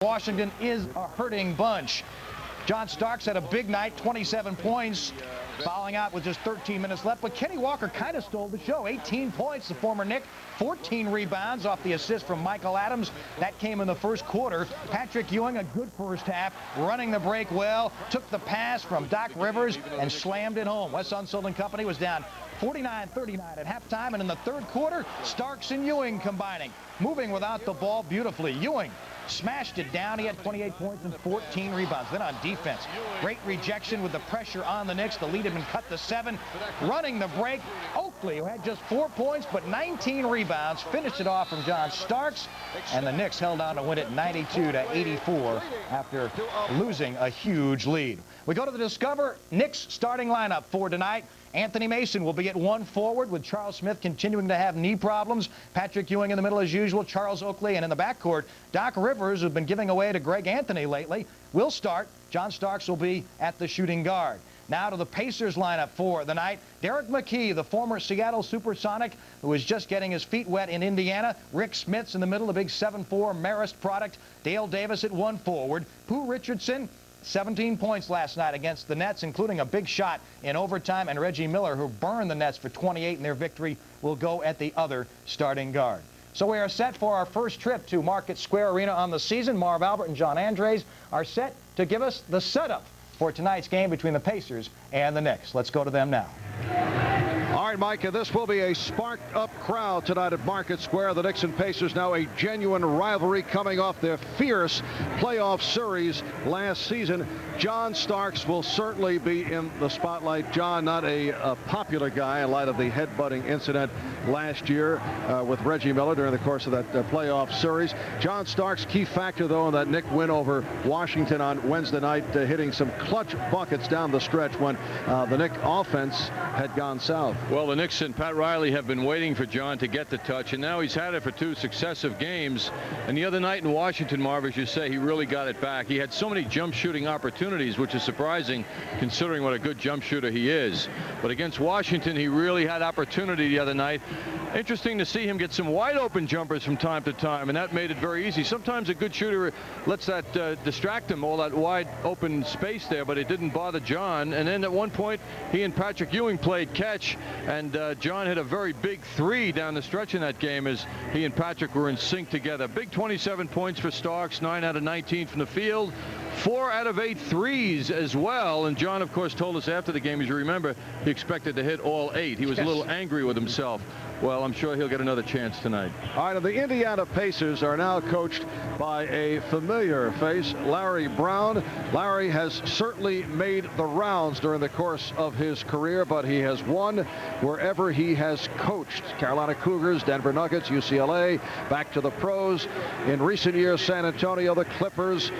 Washington is a hurting bunch. John Starks had a big night, 27 points, fouling out with just 13 minutes left. But Kenny Walker kind of stole the show. 18 points, the former Knick. 14 rebounds off the assist from Michael Adams. That came in the first quarter. Patrick Ewing, a good first half, running the break well, took the pass from Doc Rivers and slammed it home. Wes Unseld & Company was down 49-39 at halftime, and in the third quarter, Starks and Ewing combining, moving without the ball beautifully. Ewing smashed it down. He had 28 points and 14 rebounds. Then on defense, great rejection with the pressure on the Knicks. The lead had been cut to 7. Running the break, Oakley, who had just 4 points but 19 rebounds, finished it off from John Starks, and the Knicks held on to win it 92-84 after losing a huge lead. We go to the Discover Knicks starting lineup for tonight. Anthony Mason will be at 1 forward, with Charles Smith continuing to have knee problems. Patrick Ewing in the middle as usual, Charles Oakley, and in the backcourt, Doc Rivers, who's been giving away to Greg Anthony lately, will start. John Starks will be at the shooting guard. Now to the Pacers lineup for the night. Derek McKee, the former Seattle Supersonic, who is just getting his feet wet in Indiana. Rick Smits in the middle, the big 7'4 Marist product. Dale Davis at 1 forward. Pooh Richardson, 17 points last night against the Nets, including a big shot in overtime, and Reggie Miller, who burned the Nets for 28 in their victory, will go at the other starting guard. So we are set for our first trip to Market Square Arena on the season. Marv Albert and John Andres are set to give us the setup for tonight's game between the Pacers and the Knicks. Let's go to them now. All right, Mike, and this will be a sparked-up crowd tonight at Market Square. The Knicks and Pacers now a genuine rivalry coming off their fierce playoff series last season. John Starks will certainly be in the spotlight. John, not a popular guy in light of the headbutting incident last year with Reggie Miller during the course of that playoff series. John Starks, key factor, though, in that Knick win over Washington on Wednesday night, hitting some clutch buckets down the stretch when the Knick offense had gone south. Well, the Knicks and Pat Riley have been waiting for John to get the touch, and now he's had it for 2 successive games. And the other night in Washington, Marv, as you say, he really got it back. He had so many jump shooting opportunities, which is surprising considering what a good jump shooter he is. But against Washington, he really had opportunity the other night. Interesting to see him get some wide open jumpers from time to time, and that made it very easy. Sometimes a good shooter lets that distract him, all that wide open space there, but it didn't bother John. And then at one point, he and Patrick Ewing played catch, and John hit a very big 3 down the stretch in that game as he and Patrick were in sync together. Big 27 points for Starks, 9 out of 19 from the field, 4 out of 8 threes as well. And John, of course, told us after the game, as you remember, he expected to hit all 8. He was a little angry with himself. Well, I'm sure he'll get another chance tonight. All right, and the Indiana Pacers are now coached by a familiar face, Larry Brown. Larry has certainly made the rounds during the course of his career, but he has won wherever he has coached. Carolina Cougars, Denver Nuggets, UCLA, back to the pros. In recent years, San Antonio, the Clippers,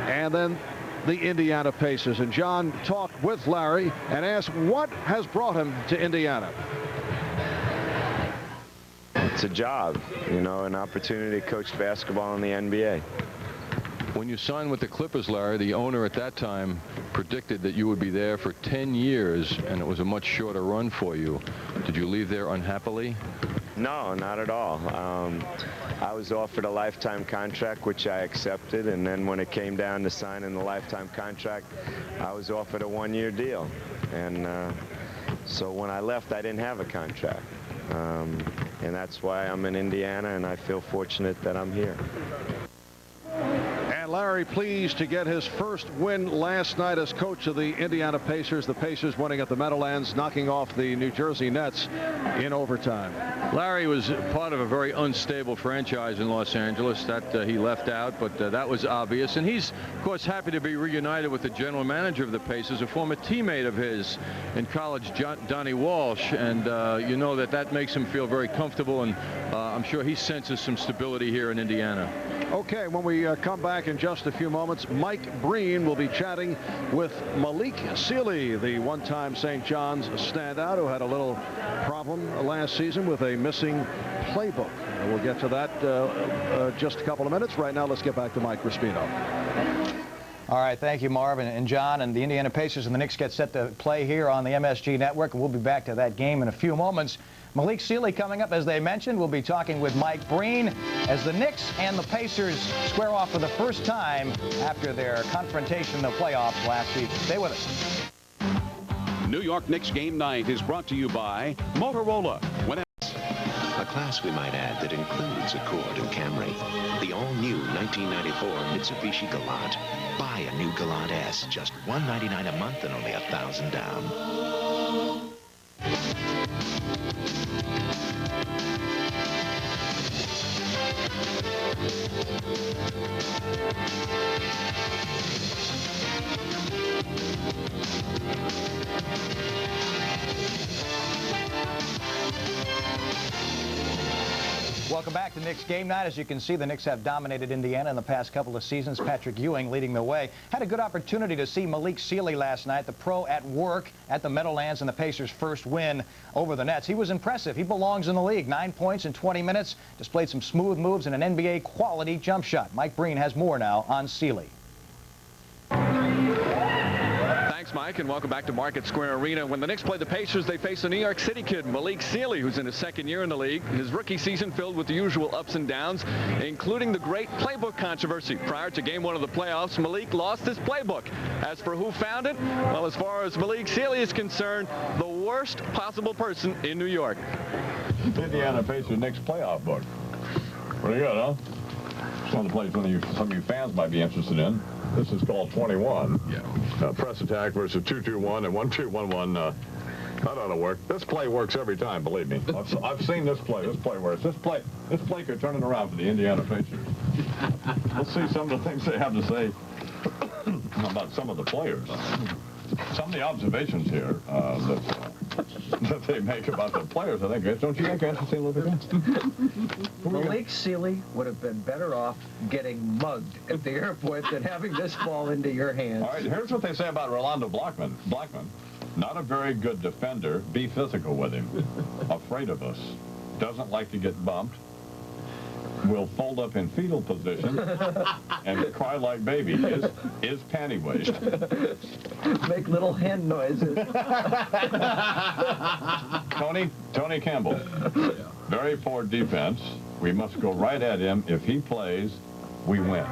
and then the Indiana Pacers. And John talked with Larry and asked what has brought him to Indiana. It's a job, you know, an opportunity to coach basketball in the NBA. When you signed with the Clippers, Larry, the owner at that time predicted that you would be there for 10 years, and it was a much shorter run for you. Did you leave there unhappily? No, not at all. I was offered a lifetime contract, which I accepted, and then when it came down to signing the lifetime contract, I was offered a 1-year deal. And so when I left, I didn't have a contract. And that's why I'm in Indiana, and I feel fortunate that I'm here. And Larry pleased to get his first win last night as coach of the Indiana Pacers. The Pacers winning at the Meadowlands, knocking off the New Jersey Nets in overtime. Larry was part of a very unstable franchise in Los Angeles that he left out, but that was obvious. And he's, of course, happy to be reunited with the general manager of the Pacers, a former teammate of his in college, Donnie Walsh. And you know that makes him feel very comfortable, and I'm sure he senses some stability here in Indiana. Okay, when we come back in just a few moments, Mike Breen will be chatting with Malik Sealy, the one-time St. John's standout who had a little problem last season with a missing playbook. We'll get to that just a couple of minutes. Right now, let's get back to Mike Crispino. All right, thank you, Marv and John. And the Indiana Pacers and the Knicks get set to play here on the MSG Network, and we'll be back to that game in a few moments. Malik Sealy coming up, as they mentioned. We'll be talking with Mike Breen as the Knicks and the Pacers square off for the first time after their confrontation in the playoffs last season. Stay with us. New York Knicks Game Night is brought to you by Motorola. A class, we might add, that includes Accord and Camry. The all-new 1994 Mitsubishi Galant. Buy a new Galant S, just $199 a month and only $1,000 down. Welcome back to Knicks Game Night. As you can see, the Knicks have dominated Indiana in the past couple of seasons. Patrick Ewing leading the way. Had a good opportunity to see Malik Sealy last night, the pro at work at the Meadowlands in the Pacers' first win over the Nets. He was impressive. He belongs in the league. 9 points in 20 minutes. Displayed some smooth moves and an NBA quality jump shot. Mike Breen has more now on Sealy. Thanks, Mike, and welcome back to Market Square Arena. When the Knicks play the Pacers, they face a New York City kid, Malik Sealy, who's in his second year in the league. His rookie season filled with the usual ups and downs, including the great playbook controversy. Prior to Game 1 of the playoffs, Malik lost his playbook. As for who found it, well, as far as Malik Sealy is concerned, the worst possible person in New York. Indiana Pacers Knicks playoff book. Pretty good, huh? Some of the plays some of you fans might be interested in. This is called 21. Yeah. Press attack versus 2-2-1 and 1-2-1-1. That ought to work. This play works every time, believe me. I've seen this play. This play works. This play could turn it around for the Indiana Pacers. Let's see some of the things they have to say about some of the players. Some of the observations here that they make about the players, I think. Don't you think that's a little bit? Malik Sealy would have been better off getting mugged at the airport than having this fall into your hands. All right, here's what they say about Rolando Blackman. Not a very good defender. Be physical with him. Afraid of us. Doesn't like to get bumped. Will fold up in fetal position and cry like baby. Is panty waist. Make little hen noises. Tony Campbell. Very poor defense. We must go right at him. If he plays, we win.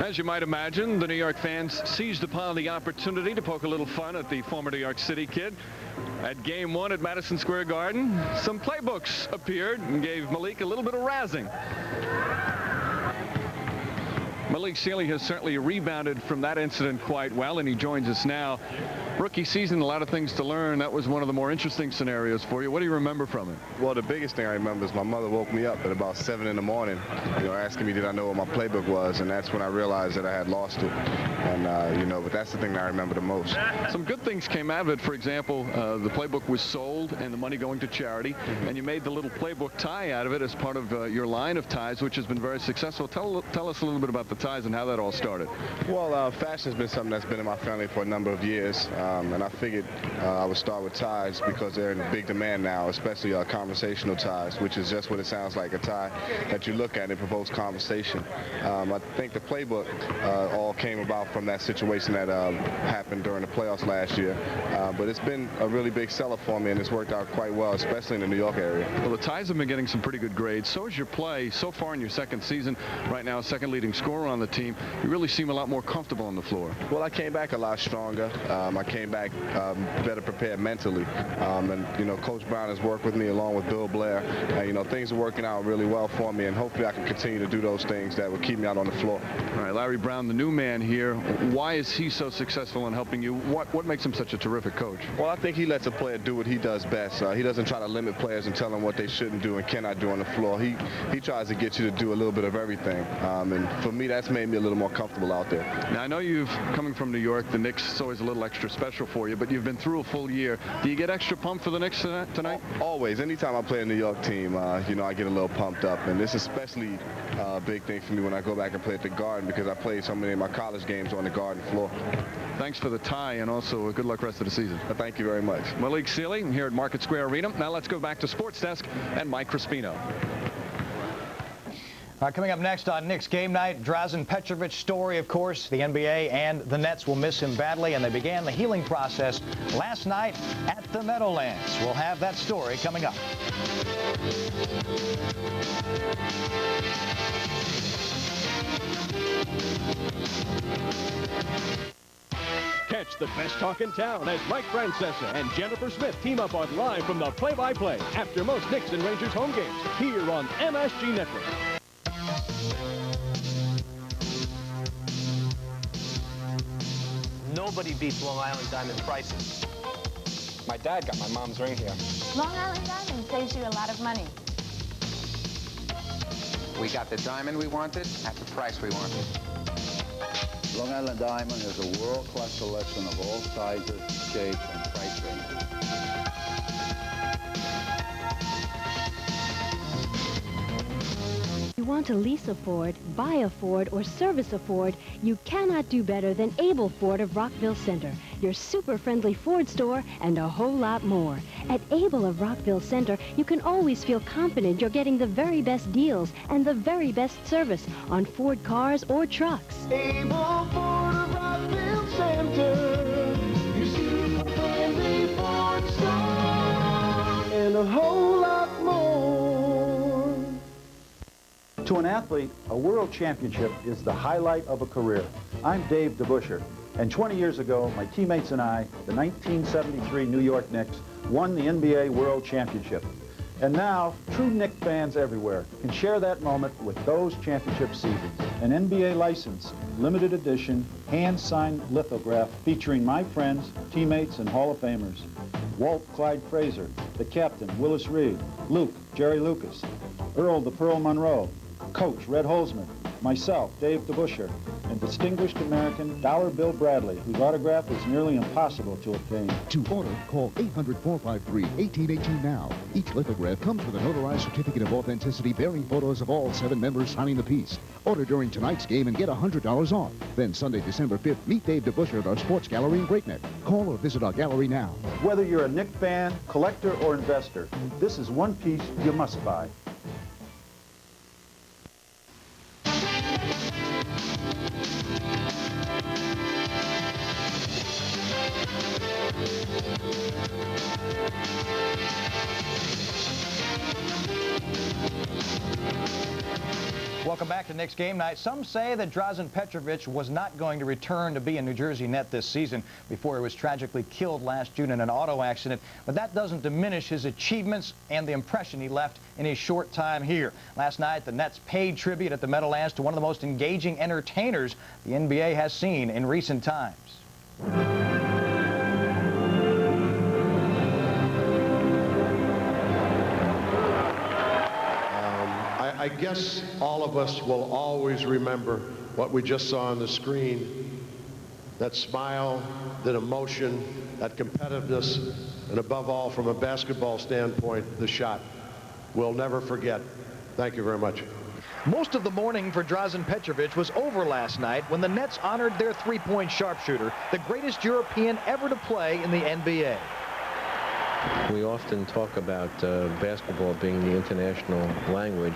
As you might imagine, the New York fans seized upon the opportunity to poke a little fun at the former New York City kid. At Game 1 at Madison Square Garden, some playbooks appeared and gave Malik a little bit of razzing. Malik Sealy has certainly rebounded from that incident quite well, and he joins us now. Rookie season, a lot of things to learn. That was one of the more interesting scenarios for you. What do you remember from it? Well, the biggest thing I remember is my mother woke me up at about 7 in the morning, asking me did I know what my playbook was, and that's when I realized that I had lost it. And, but that's the thing that I remember the most. Some good things came out of it. For example, the playbook was sold and the money going to charity, and you made the little playbook tie out of it as part of your line of ties, which has been very successful. Tell us a little bit about the ties and how that all started. Well, fashion has been something that's been in my family for a number of years, and I figured I would start with ties because they're in big demand now, especially conversational ties, which is just what it sounds like, a tie that you look at and it provokes conversation. I think the playbook all came about from that situation that happened during the playoffs last year, but it's been a really big seller for me, and it's worked out quite well, especially in the New York area. Well, the ties have been getting some pretty good grades. So is your play so far in your second season. Right now, second leading scorer on the team. You really seem a lot more comfortable on the floor. Well, I came back a lot stronger. I came back better prepared mentally. And Coach Brown has worked with me along with Bill Blair. Things are working out really well for me, and hopefully I can continue to do those things that will keep me out on the floor. All right, Larry Brown, the new man here. Why is he so successful in helping you? What makes him such a terrific coach? Well, I think he lets a player do what he does best. He doesn't try to limit players and tell them what they shouldn't do and cannot do on the floor. He tries to get you to do a little bit of everything. And for me, that's made me a little more comfortable out there. Now, I know coming from New York, the Knicks is always a little extra special for you, but you've been through a full year. Do you get extra pumped for the Knicks tonight? Always. Anytime I play a New York team, I get a little pumped up. And this is especially a big thing for me when I go back and play at the Garden, because I played so many of my college games on the Garden floor. Thanks for the tie, and also good luck rest of the season. Thank you very much. Malik Sealy here at Market Square Arena. Now let's go back to Sports Desk and Mike Crispino. Coming up next on Knicks Game Night, Drazen Petrovic's story, of course. The NBA and the Nets will miss him badly, and they began the healing process last night at the Meadowlands. We'll have that story coming up. Catch the best talk in town as Mike Francesa and Jennifer Smith team up on Live from the Play-by-Play after most Knicks and Rangers home games here on MSG Network. Nobody beats Long Island Diamond prices. My dad got my mom's ring here. Long Island Diamond saves you a lot of money. We got the diamond we wanted at the price we wanted. Long Island Diamond has a world-class selection of all sizes, shapes, and price ranges. You want to lease a Ford, buy a Ford, or service a Ford, you cannot do better than Able Ford of Rockville Center, your super-friendly Ford store, and a whole lot more. At Able of Rockville Center, you can always feel confident you're getting the very best deals and the very best service on Ford cars or trucks. Able Ford of Rockville Center, your super-friendly Ford store, and a whole lot more. To an athlete, a world championship is the highlight of a career. I'm Dave DeBuscher, and 20 years ago, my teammates and I, the 1973 New York Knicks, won the NBA World Championship. And now, true Knicks fans everywhere can share that moment with those championship seasons. An NBA license, limited edition, hand-signed lithograph featuring my friends, teammates, and Hall of Famers. Walt Clyde Frazier, the captain, Willis Reed, Luke, Jerry Lucas, Earl the Pearl Monroe, Coach Red Holzman, myself, Dave DeBuscher, and distinguished American Dollar Bill Bradley, whose autograph is nearly impossible to obtain. To order, call 800-453-1818 now. Each lithograph comes with a notarized certificate of authenticity bearing photos of all 7 members signing the piece. Order during tonight's game and get $100 off. Then Sunday, December 5th, meet Dave DeBuscher at our sports gallery in Breakneck. Call or visit our gallery now. Whether you're a Knicks fan, collector, or investor, this is one piece you must buy. Welcome back to Knicks Game Night. Some say that Drazen Petrovic was not going to return to be a New Jersey Net this season before he was tragically killed last June in an auto accident. But that doesn't diminish his achievements and the impression he left in his short time here. Last night, the Nets paid tribute at the Meadowlands to one of the most engaging entertainers the NBA has seen in recent times. I guess all of us will always remember what we just saw on the screen. That smile, that emotion, that competitiveness, and above all, from a basketball standpoint, the shot. We'll never forget. Thank you very much. Most of the morning for Drazen Petrovic was over last night when the Nets honored their three-point sharpshooter, the greatest European ever to play in the NBA. We often talk about basketball being the international language,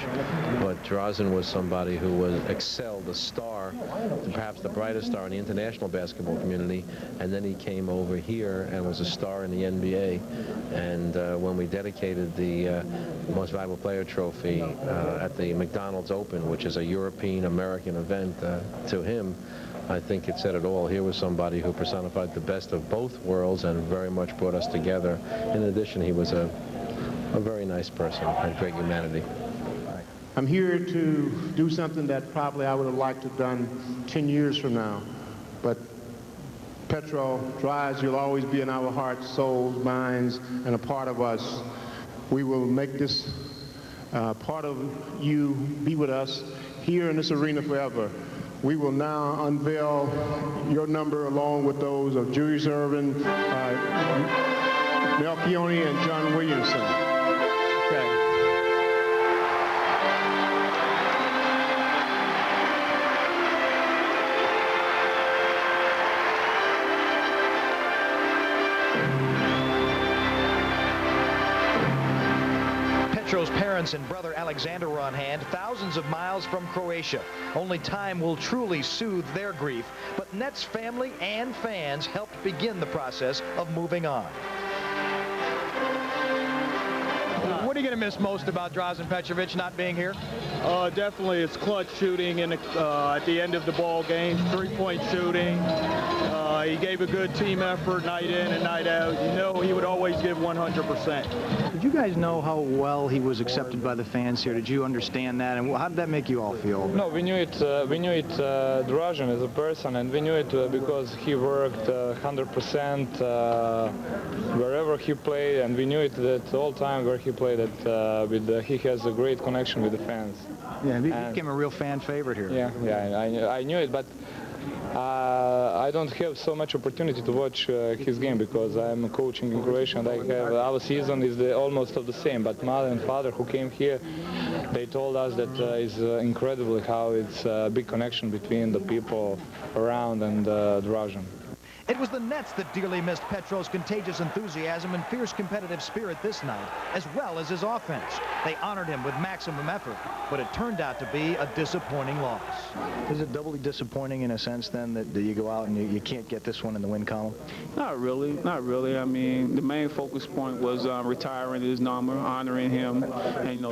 but Drazen was somebody who excelled, a star, perhaps the brightest star in the international basketball community, and then he came over here and was a star in the NBA. And when we dedicated the Most Valuable Player trophy at the McDonald's Open, which is a European-American event, to him, I think it said it all. Here was somebody who personified the best of both worlds and very much brought us together. In addition, he was a very nice person, had great humanity. I'm here to do something that probably I would have liked to have done 10 years from now. But Petro, Dries, you'll always be in our hearts, souls, minds, and a part of us. We will make this part of you be with us here in this arena forever. We will now unveil your number along with those of Julius Erving, Melchione, and John Williamson. Okay. Petro's parents and brother Alexander were on hand, thousands of miles from Croatia. Only time will truly soothe their grief, but Nets family and fans helped begin the process of moving on. What are you going to miss most about Drazen Petrovic not being here? Definitely his clutch shooting at the end of the ball game, three-point shooting. He gave a good team effort night in and night out. You know he would always give 100%. Did you guys know how well he was accepted by the fans here? Did you understand that? And how did that make you all feel? No, we knew it. Drazen as a person, and we knew it because he worked 100% wherever he played, and we knew it that all time where he played that he has a great connection with the fans. Yeah, he became a real fan favorite here. Yeah, I knew it, but I don't have so much opportunity to watch his game because I'm coaching in Croatia, and our season is almost of the same. But mother and father who came here, they told us that it's incredible how it's a big connection between the people around and Drazen. It was the Nets that dearly missed Petro's contagious enthusiasm and fierce competitive spirit this night, as well as his offense. They honored him with maximum effort, but it turned out to be a disappointing loss. Is it doubly disappointing in a sense, then, that you go out and you can't get this one in the win column? Not really, not really. I mean, the main focus point was retiring his number, honoring him, and,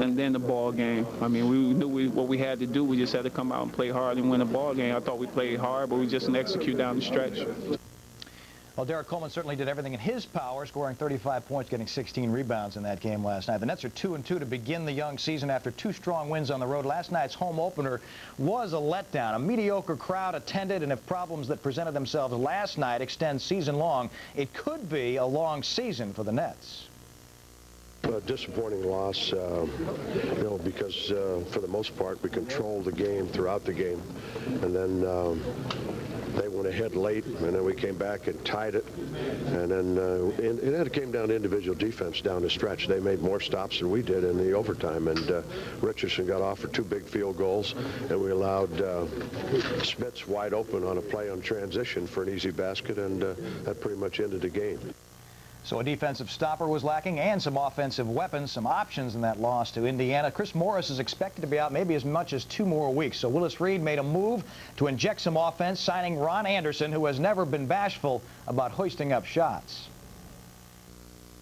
and then the ball game. I mean, we knew what we had to do. We just had to come out and play hard and win the ball game. I thought we played hard, but we just didn't execute down the stretch. Well, Derek Coleman certainly did everything in his power, scoring 35 points, getting 16 rebounds in that game last night. The Nets are 2-2 to begin the young season after 2 strong wins on the road. Last night's home opener was a letdown. A mediocre crowd attended, and if problems that presented themselves last night extend season long, it could be a long season for the Nets. A disappointing loss, because for the most part we controlled the game throughout the game, and then they went ahead late, and then we came back and tied it, and then it came down to individual defense down the stretch. They made more stops than we did in the overtime, and Richardson got off for 2 big field goals, and we allowed Smits wide open on a play on transition for an easy basket, and that pretty much ended the game. So a defensive stopper was lacking and some offensive weapons, some options in that loss to Indiana. Chris Morris is expected to be out maybe as much as 2 more weeks. So Willis Reed made a move to inject some offense, signing Ron Anderson, who has never been bashful about hoisting up shots.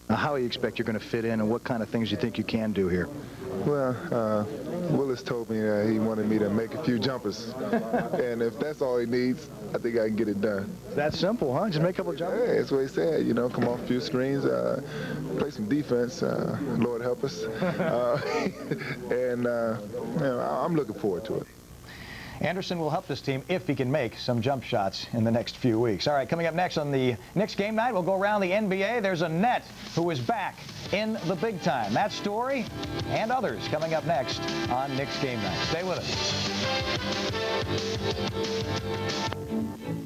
Now, how do you expect you're going to fit in, and what kind of things you think you can do here? Well, Willis told me that he wanted me to make a few jumpers, and if that's all he needs, I think I can get it done. That simple, huh? Just make a couple of jumpers? Yeah, that's what he said. Come off a few screens, play some defense. Lord help us. I'm looking forward to it. Anderson will help this team if he can make some jump shots in the next few weeks. All right, coming up next on the Knicks game night, we'll go around the NBA. There's a Net who is back in the big time. That story and others coming up next on Knicks game night. Stay with us.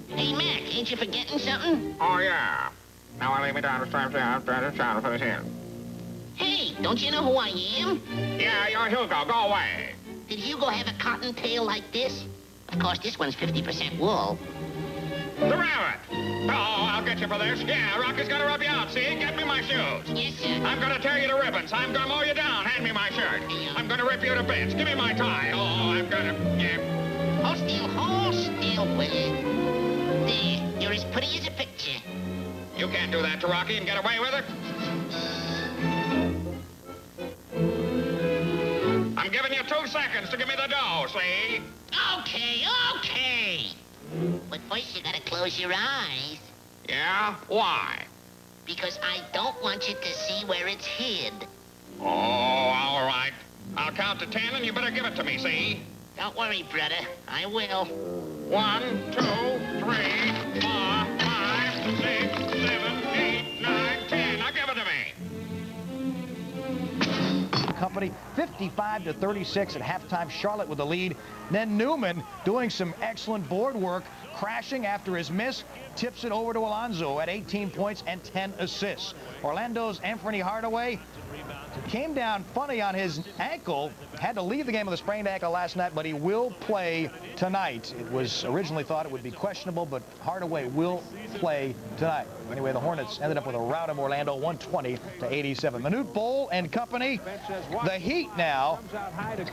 Hey, Mac, ain't you forgetting something? Oh, yeah. Now I lay me down to down for this here. Hey, don't you know who I am? Yeah, you're Hugo. Go away. Did Hugo have a cotton tail like this? Of course, this one's 50% wool. The rabbit! Oh, I'll get you for this. Yeah, Rocky's gonna rub you out, see? Get me my shoes. Yes, sir. I'm gonna tear you to ribbons. I'm gonna mow you down. Hand me my shirt. I'm gonna rip you to bits. Give me my tie. Oh, I'm gonna... Yeah. Hold still, will you? There, you're as pretty as a picture. You can't do that to Rocky and get away with it. I'm giving you 2 seconds to give me the dough, see? Okay. But first you gotta close your eyes. Yeah? Why? Because I don't want you to see where it's hid. Oh, all right. I'll count to 10 and you better give it to me, see? Don't worry, brother. I will. 1, 2, 3, 4, 5, 6, 7, 8, 9, 10. Now give it to me. Company 55-36 at halftime. Charlotte with the lead. Then Newman doing some excellent board work, crashing after his miss, tips it over to Alonzo at 18 points and 10 assists. Orlando's Anthony Hardaway came down funny on his ankle, had to leave the game with a sprained ankle last night, but he will play tonight. It was originally thought it would be questionable, but Hardaway will play tonight. Anyway, the Hornets ended up with a rout of Orlando, 120-87. Manute Bol and company, the Heat now,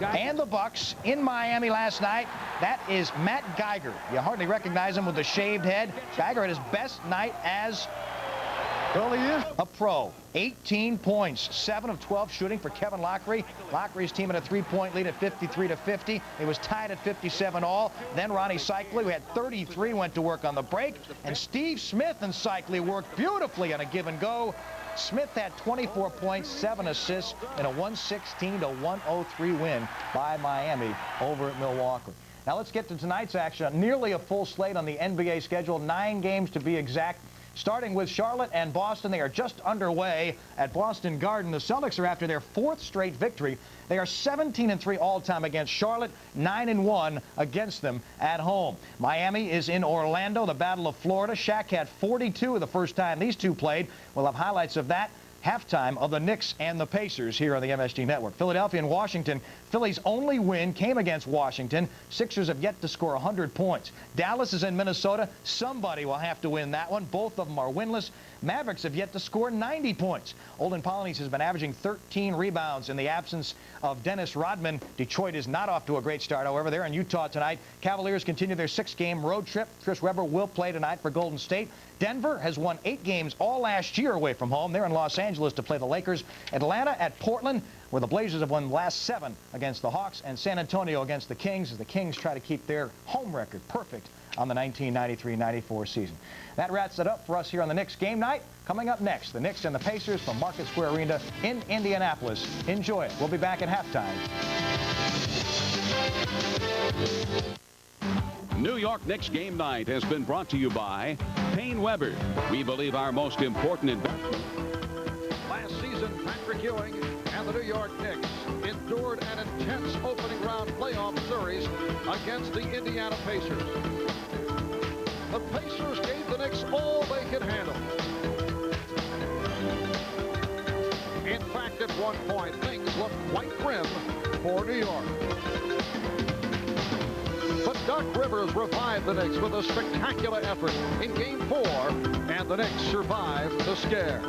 and the Bucks in Miami last night. That is Matt Geiger. You hardly recognize him with the shaved head. Geiger at his best night as a pro. 18 points, 7 of 12 shooting for Kevin Lockery. Lockery's team had a 3-point lead at 53-50. It was tied at 57 all. Then Ronnie Cycli, who had 33, went to work on the break. And Steve Smith and Cycli worked beautifully on a give and go. Smith had 24 points, 7 assists in a 116-103 win by Miami over at Milwaukee. Now let's get to tonight's action. Nearly a full slate on the NBA schedule, 9 games to be exact. Starting with Charlotte and Boston, they are just underway at Boston Garden. The Celtics are after their 4th straight victory. They are 17-3 all-time against Charlotte, 9-1 against them at home. Miami is in Orlando, the Battle of Florida. Shaq had 42 the first time these two played. We'll have highlights of that halftime of the Knicks and the Pacers here on the MSG Network. Philadelphia and Washington. Philly's only win came against Washington. Sixers have yet to score 100 points. Dallas is in Minnesota. Somebody will have to win that one. Both of them are winless. Mavericks have yet to score 90 points. Olden Polynice has been averaging 13 rebounds in the absence of Dennis Rodman. Detroit is not off to a great start, however. They're in Utah tonight. Cavaliers continue their 6-game road trip. Chris Webber will play tonight for Golden State. Denver has won 8 games all last year away from home. They're in Los Angeles to play the Lakers. Atlanta at Portland, where the Blazers have won the last 7 against the Hawks, and San Antonio against the Kings as the Kings try to keep their home record perfect on the 1993-94 season. That wraps it up for us here on the Knicks game night. Coming up next, the Knicks and the Pacers from Market Square Arena in Indianapolis. Enjoy it. We'll be back at halftime. New York Knicks game night has been brought to you by Payne Weber. We believe our most important investment. Last season, Patrick Ewing and the New York Knicks endured an intense opening round playoff series against the Indiana Pacers. The Pacers gave the Knicks all they could handle. In fact, at one point, things looked quite grim for New York. But Doc Rivers revived the Knicks with a spectacular effort in Game 4, and the Knicks survived the scare.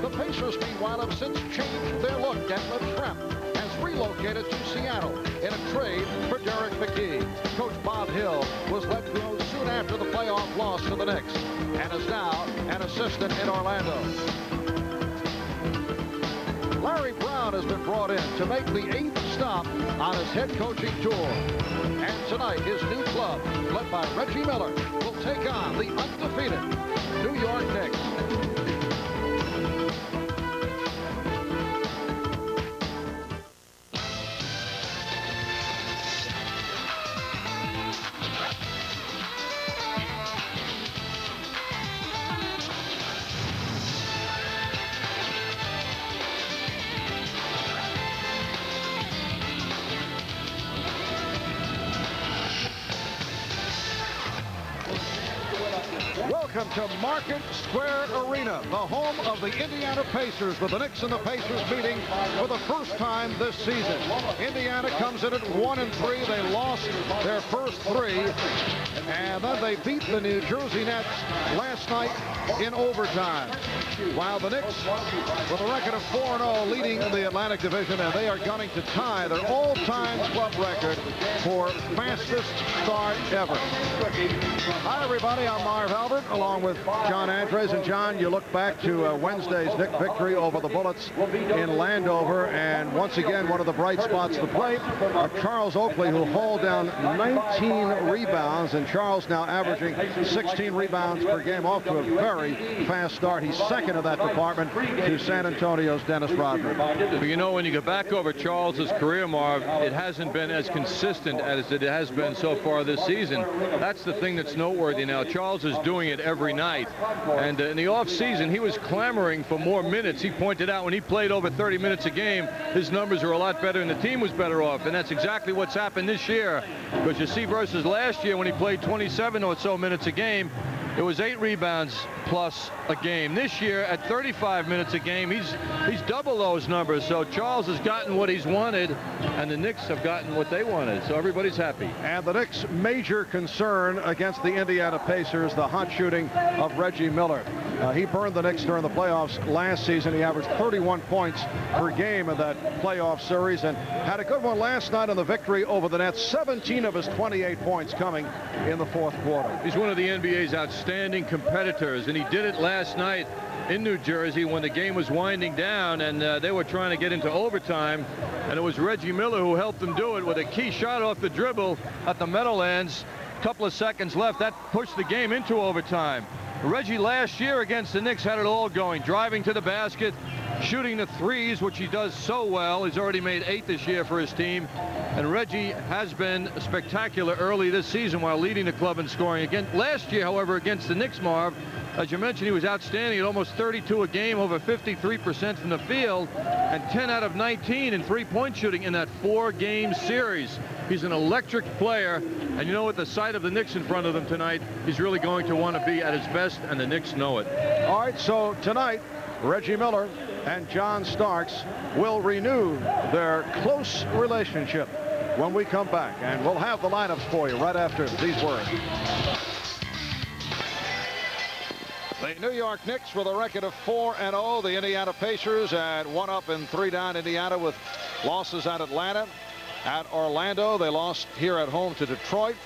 The Pacers, meanwhile, have since changed their look, and Latrell has relocated to Seattle in a trade for Derek McKee. Coach Bob Hill was let go soon after the playoff loss to the Knicks and is now an assistant in Orlando. Larry Brown has been brought in to make the 8th stop on his head coaching tour. And tonight, his new club, led by Reggie Miller, will take on the undefeated New York Knicks. Welcome to Market Square Arena, the home of the Indiana Pacers, with the Knicks and the Pacers meeting for the first time this season. Indiana comes in at 1-3. They lost their first 3, and then they beat the New Jersey Nets last night in overtime. While the Knicks, with a record of 4-0, leading the Atlantic Division, and they are gunning to tie their all-time club record for fastest start ever. Hi, everybody. I'm Marv Albert, along with John Andres. And John, you look back to Wednesday's Knick victory over the Bullets in Landover, and once again, one of the bright spots of the play are Charles Oakley, who hauled down 19 rebounds, and Charles now averaging 16 rebounds per game, off to a very fast start. He's second of that department to San Antonio's Dennis Rodman. But you know, when you go back over Charles's career, Marv, it hasn't been as consistent as it has been so far this season. That's the thing that's noteworthy now. Charles is doing it every night. And in the offseason, he was clamoring for more minutes. He pointed out when he played over 30 minutes a game, his numbers are a lot better and the team was better off. And that's exactly what's happened this year. Because you see, versus last year when he played 27 or so minutes a game, it was 8 rebounds plus a game. This year, at 35 minutes a game, he's double those numbers. So Charles has gotten what he's wanted, and the Knicks have gotten what they wanted. So everybody's happy. And the Knicks' major concern against the Indiana Pacers, the hot shooting of Reggie Miller. He burned the Knicks during the playoffs last season. He averaged 31 points per game in that playoff series and had a good one last night on the victory over the Nets. 17 of his 28 points coming in the fourth quarter. He's one of the NBA's outstanding competitors, and he did it last night in New Jersey when the game was winding down and they were trying to get into overtime, and it was Reggie Miller who helped them do it with a key shot off the dribble at the Meadowlands. A couple of seconds left. That pushed the game into overtime. Reggie last year against the Knicks had it all going, driving to the basket, shooting the threes, which he does so well. He's already made 8 this year for his team. And Reggie has been spectacular early this season while leading the club in scoring. Again, last year, however, against the Knicks, Marv, as you mentioned, he was outstanding at almost 32 a game, over 53% from the field, and 10 out of 19 in three-point shooting in that 4-game series. He's an electric player, and you know, with the sight of the Knicks in front of them tonight, he's really going to want to be at his best, and the Knicks know it. All right, so tonight, Reggie Miller and John Starks will renew their close relationship when we come back, and we'll have the lineups for you right after these words. The New York Knicks with a record of 4-0. The Indiana Pacers at 1 up and 3 down. Indiana with losses at Atlanta, at Orlando. They lost here at home to Detroit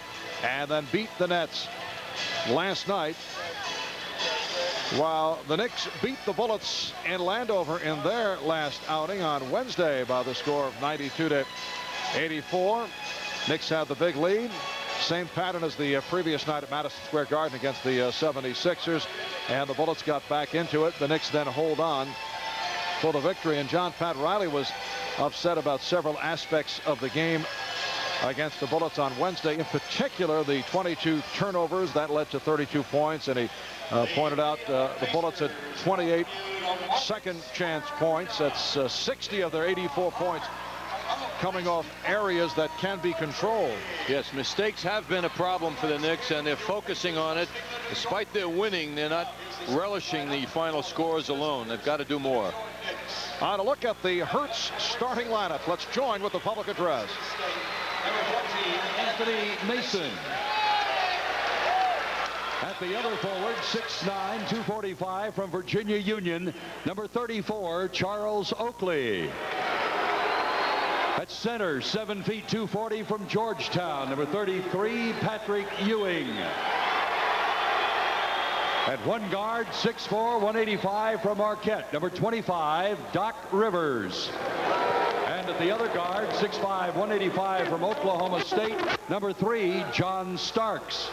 and then beat the Nets last night, while the Knicks beat the Bullets in Landover in their last outing on Wednesday by the score of 92-84. Knicks had the big lead. Same pattern as the previous night at Madison Square Garden against the 76ers, and the Bullets got back into it. The Knicks then hold on for the victory, and John Pat Riley was upset about several aspects of the game against the Bullets on Wednesday. In particular, the 22 turnovers that led to 32 points, and he pointed out the Bullets had 28 second chance points. That's 60 of their 84 points coming off areas that can be controlled. Yes, mistakes have been a problem for the Knicks, and they're focusing on it. Despite their winning, they're not relishing the final scores alone. They've got to do more. On a look at the Hertz starting lineup, let's join with the public address. Anthony Mason. At the other forward, 6'9", 245 from Virginia Union, number 34, Charles Oakley. At center, 7 feet 240 from Georgetown, number 33, Patrick Ewing. At one guard, 6'4", 185 from Marquette, number 25, Doc Rivers. And at the other guard, 6'5", 185 from Oklahoma State, number 3, John Starks.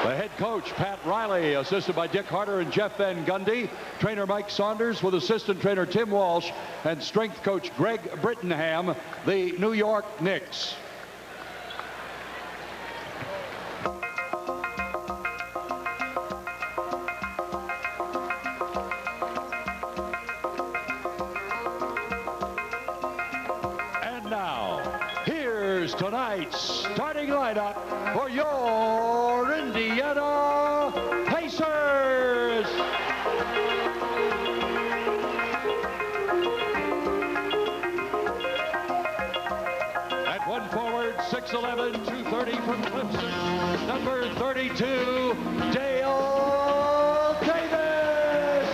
The head coach, Pat Riley, assisted by Dick Harder and Jeff Van Gundy. Trainer Mike Saunders with assistant trainer Tim Walsh and strength coach Greg Brittenham, the New York Knicks. And now, here's tonight's starting lineup for your Indiana Pacers. At one forward, 6'11", 230 from Clemson, number 32, Dale Davis.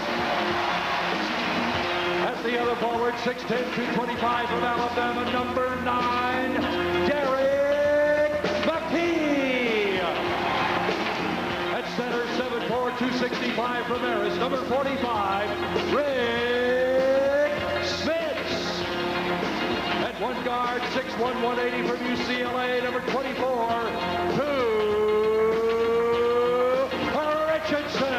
At the other forward, 6'10", 225 from Alabama, number 9, Derek McKee. At center, 7'4", 265 from Marist, number 45, Rick Smits. At one guard, 6'1", 180 from UCLA, number 24, Richardson.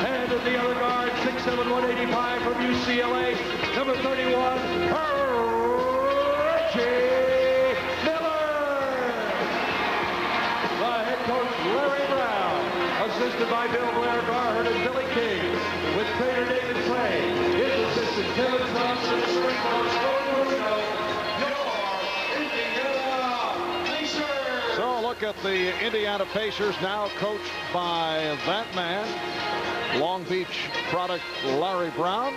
And at the other guard, 6'7", 185 from UCLA, number 31, Reggie Miller. The head coach, Larry Brown, assisted by Bill Blair Guard and Billy King, with trainer David Clay, his assistant Kevin Thompson, strength coach Phil Marino, your Indiana Pacers. So look look at the Indiana Pacers, now coached by that man, Long Beach product Larry Brown.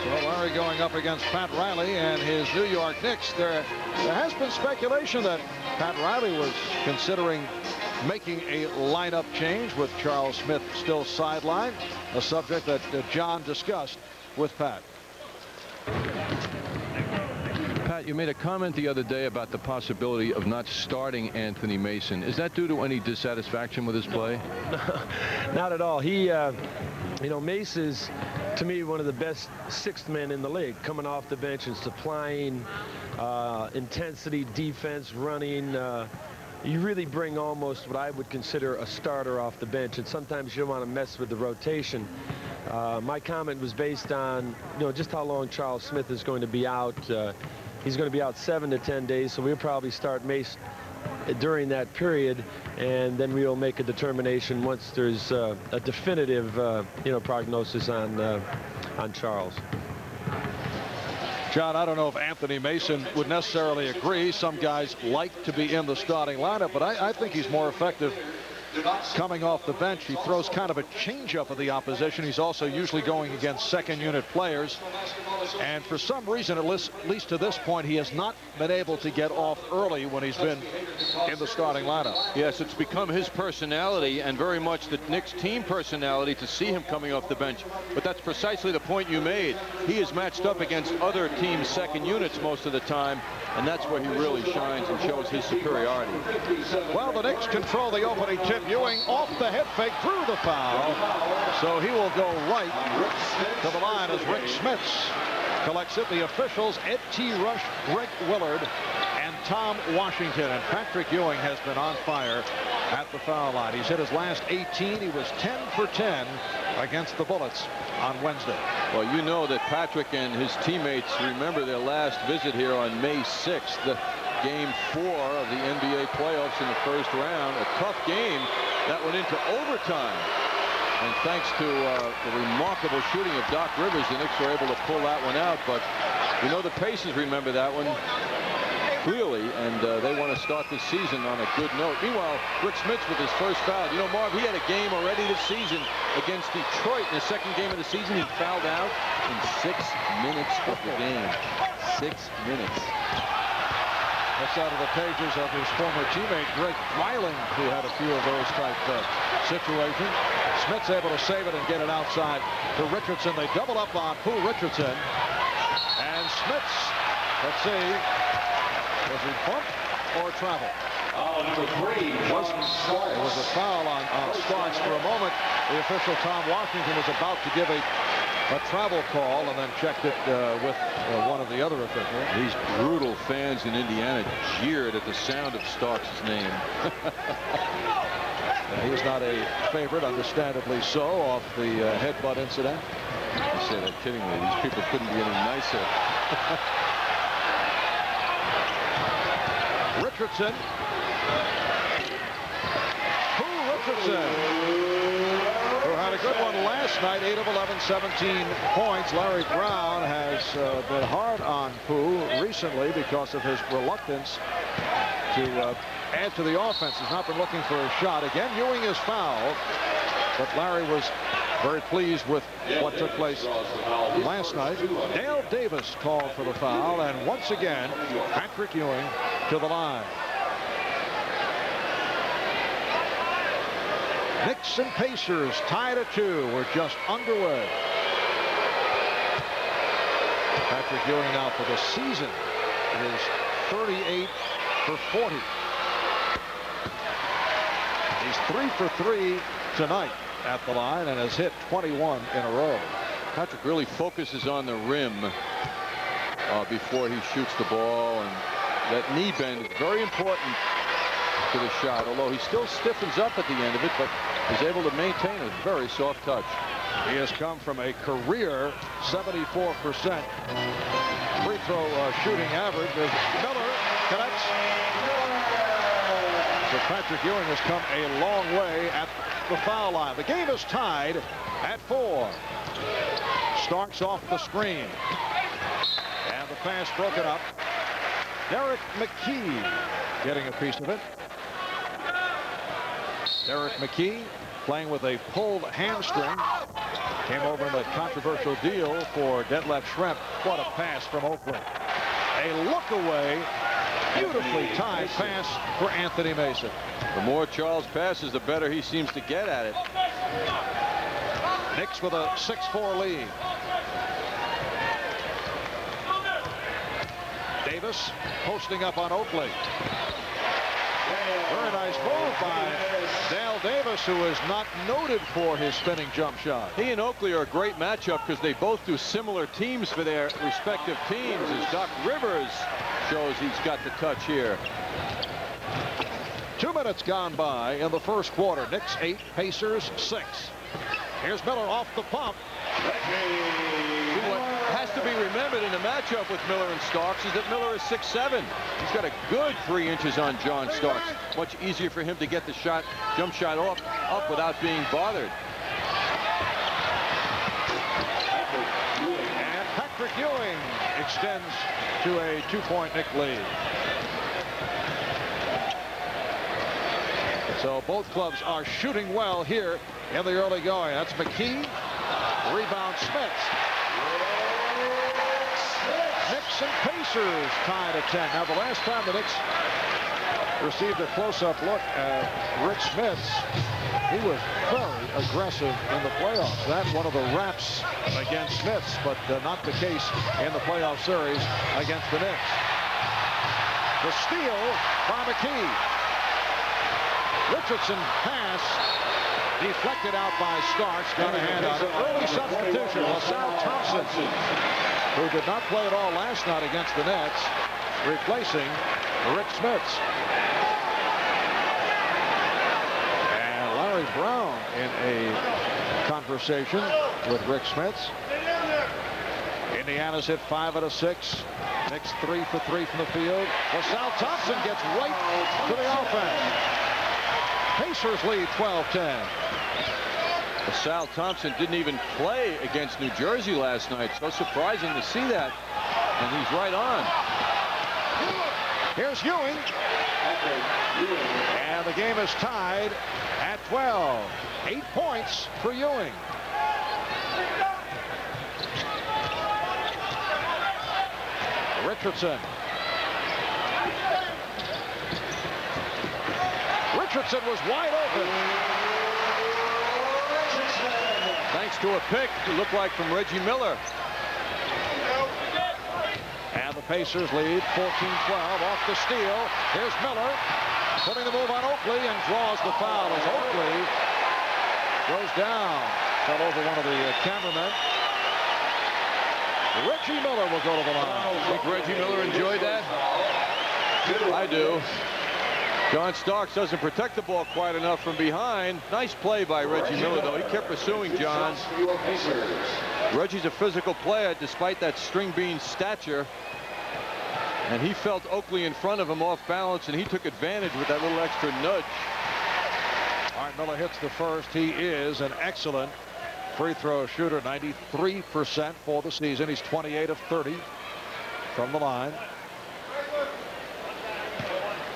So Larry going up against Pat Riley and his New York Knicks. There has been speculation that Pat Riley was considering making a lineup change with Charles Smith still sidelined, a subject that John discussed with Pat. Pat, you made a comment the other day about the possibility of not starting Anthony Mason. Is that due to any dissatisfaction with his play? Not at all. He, you know, Mace is, to me, one of the best sixth men in the league, coming off the bench and supplying intensity, defense, running. You really bring almost what I would consider a starter off the bench, and sometimes you don't want to mess with the rotation. My comment was based on, you know, just how long Charles Smith is going to be out. He's going to be out 7 to 10 days, so we'll probably start Mace during that period, and then we'll make a determination once there's a definitive, you know, prognosis on Charles. John, I don't know if Anthony Mason would necessarily agree. Some guys like to be in the starting lineup, but I think he's more effective coming off the bench. He throws kind of a changeup of the opposition. He's also usually going against second unit players. And for some reason, at least to this point, he has not been able to get off early when he's been in the starting lineup. Yes, it's become his personality and very much the Knicks team personality to see him coming off the bench. But that's precisely the point you made. He is matched up against other teams' second units most of the time, and that's where he really shines and shows his superiority. Well, the Knicks control the opening tip. Ewing off the head fake, through the foul. So he will go right to the line as Rick Smits collects it. The officials, Ed T. Rush, Greg Willard, and Tom Washington. And Patrick Ewing has been on fire at the foul line. He's hit his last 18. He was 10 for 10 against the Bullets on Wednesday. Well, you know that Patrick and his teammates remember their last visit here on May 6th. Game 4 of the NBA playoffs in the first round. A tough game that went into overtime. And thanks to the remarkable shooting of Doc Rivers, the Knicks were able to pull that one out. But you know the Pacers remember that one clearly, and they want to start this season on a good note. Meanwhile, Rick Smits with his first foul. You know, Marv, he had a game already this season against Detroit. In the second game of the season, he fouled out in 6 minutes of the game. 6 minutes. That's out of the pages of his former teammate, Greg Dreiling, who had a few of those type situations. Smith's able to save it and get it outside to Richardson. They double up on Pooh Richardson. And Smits, let's see, was he bumped or travel? Number 3, It was a foul on Starks. For a moment, the official Tom Washington was about to give a travel call and then checked it with one of the other officials. These brutal fans in Indiana jeered at the sound of Starks' name. He's not a favorite, understandably so, off the headbutt incident. I say that kiddingly. These people couldn't be any nicer. Richardson. Pooh Richardson, who had a good one last night, 8 of 11, 17 points. Larry Brown has been hard on Pooh recently because of his reluctance to add to the offense. He's not been looking for a shot. Again, Ewing is fouled, but Larry was very pleased with what took place last night. Dale Davis called for the foul, and once again, Patrick Ewing to the line. Knicks and Pacers tied at 2. We're just underway. Patrick Ewing now for the season is 38 for 40. He's 3 for 3 tonight at the line and has hit 21 in a row. Patrick really focuses on the rim before he shoots the ball, and that knee bend is very important to the shot, although he still stiffens up at the end of it, but is able to maintain a very soft touch. He has come from a career 74% free throw shooting average as Miller connects. So Patrick Ewing has come a long way at the foul line. The game is tied at 4. Starks off the screen. And the pass broken up. Derek McKee getting a piece of it. Derek McKee playing with a pulled hamstring. Came over in a controversial deal for Detlef Schrempf. What a pass from Oakley. A look away. Beautifully timed pass for Anthony Mason. The more Charles passes, the better he seems to get at it. Knicks with a 6-4 lead. Davis posting up on Oakley. Very nice move by Dale Davis, who is not noted for his spinning jump shot. He and Oakley are a great matchup because they both do similar teams for their respective teams, as Doc Rivers shows he's got the touch here. 2 minutes gone by in the first quarter. Knicks 8, Pacers 6. Here's Miller off the pump. What has to be remembered in a matchup with Miller and Starks is that Miller is 6'7". He's got a good 3 inches on John Starks. Much easier for him to get the shot, jump shot up without being bothered. And Patrick Ewing extends to a 2-point Knick lead. So both clubs are shooting well here in the early going. That's McKee. Rebound Smith. Knicks and Pacers tied at 10. Now, the last time the Knicks received a close-up look at Rick Smith, he was very aggressive in the playoffs. That one of the raps against Smiths, but not the case in the playoff series against the Knicks. The steal by McKee. Richardson pass deflected out by Starks. Got a hand on it. Early substitution. LaSalle Thompson, who did not play at all last night against the Nets, replacing Rick Smiths. And Larry Brown in a conversation with Rick Smiths. Indiana's hit 5 out of 6. Knicks 3 for 3 from the field. LaSalle Thompson gets right to the offense. Pacers lead 12-10. LaSalle Thompson didn't even play against New Jersey last night. So surprising to see that. And he's right on. Here's Ewing. And the game is tied at 12. 8 points for Ewing. Richardson. Richardson was wide open. Thanks to a pick, it looked like from Reggie Miller. And the Pacers lead 14-12 off the steal. Here's Miller putting the move on Oakley and draws the foul as Oakley goes down. Fell over one of the cameramen. Reggie Miller will go to the line. Think Reggie Miller enjoyed that? I do. John Starks doesn't protect the ball quite enough from behind. Nice play by Reggie Miller, though. He kept pursuing John. Reggie's a physical player despite that string bean stature. And he felt Oakley in front of him off balance, and he took advantage with that little extra nudge. Art Miller hits the first. He is an excellent free throw shooter. 93% for the season. He's 28 of 30 from the line.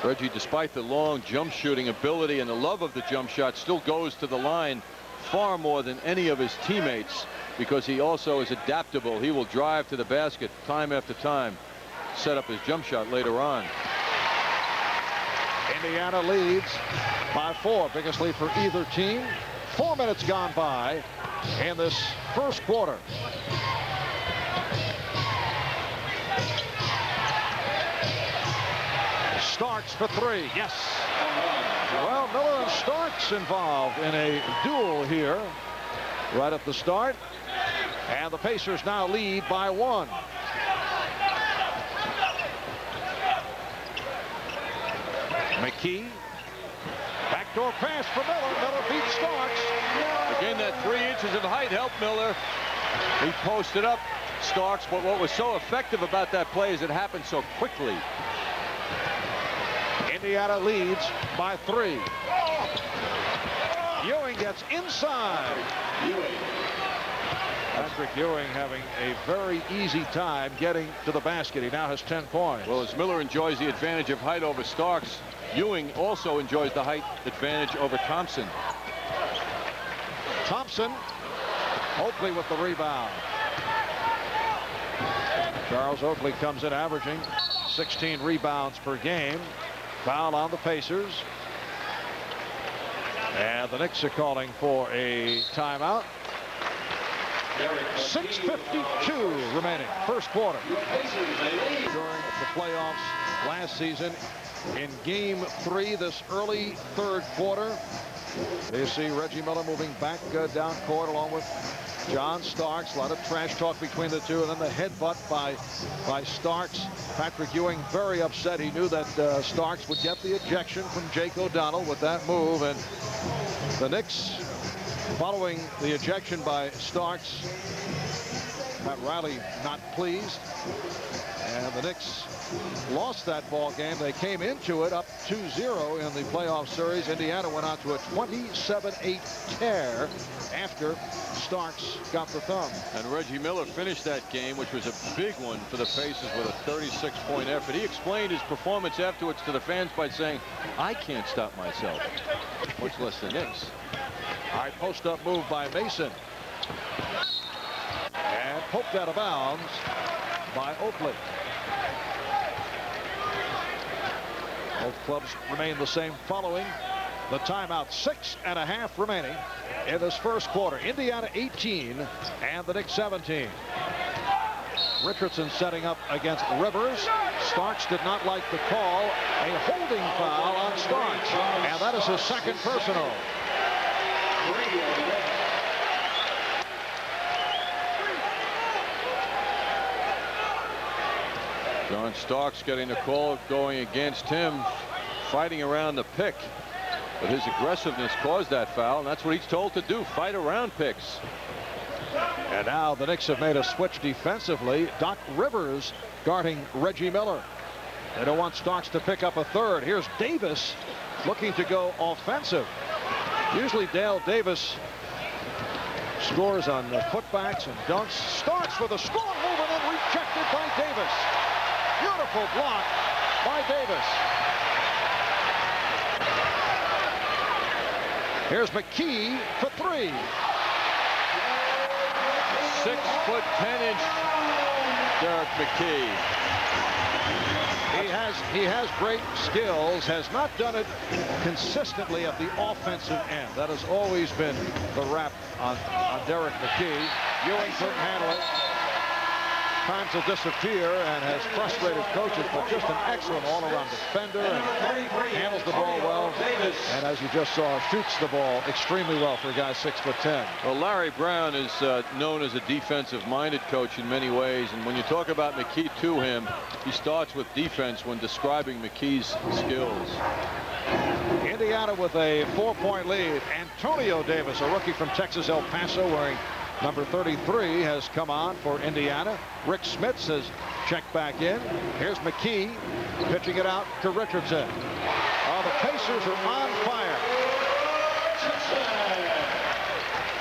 Reggie, despite the long jump shooting ability and the love of the jump shot, still goes to the line far more than any of his teammates because he also is adaptable. He will drive to the basket time after time, set up his jump shot later on. Indiana leads by 4. Biggest lead for either team. 4 minutes gone by in this first quarter. Starks for 3. Yes. Well, Miller and Starks involved in a duel here right at the start. And the Pacers now lead by 1. McKee. Backdoor pass for Miller. Miller beats Starks. Again, that 3 inches of height helped Miller. He posted up Starks, but what was so effective about that play is it happened so quickly. Indiana leads by 3. Ewing gets inside. Patrick Ewing having a very easy time getting to the basket. He now has 10 points. Well, as Miller enjoys the advantage of height over Starks, Ewing also enjoys the height advantage over Thompson. Thompson, Oakley with the rebound. Charles Oakley comes in averaging 16 rebounds per game. Foul on the Pacers. And the Knicks are calling for a timeout. 6:52 remaining, first quarter. During the playoffs last season, in Game 3 this early third quarter, you see Reggie Miller moving back down court along with John Starks. A lot of trash talk between the two, and then the headbutt by Starks. Patrick Ewing very upset. He knew that Starks would get the ejection from Jake O'Donnell with that move, and the Knicks, following the ejection by Starks, Pat Riley not pleased, and the Knicks lost that ball game. They came into it up 2-0 in the playoff series. Indiana went on to a 27-8 tear after Starks got the thumb. And Reggie Miller finished that game, which was a big one for the Pacers, with a 36-point effort. He explained his performance afterwards to the fans by saying, "I can't stop myself," much less the Knicks. All right, post-up move by Mason. And poked out of bounds by Oakley. Both clubs remain the same following the timeout. 6.5 remaining in this first quarter. Indiana 18 and the Knicks 17. Richardson setting up against Rivers. Starks did not like the call. A holding foul on Starks. And that is his second personal. John Starks getting the call going against him, fighting around the pick. But his aggressiveness caused that foul, and that's what he's told to do, fight around picks. And now the Knicks have made a switch defensively. Doc Rivers guarding Reggie Miller. They don't want Starks to pick up a third. Here's Davis looking to go offensive. Usually Dale Davis scores on the putbacks and dunks. Starks with a strong move and then rejected by Davis. Beautiful block by Davis. Here's McKee for three. 6'10" Derek McKee. He has great skills, has not done it consistently at the offensive end. That has always been the rap on Derek McKee. Ewing couldn't handle it. Times will disappear and has frustrated coaches, but just an excellent all-around defender and handles the ball well. And as you just saw, shoots the ball extremely well for a guy 6'10". Well, Larry Brown is known as a defensive-minded coach in many ways, and when you talk about McKee to him, he starts with defense when describing McKee's skills. Indiana with a 4-point lead. Antonio Davis, a rookie from Texas El Paso, wearing number 33, has come on for Indiana. Rick Smits has checked back in. Here's McKee pitching it out to Richardson. The Pacers are on fire.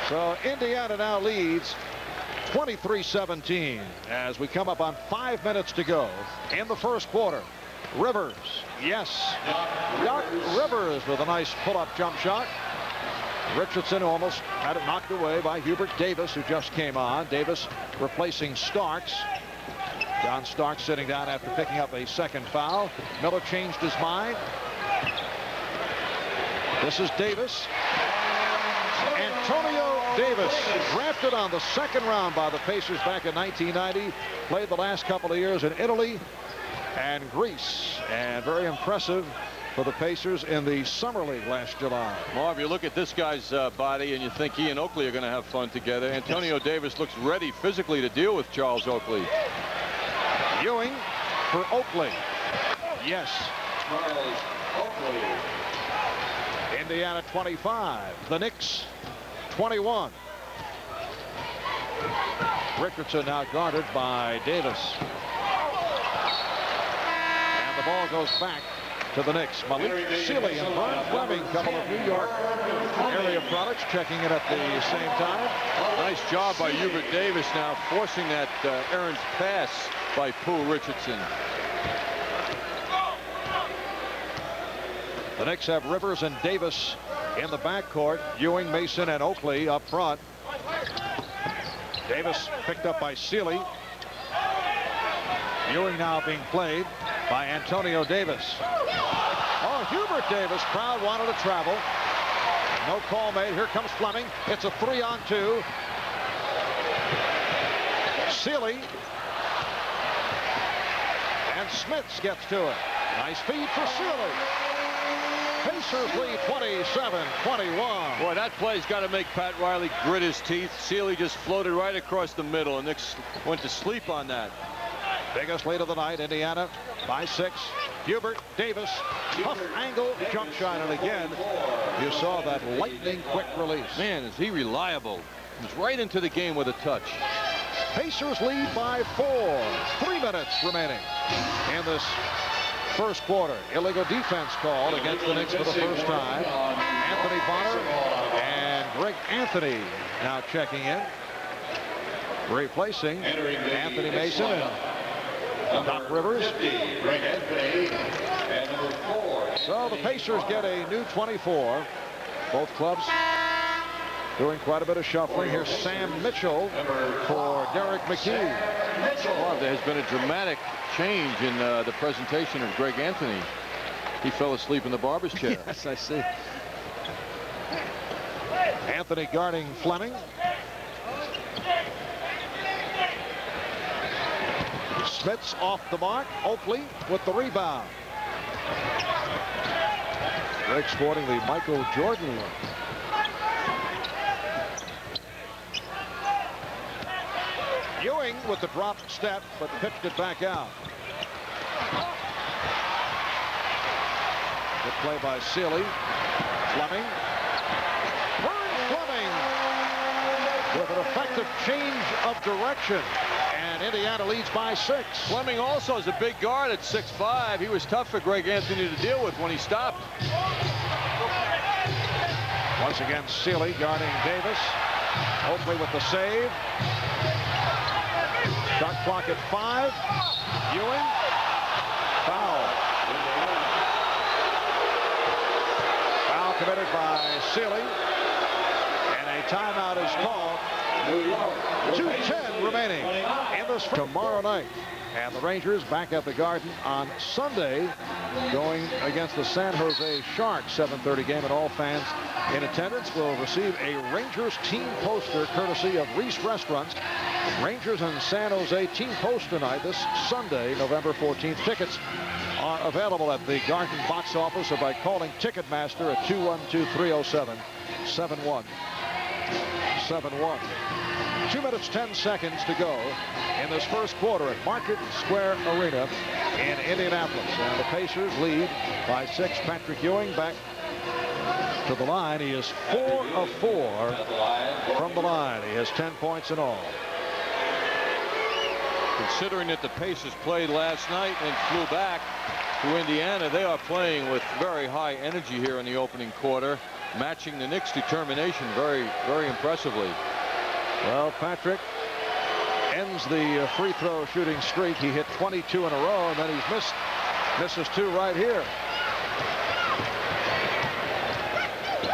So Indiana now leads 23-17 as we come up on 5 minutes to go in the first quarter. Rivers, yes, Doc Rivers with a nice pull-up jump shot. Richardson almost had it knocked away by Hubert Davis, who just came on. Davis replacing Starks. John Starks sitting down after picking up a second foul. Miller changed his mind. This is Davis. Antonio Davis, drafted on the second round by the Pacers back in 1990. Played the last couple of years in Italy and Greece, and very impressive for the Pacers in the Summer League last July. Marv, you look at this guy's body and you think he and Oakley are going to have fun together. Antonio Davis looks ready physically to deal with Charles Oakley. Ewing for Oakley. Yes. Charles Oakley. Indiana 25. The Knicks 21. Richardson now guarded by Davis. And the ball goes back to the Knicks. Malik Sealy and Vern Fleming, couple of New York area products, checking in at the same time. Nice job by Hubert Davis now forcing that errant pass by Pooh Richardson. The Knicks have Rivers and Davis in the backcourt. Ewing, Mason, and Oakley up front. Davis picked up by Sealy. Ewing now being played by Antonio Davis. Oh, Hubert Davis, crowd wanted to travel. No call made. Here comes Fleming. It's a 3-on-2. Sealy. And Smits gets to it. Nice feed for Sealy. Pacers lead 27-21. Boy, that play's got to make Pat Riley grit his teeth. Sealy just floated right across the middle, and Knicks went to sleep on that. Biggest lead of the night, Indiana by 6. Hubert Davis, tough angle jump shot, and again you saw that lightning quick release. Man, is he reliable. He's right into the game with a touch. Pacers lead by 4. 3 minutes remaining in this first quarter. Illegal defense called against the Knicks for the first time. Anthony Bonner and Greg Anthony now checking in, replacing Anthony Mason and Doc Rivers. So the Pacers get a new 24. Both clubs doing quite a bit of shuffling. Here's Sam Mitchell for Derek McKee. Well, there's been a dramatic change in the presentation of Greg Anthony. He fell asleep in the barber's chair. Yes, I see. Anthony guarding Fleming. Smits off the mark. Oakley with the rebound. Greg sporting the Michael Jordan look. Ewing with the drop step, but pitched it back out. Good play by Sealy. Fleming. Vern Fleming with an effective change of direction. And Indiana leads by 6. Fleming also is a big guard at 6'5". He was tough for Greg Anthony to deal with when he stopped. Once again, Sealy guarding Davis. Oakley with the save. Shot clock at 5. Ewing. Foul. Foul committed by Sealy. And a timeout is called. 2:10 remaining in this tomorrow night. And the Rangers back at the Garden on Sunday, going against the San Jose Sharks. 7:30 game, and all fans in attendance will receive a Rangers team poster courtesy of Reese Restaurants. Rangers and San Jose team poster night this Sunday, November 14th. Tickets are available at the Garden box office or by calling Ticketmaster at 212-307-7171. 2 minutes 10 seconds to go in this first quarter at Market Square Arena in Indianapolis. And the Pacers lead by 6. Patrick Ewing back to the line. He is 4 of 4 from the line. He has 10 points in all. Considering that the Pacers played last night and flew back to Indiana, they are playing with very high energy here in the opening quarter, matching the Knicks' determination very, very impressively. Well, Patrick ends the free throw shooting streak. He hit 22 in a row, and then he's misses 2 right here.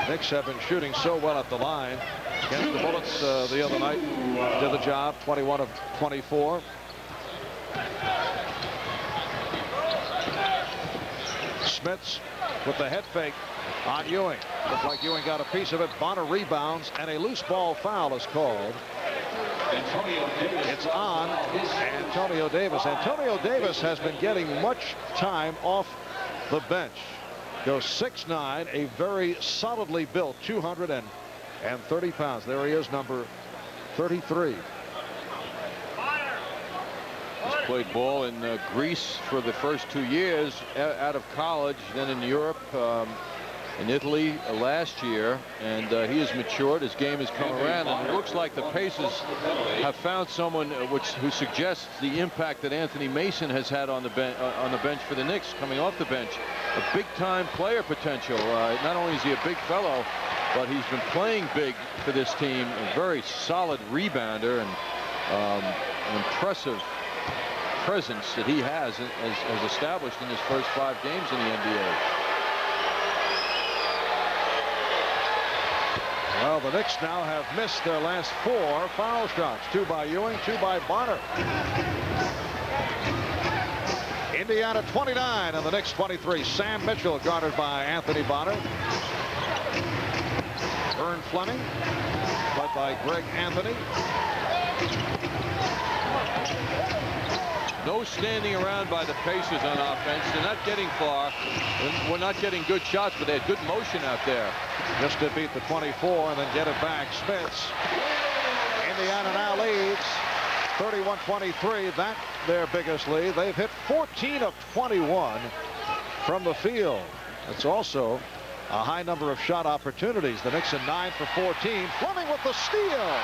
Knicks have been shooting so well at the line against the Bullets the other night. Did the job. 21 of 24. Smits with the head fake on Ewing. Looked like Ewing got a piece of it. Bonner rebounds, and a loose ball foul is called. It's on Antonio Davis. Antonio Davis has been getting much time off the bench. Goes 6'9", a very solidly built 230 pounds. There he is, number 33. He's played ball in Greece for the first 2 years out of college, then in Europe. in Italy last year, and he has matured. His game has come around, and it looks like the Pacers have found someone who suggests the impact that Anthony Mason has had on the bench for the Knicks, coming off the bench. A big-time player potential. Not only is he a big fellow, but he's been playing big for this team. A very solid rebounder and an impressive presence that he has established in his first 5 games in the NBA. Well, the Knicks now have missed their last 4 foul shots. 2 by Ewing, 2 by Bonner. Indiana 29 and the Knicks 23. Sam Mitchell guarded by Anthony Bonner. Vern Fleming led by Greg Anthony. No standing around by the Pacers on offense. They're not getting far. We're not getting good shots, but they had good motion out there. Just to beat the 24 and then get it back. Spitz. Indiana now leads 31-23. That's their biggest lead. They've hit 14 of 21 from the field. It's also a high number of shot opportunities. The Knicks are 9 for 14. Fleming with the steal.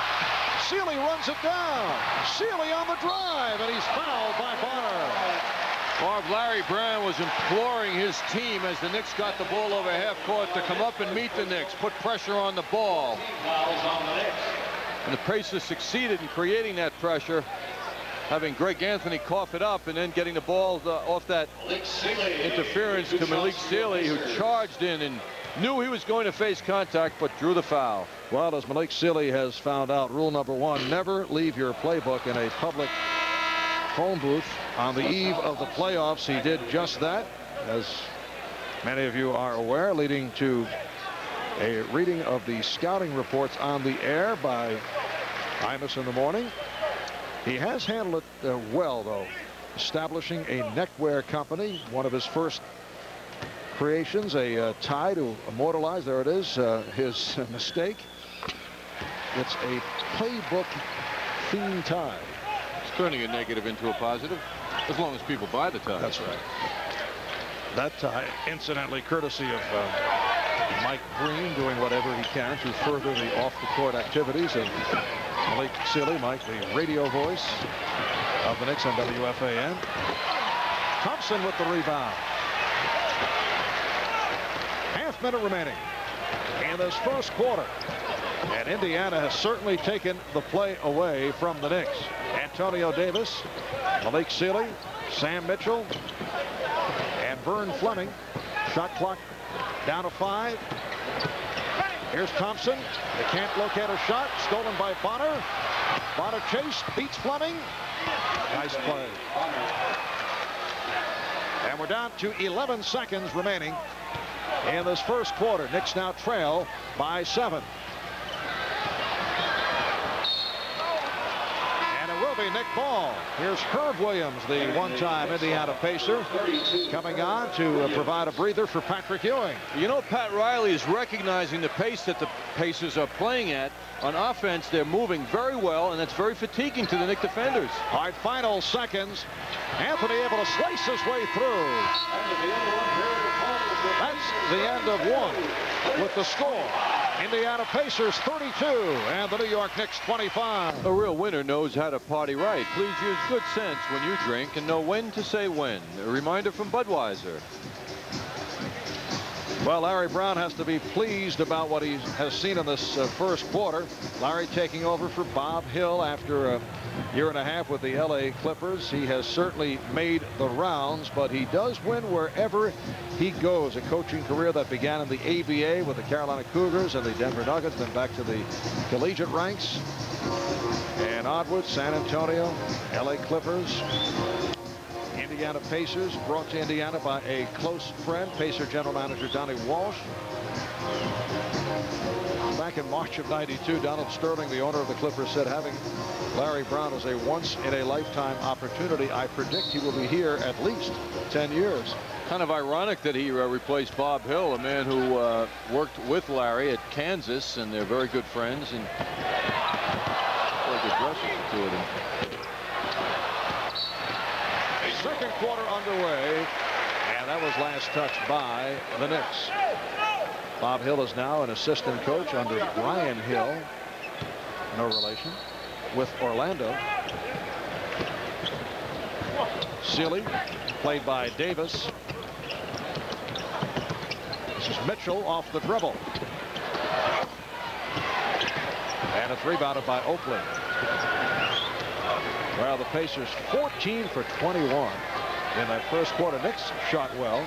Sealy runs it down. Sealy on the drive, and he's fouled by Bonner. Barb, Larry Brown was imploring his team as the Knicks got the ball over half court to come up and meet the Knicks, put pressure on the ball. And the Pacers succeeded in creating that pressure, having Greg Anthony cough it up and then getting the ball off that interference to Malik Sealy, who charged in and knew he was going to face contact but drew the foul. Well, as Malik Sealy has found out, rule number 1, never leave your playbook in a public phone booth. On the eve of the playoffs, he did just that, as many of you are aware, leading to a reading of the scouting reports on the air by Imus in the morning. He has handled it well, though, establishing a neckwear company, one of his first creations, a tie to immortalize, there it is, his mistake. It's a playbook theme tie. It's turning a negative into a positive, as long as people buy the tie. That's right. That tie, incidentally, courtesy of Mike Breen, doing whatever he can to further the off-the-court activities of Malik Sealy. Mike, the radio voice of the Knicks on WFAN. Thompson with the rebound. Half-minute remaining in this first quarter. And Indiana has certainly taken the play away from the Knicks. Antonio Davis, Malik Sealy, Sam Mitchell, and Vern Fleming. Shot clock down to 5. Here's Thompson. They can't locate a shot. Stolen by Bonner. Bonner chased, beats Fleming. Nice play. And we're down to 11 seconds remaining in this first quarter. Knicks now trail by 7. And it will be Nick Ball. Here's Herb Williams, the one-time Indiana Pacer, coming on to provide a breather for Patrick Ewing. You know, Pat Riley is recognizing the pace that the Pacers are playing at. On offense, they're moving very well, and that's very fatiguing to the Knicks defenders. All right, final seconds. Anthony able to slice his way through. That's the end of 1 with the score. Indiana Pacers 32 and the New York Knicks 25. A real winner knows how to party right. Please use good sense when you drink and know when to say when. A reminder from Budweiser. Well, Larry Brown has to be pleased about what he has seen in this first quarter. Larry taking over for Bob Hill after a year and a half with the LA Clippers. He has certainly made the rounds, but he does win wherever he goes. A coaching career that began in the ABA with the Carolina Cougars and the Denver Nuggets, then back to the collegiate ranks. And onward, San Antonio, LA Clippers, Indiana Pacers, brought to Indiana by a close friend, Pacer general manager Donnie Walsh. Back in March of '92, Donald Sterling, the owner of the Clippers, said having Larry Brown is a once-in-a-lifetime opportunity. I predict he will be here at least 10 years. Kind of ironic that he replaced Bob Hill, a man who worked with Larry at Kansas, and they're very good friends and very good dressers, the two of them. Second quarter underway, and that was last touched by the Knicks. Bob Hill is now an assistant coach under Brian Hill. No relation with Orlando. Sealy, played by Davis. This is Mitchell off the dribble. And it's rebounded by Oakley. Well, the Pacers 14 for 21 in that first quarter. Knicks shot well,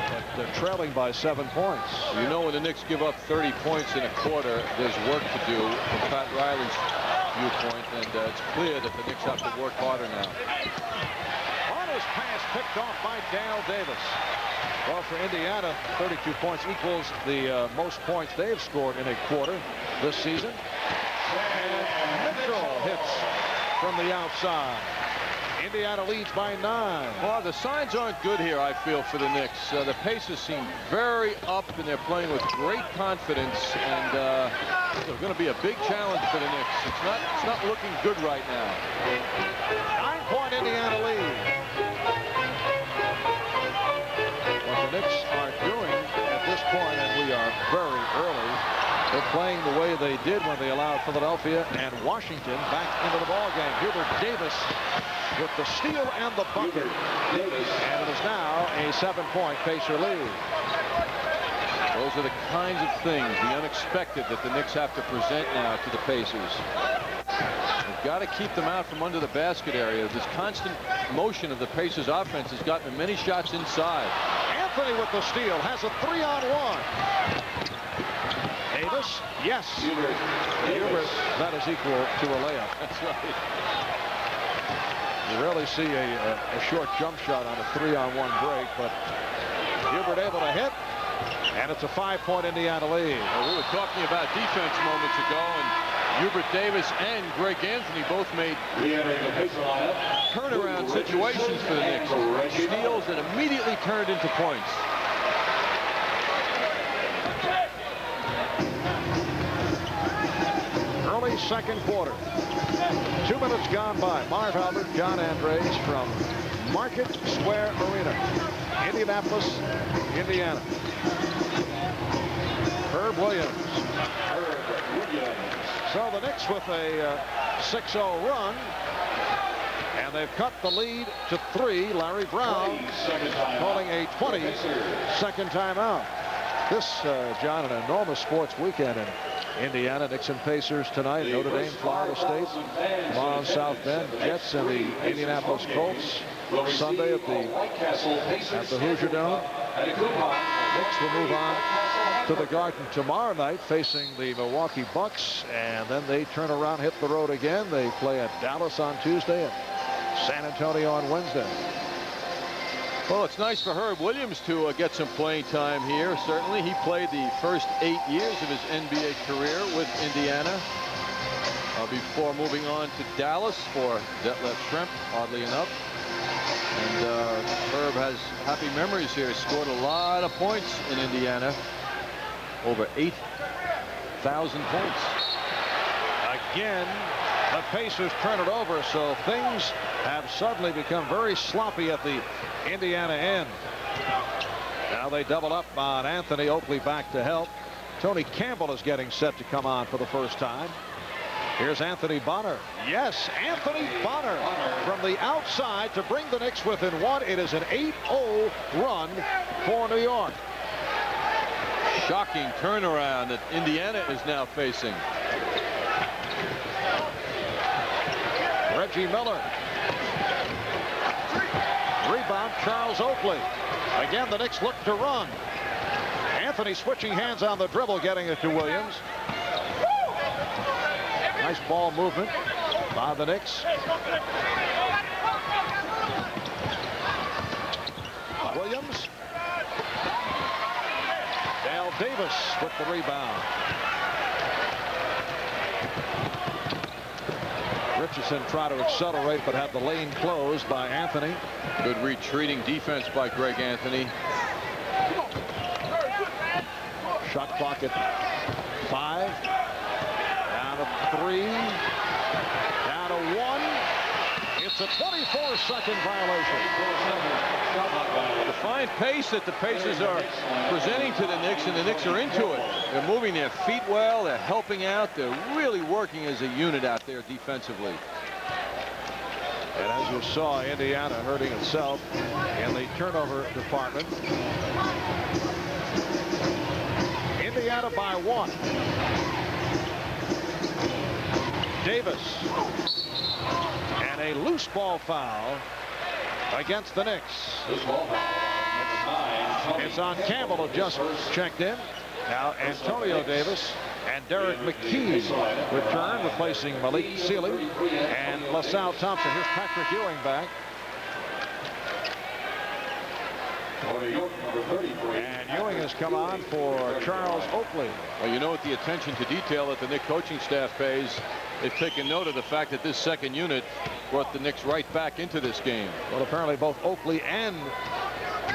but they're trailing by 7 points. You know, when the Knicks give up 30 points in a quarter, there's work to do from Pat Riley's viewpoint, and it's clear that the Knicks have to work harder now. On his pass picked off by Dale Davis. Well, for Indiana, 32 points equals the most points they've scored in a quarter this season. And Mitchell hits from the outside. Indiana leads by 9. Well, the signs aren't good here, I feel, for the Knicks. The Pacers seem very up, and they're playing with great confidence, and it's going to be a big challenge for the Knicks. It's not looking good right now. 9-point Indiana lead. What the Knicks are doing at this point, and we are very early, they're playing the way they did when they allowed Philadelphia and Washington back into the ball game. Hubert Davis with the steal and the bucket. And it is now a 7-point Pacer lead. Those are the kinds of things, the unexpected, that the Knicks have to present now to the Pacers. They've got to keep them out from under the basket area. This constant motion of the Pacers offense has gotten them many shots inside. Anthony with the steal, has a 3-on-1. Davis, yes. Hubert, that is equal to a layup. That's right. You rarely see a short jump shot on a 3-on-1 break, but Hubert able to hit, and it's a 5-point Indiana lead. Well, we were talking about defense moments ago, and Hubert Davis and Greg Anthony both made turnaround situations for the Knicks. Steals that immediately turned into points. Early second quarter. 2 minutes gone by. Marv Albert, John Andres from Market Square Arena, Indianapolis, Indiana. Herb Williams. So the Knicks with a 6-0 run, and they've cut the lead to 3. Larry Brown calling a 20-second timeout. This, John, an enormous sports weekend in Indiana. Knicks and Pacers tonight. Notre Dame, Florida State. Tomorrow, South Bend. Jets and the Indianapolis Colts. Sunday at the Hoosier Dome. Knicks will move on to the Garden tomorrow night, facing the Milwaukee Bucks, and then they turn around, hit the road again. They play at Dallas on Tuesday and San Antonio on Wednesday. Well, it's nice for Herb Williams to get some playing time here. Certainly, he played the first 8 years of his NBA career with Indiana before moving on to Dallas for Detlef Schrempf, oddly enough. And Herb has happy memories here. He scored a lot of points in Indiana, over 8,000 points. Again, the Pacers turn it over, so things have suddenly become very sloppy at the Indiana end. Now they double up on Anthony. Oakley back to help. Tony Campbell is getting set to come on for the first time. Here's Anthony Bonner. Yes, Anthony Bonner from the outside to bring the Knicks within 1. It is an 8-0 run for New York. Shocking turnaround that Indiana is now facing. Reggie Miller. Rebound, Charles Oakley. Again, the Knicks look to run. Anthony switching hands on the dribble, getting it to Williams. Nice ball movement by the Knicks. Williams. Dale Davis with the rebound. Richardson tried to accelerate, but had the lane closed by Anthony. Good retreating defense by Greg Anthony. Shot clock at 5. Down to 3. Down to 1. It's a 24-second violation. The fine giant pace that the Pacers are presenting to the Knicks, and the Knicks are into it. They're moving their feet well. They're helping out. They're really working as a unit out there defensively. And as you saw, Indiana hurting itself in the turnover department. Indiana by 1. Davis. And a loose ball foul against the Knicks. It's on Campbell, who just checked in. Now Antonio Davis and Derek McKee return, replacing Malik Sealy and LaSalle Thompson. Here's Patrick Ewing back. And Ewing has come on for Charles Oakley. Well, you know, with the attention to detail that the Knicks coaching staff pays, they've taken note of the fact that this second unit brought the Knicks right back into this game. Well, apparently both Oakley and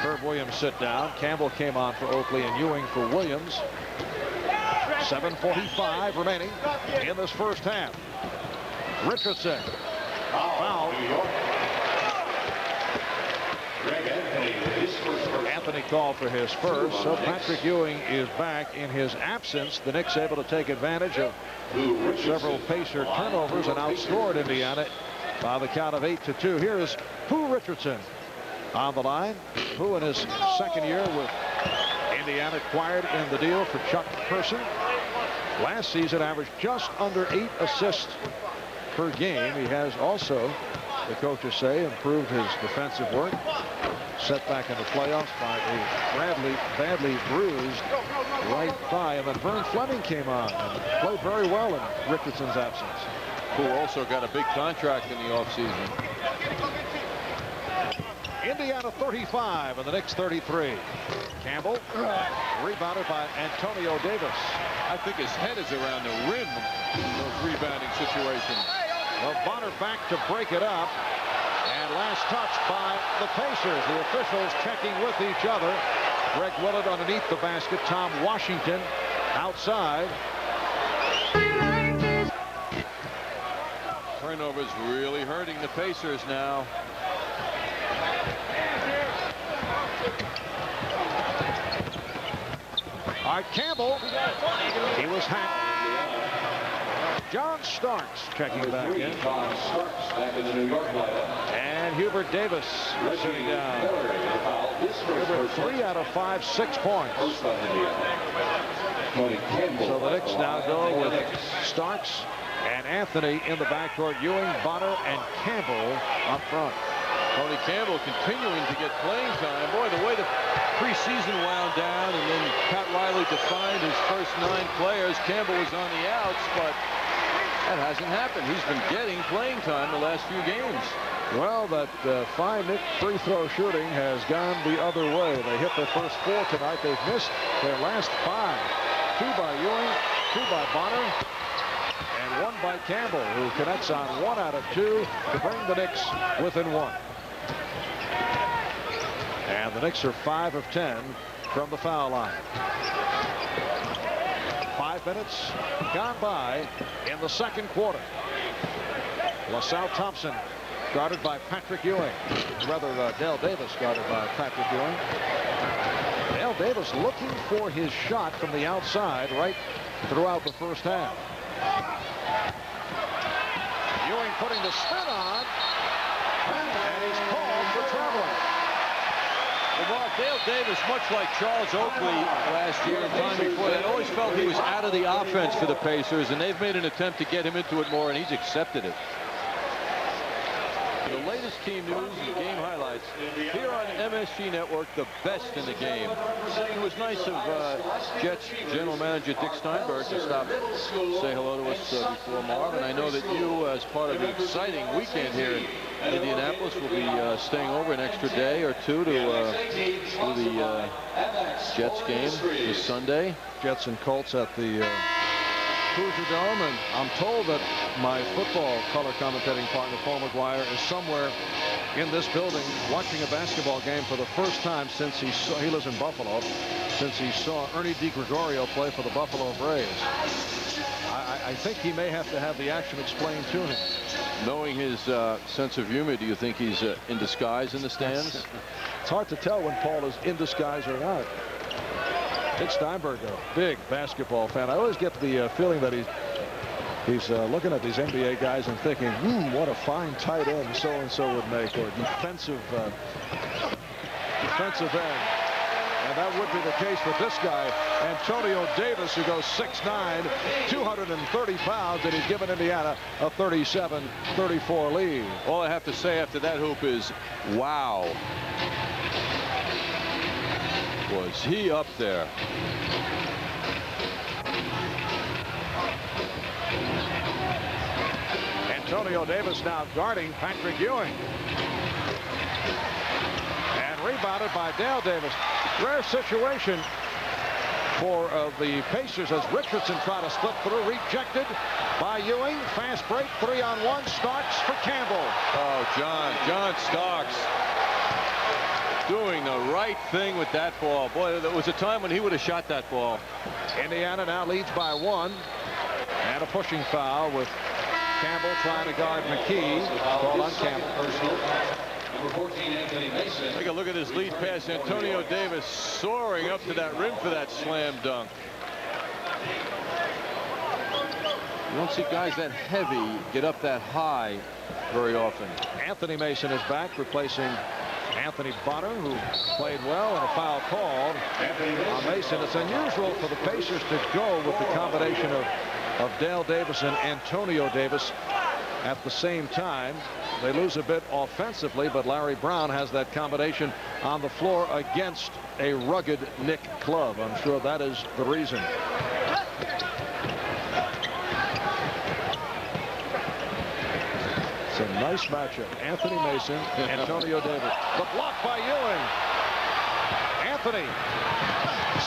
Herb Williams sit down. Campbell came on for Oakley and Ewing for Williams. 7:45 remaining in this first half. Richardson foul. Anthony called for his first, so Patrick Ewing is back in his absence. The Knicks able to take advantage of several Pacer turnovers and outscored Indiana by the count of 8-2. Here is Pooh Richardson on the line. Pooh in his second year with Indiana, acquired in the deal for Chuck Person. Last season averaged just under 8 assists per game. He has also, the coaches say, improved his defensive work. Set back in the playoffs by a badly bruised right thigh. And then Vern Fleming came on and played very well in Richardson's absence. Who also got a big contract in the offseason. Indiana 35 and the Knicks 33. Campbell rebounded by Antonio Davis. I think his head is around the rim in those rebounding situations. Well, Bonner back to break it up. And last touch by the Pacers. The officials checking with each other. Greg Willett underneath the basket. Tom Washington outside. Turnovers really hurting the Pacers now. Art Campbell. He was hacked. John Starks checking back in. And Hubert Davis sitting down. Hubert 3 out of 5, 6 points. So the Knicks now go with Starks and Anthony in the backcourt. Ewing, Bonner, and Campbell up front. Tony Campbell continuing to get playing time. Boy, the way the preseason wound down and then Pat Riley defined his first 9 players. Campbell was on the outs, but that hasn't happened. He's been getting playing time the last few games. Well, that fine Nick free throw shooting has gone the other way. They hit their first 4 tonight. They've missed their last 5. 2 by Ewing, 2 by Bonner, and 1 by Campbell, who connects on 1 out of 2 to bring the Knicks within 1. And the Knicks are 5 of 10 from the foul line. 5 minutes gone by in the second quarter. LaSalle Thompson guarded by Patrick Ewing. Rather, Dale Davis guarded by Patrick Ewing. Dale Davis looking for his shot from the outside right throughout the first half. Ewing putting the spin on. And he's called for traveling. Well, Mark, Dale Davis, much like Charles Oakley last year and time before that, always felt he was out of the offense for the Pacers, and they've made an attempt to get him into it more, and he's accepted it. The latest team news and game highlights here on MSG Network, the best in the game. It was nice of Jets general manager Dick Steinberg to stop say hello to us before Marvin. I know that you, as part of the exciting weekend here in Indianapolis, will be staying over an extra day or 2 to the Jets game this Sunday. Jets and Colts at the Hoosier Dome, and I'm told that my football color commentating partner Paul McGuire is somewhere in this building watching a basketball game for the first time since he lives in Buffalo, since he saw Ernie DiGregorio play for the Buffalo Braves. I think he may have to have the action explained to him. Knowing his sense of humor, do you think he's in disguise in the stands? It's hard to tell when Paul is in disguise or not. Dick Steinberg, a big basketball fan. I always get the feeling that he's looking at these NBA guys and thinking, what a fine tight end so-and-so would make, or defensive end. And that would be the case with this guy, Antonio Davis, who goes 6'9", 230 pounds, and he's given Indiana a 37-34 lead. All I have to say after that hoop is, wow. Was he up there? Antonio Davis now guarding Patrick Ewing. And rebounded by Dale Davis. Rare situation for the Pacers as Richardson tried to slip through. Rejected by Ewing. Fast break, 3-on-1. Starks for Campbell. Oh, John Starks doing the right thing with that ball. Boy, there was a time when he would have shot that ball. Indiana now leads by 1. And a pushing foul with Campbell trying to guard McKee. Called on Campbell. Number 14, Anthony Mason. Take a look at his lead pass. Antonio Davis soaring up to that rim for that slam dunk. You don't see guys that heavy get up that high very often. Anthony Mason is back, replacing Anthony Bonner, who played well, and a foul called on Mason. It's unusual for the Pacers to go with the combination of Dale Davis and Antonio Davis at the same time. They lose a bit offensively, but Larry Brown has that combination on the floor against a rugged Knick club. I'm sure that is the reason. It's a nice matchup. Anthony Mason, Antonio Davis. The block by Ewing. Anthony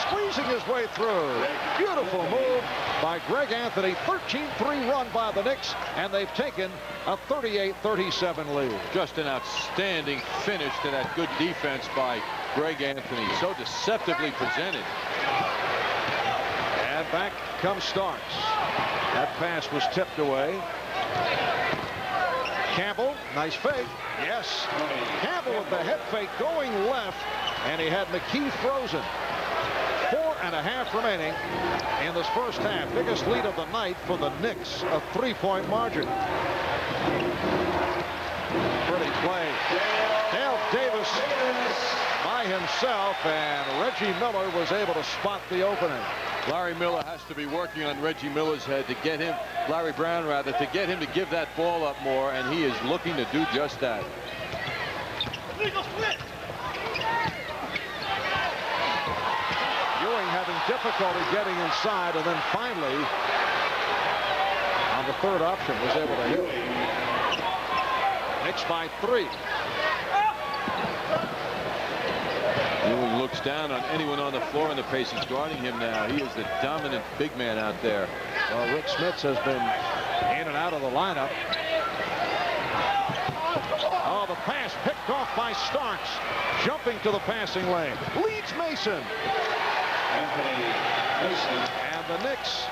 squeezing his way through. Beautiful move by Greg Anthony. 13-3 run by the Knicks, and they've taken a 38-37 lead. Just an outstanding finish to that good defense by Greg Anthony. So deceptively presented. And back comes Starks. That pass was tipped away. Campbell, nice fake. Yes. Campbell with the head fake going left, and he had McKee frozen. 4.5 remaining in this first half. Biggest lead of the night for the Knicks, a 3-point margin. Pretty play. Dale Davis by himself, and Reggie Miller was able to spot the opening. Larry Miller has to be working on Reggie Miller's head to get him, Larry Brown rather, to get him to give that ball up more, and he is looking to do just that. Ewing having difficulty getting inside, and then finally on the third option was able to hit. Knicks by 3. Ewing looks down on anyone on the floor, and the Pacers guarding him now. He is the dominant big man out there. Well, Rick Smits has been in and out of the lineup. Oh, the pass picked off by Starks. Jumping to the passing lane. Leads Mason. And the Knicks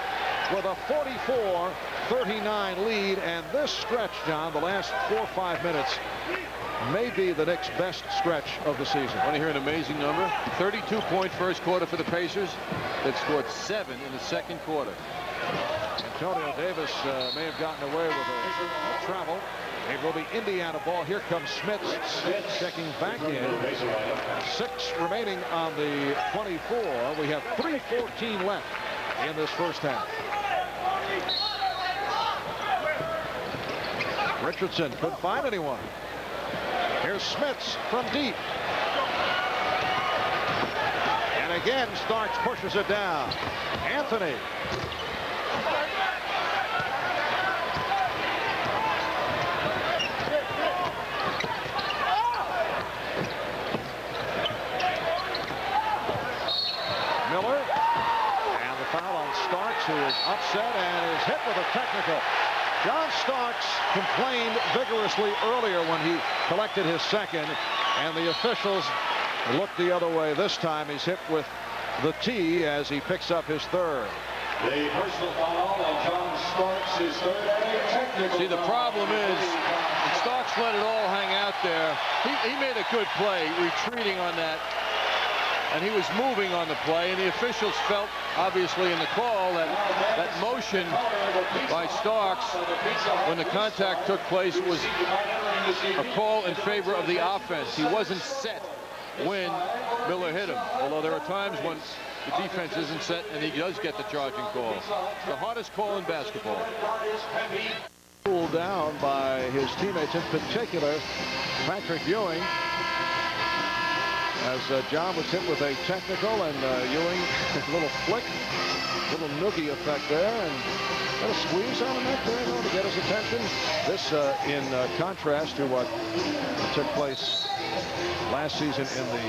with a 44-39 lead. And this stretch, John, the last 4 or 5 minutes, may be the Knicks' best stretch of the season. Want to hear an amazing number? 32-point first quarter for the Pacers. They've scored 7 in the second quarter. Antonio Davis may have gotten away with a travel. It will be Indiana ball. Here comes Smits checking back in. 6 remaining on the 24. We have 3:14 left in this first half. Richardson couldn't find anyone. Here's Smits from deep. And again, Starks pushes it down. Anthony. Miller. And the foul on Starks, who is upset and is hit with a technical. John Starks complained vigorously earlier when he collected his second, and the officials looked the other way. This time he's hit with the tee as he picks up his third. The personal foul on John Starks, his third and technical. See, the problem is, in Starks let it all hang out there. He made a good play, retreating on that. And he was moving on the play, and the officials felt, obviously, in the call that motion by Starks when the contact took place was a call in favor of the offense. He wasn't set when Miller hit him, although there are times when the defense isn't set and he does get the charging call. The hardest call in basketball. Pulled down by his teammates, in particular Patrick Ewing, as John was hit with a technical, and Ewing, a little flick, little noogie effect there, and a squeeze on him back there to get his attention. This in contrast to what took place last season in the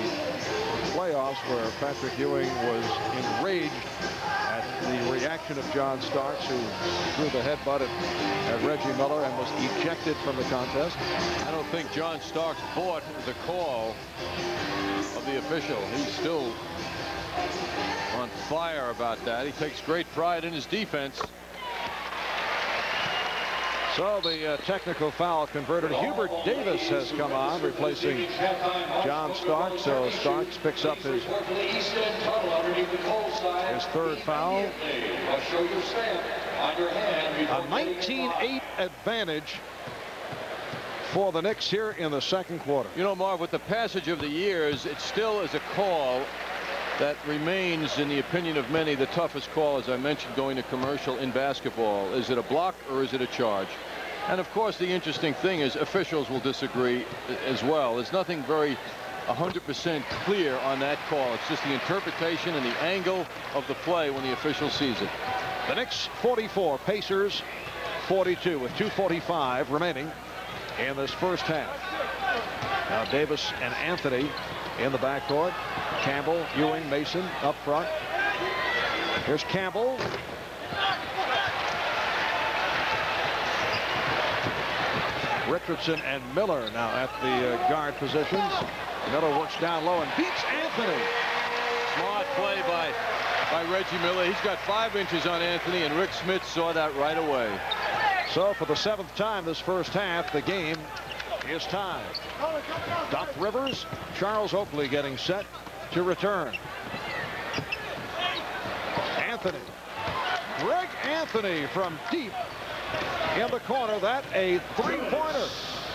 playoffs, where Patrick Ewing was enraged at the reaction of John Starks, who threw the headbutt at Reggie Miller and was ejected from the contest. I don't think John Starks bought the call of the official. He's still on fire about that. He takes great pride in his defense. So the technical foul converted. Hubert Davis has come on, replacing John Starks. So Starks picks up his third foul. A 19-8 advantage for the Knicks here in the second quarter. You know, Marv, with the passage of the years, it still is a call that remains, in the opinion of many, the toughest call, as I mentioned, going to commercial in basketball. Is it a block or is it a charge? And of course, the interesting thing is officials will disagree as well. There's nothing very 100% clear on that call. It's just the interpretation and the angle of the play when the official sees it. The Knicks 44, Pacers 42, with 2:45 remaining in this first half. Now Davis and Anthony in the backcourt. Campbell, Ewing, Mason up front. Here's Campbell. Richardson and Miller now at the guard positions. Miller works down low and beats Anthony. Smart play by Reggie Miller. He's got 5 inches on Anthony, and Rick Smith saw that right away. So for the 7th time this first half, the game is tied. Doc Rivers, Charles Oakley getting set to return. Anthony. Greg Anthony from deep in the corner. That a three-pointer.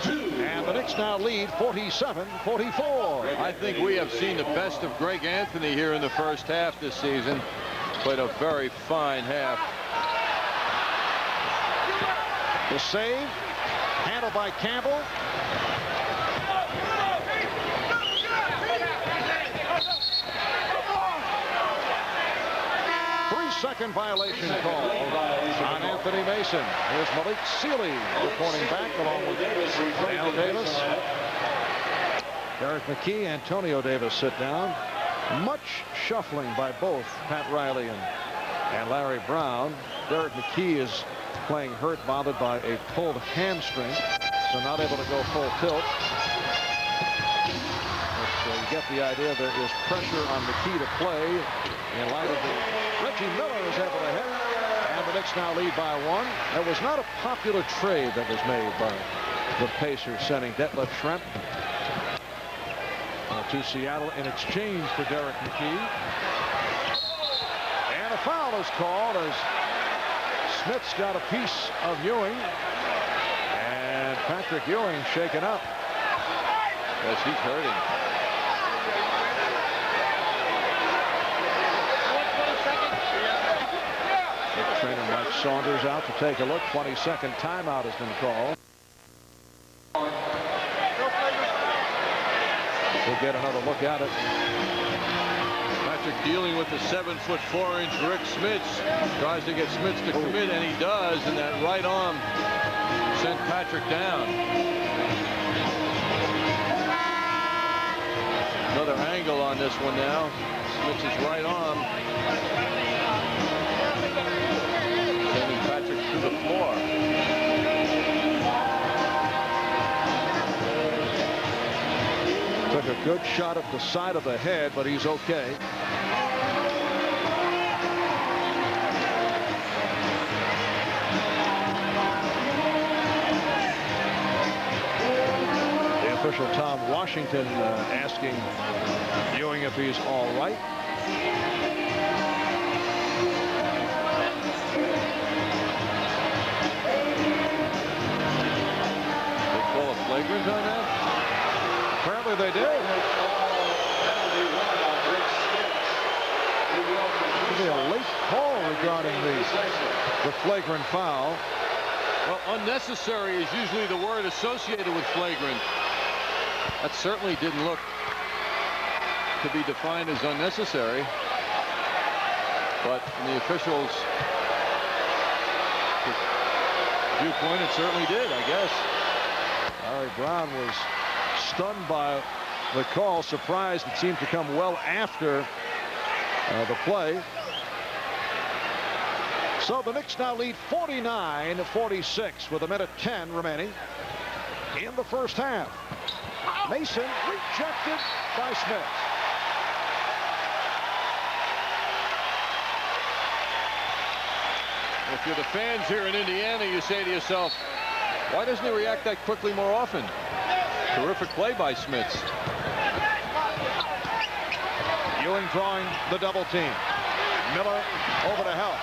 And the Knicks now lead 47-44. I think we have seen the best of Greg Anthony here in the first half this season. Played a very fine half. The save, handled by Campbell. Second violation call on Anthony Mason. Here's Malik Sealy reporting back along with Al Davis. Derek McKee, Antonio Davis sit down. Much shuffling by both Pat Riley and Larry Brown. Derek McKee is playing hurt, bothered by a pulled hamstring, so not able to go full tilt. But you get the idea there is pressure on McKee to play in light of the Reggie Miller is able to hit, and the Knicks now lead by 1. That was not a popular trade that was made by the Pacers, sending Detlef Schrempf to Seattle in exchange for Derek McKee. And a foul is called as Smith's got a piece of Ewing, and Patrick Ewing shaken up. Yes, he's hurting. Trainer Mike Saunders out to take a look. 22nd timeout has been called. We'll get another look at it. Patrick dealing with the 7'4" Rick Smits. Tries to get Smits to commit, and he does, and that right arm sent Patrick down. Another angle on this one now. Smits' right arm sending Patrick to the floor. Took a good shot at the side of the head, but he's okay. official Tom Washington asking Ewing if he's all right. They call a flagrant on that? Apparently they did. It'll be a late call regarding the flagrant foul. Well, unnecessary is usually the word associated with flagrant. That certainly didn't look to be defined as unnecessary. But from the officials' viewpoint, it certainly did, I guess. Larry Brown was stunned by the call, surprised it seemed to come well after the play. So the Knicks now lead 49-46 with 1:10 remaining in the first half. Mason rejected by Smith. If you're the fans here in Indiana, you say to yourself, why doesn't he react that quickly more often? Terrific play by Smith. Ewing drawing the double team. Miller over to help.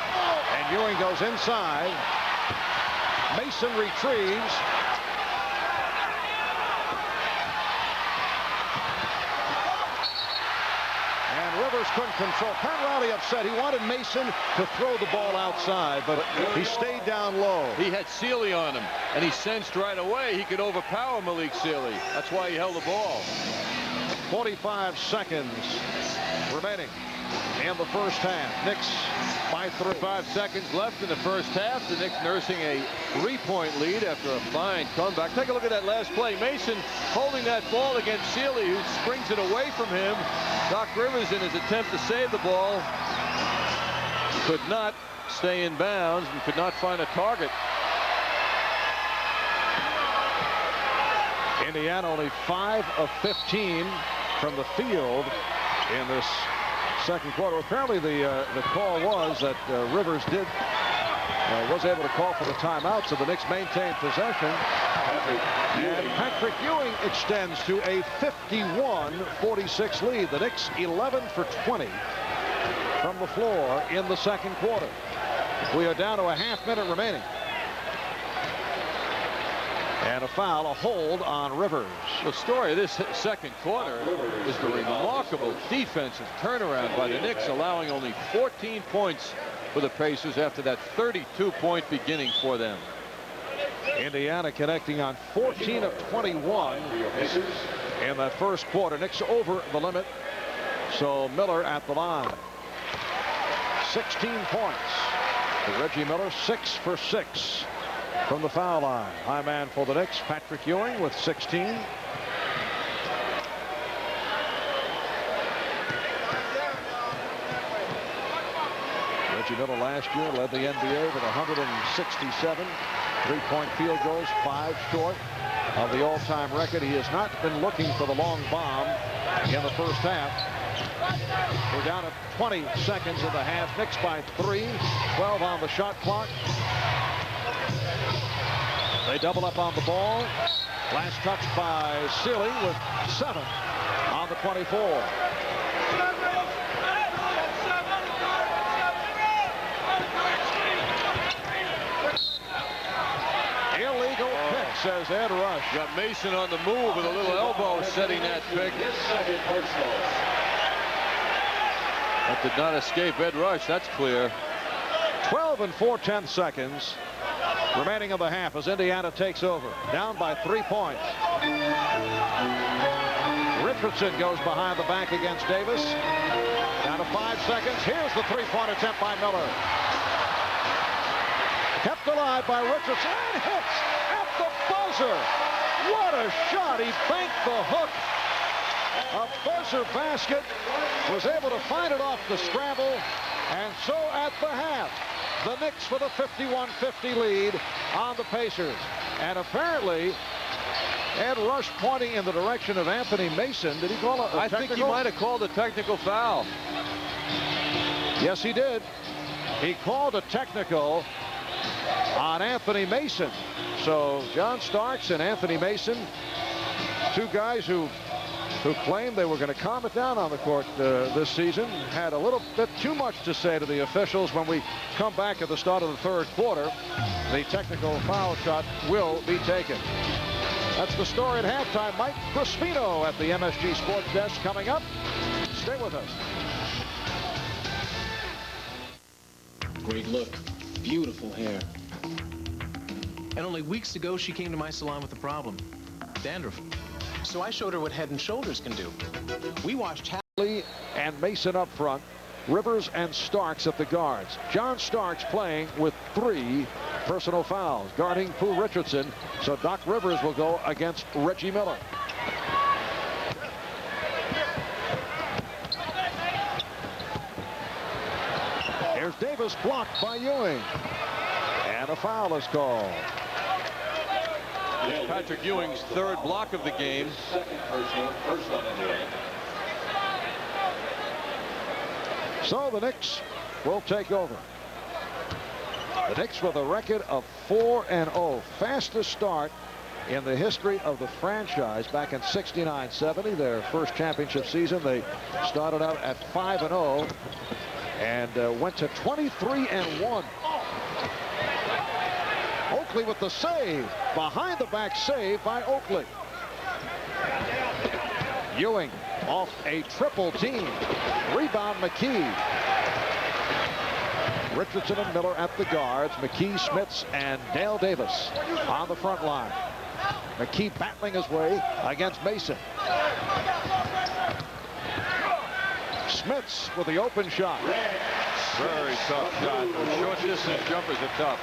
And Ewing goes inside. Mason retrieves. And Rivers couldn't control. Pat Riley upset. He wanted Mason to throw the ball outside, but he stayed down low. He had Sealy on him, and he sensed right away he could overpower Malik Sealy. That's why he held the ball. 45 seconds remaining in the first half. Knicks by 3. 5 seconds left in the first half. The Knicks nursing a 3-point lead after a fine comeback. Take a look at that last play. Mason holding that ball against Sealy, who springs it away from him. Doc Rivers, in his attempt to save the ball, could not stay in bounds and could not find a target. Indiana only 5 of 15 from the field in this second quarter. Apparently the call was that Rivers was able to call for the timeout, so the Knicks maintained possession. And Patrick Ewing extends to a 51-46 lead. The Knicks 11 for 20 from the floor in the second quarter. We are down to a half-minute remaining. And a foul, a hold on Rivers. The story of this second quarter is the remarkable defensive turnaround by the Knicks, allowing only 14 points for the Pacers after that 32-point beginning for them. Indiana connecting on 14 of 21 in that first quarter. Knicks over the limit. So Miller at the line. 16 points. Reggie Miller 6 for 6 from the foul line. High man for the Knicks, Patrick Ewing with 16. Reggie Miller last year led the NBA with 167 3-point field goals, 5 short of the all-time record. He has not been looking for the long bomb in the first half. We're down to 20 seconds in the half. Knicks by 3, 12 on the shot clock. They double up on the ball. Last touch by Sealy with 7 on the 24. Illegal pick, says Ed Rush. Got Mason on the move with a little elbow setting that pick. That did not escape Ed Rush, that's clear. 12 and 4/10 seconds remaining of the half as Indiana takes over. Down by 3 points. Richardson goes behind the back against Davis. Down to 5 seconds. Here's the 3-point attempt by Miller. Kept alive by Richardson and hits at the buzzer. What a shot. He banked the hook. A buzzer basket. Was able to find it off the scramble. And so at the half, the Knicks with a 51-50 lead on the Pacers. And apparently, Ed Rush pointing in the direction of Anthony Mason. Did he call a technical? I think he might have called a technical foul. Yes, he did. He called a technical on Anthony Mason. So John Starks and Anthony Mason Two guys who claimed they were going to calm it down on the court this season had a little bit too much to say to the officials. When we come back at the start of the third quarter, the technical foul shot will be taken. That's the story at halftime. Mike Crispino at the MSG Sports Desk coming up. Stay with us. Great look, beautiful hair. And only weeks ago, she came to my salon with a problem, dandruff. So I showed her what Head & Shoulders can do. We watched Lee and Mason up front, Rivers and Starks at the guards. John Starks playing with 3 personal fouls, guarding Pooh Richardson. So Doc Rivers will go against Reggie Miller. Here's Davis, blocked by Ewing. And a foul is called. Patrick Ewing's 3rd block of the game. So the Knicks will take over. The Knicks with a record of 4-0. Fastest start in the history of the franchise. Back in 69-70, their first championship season, they started out at 5-0 and went to 23-1. Oakley with the save. Behind the back save by Oakley. Ewing off a triple team. Rebound McKee. Richardson and Miller at the guards. McKee, Smits, and Dale Davis on the front line. McKee battling his way against Mason. Smits with the open shot. Very tough shot. The short distance jumpers are tough,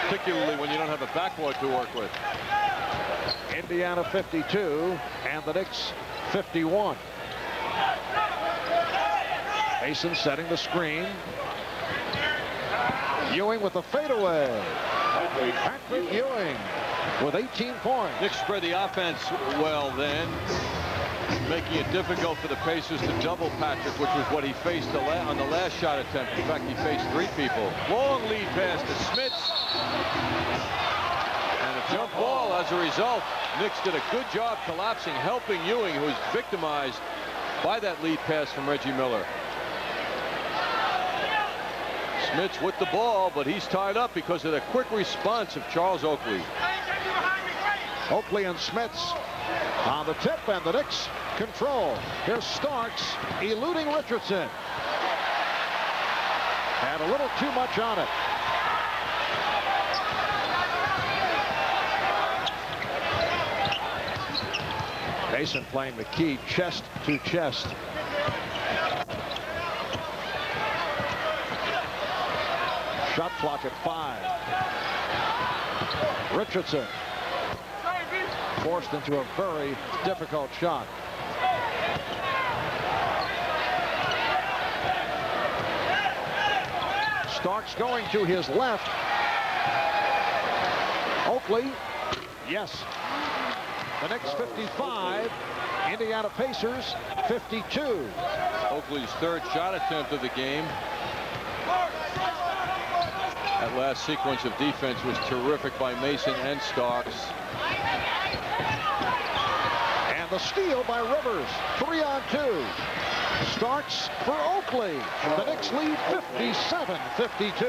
particularly when you don't have a backboard to work with. Indiana 52 and the Knicks 51. Mason setting the screen. Ewing with the fadeaway. Patrick Ewing with 18 points. Knicks spread the offense well then, making it difficult for the Pacers to double Patrick, which was what he faced on the last shot attempt. In fact, he faced 3 people. Long lead pass to Smits. And a jump ball as a result. Knicks did a good job collapsing, helping Ewing, who was victimized by that lead pass from Reggie Miller. Smits with the ball, but he's tied up because of the quick response of Charles Oakley. Oakley and Smits on the tip, and the Knicks control. Here's Starks eluding Richardson. And a little too much on it. Mason playing McKee chest to chest. Shot clock at 5. Richardson forced into a very difficult shot. Starks going to his left. Oakley, yes. The Knicks 55, Indiana Pacers 52. Oakley's 3rd shot attempt of the game. That last sequence of defense was terrific by Mason and Starks. And the steal by Rivers. 3-on-2. Starks for Oakley. The Knicks lead 57-52.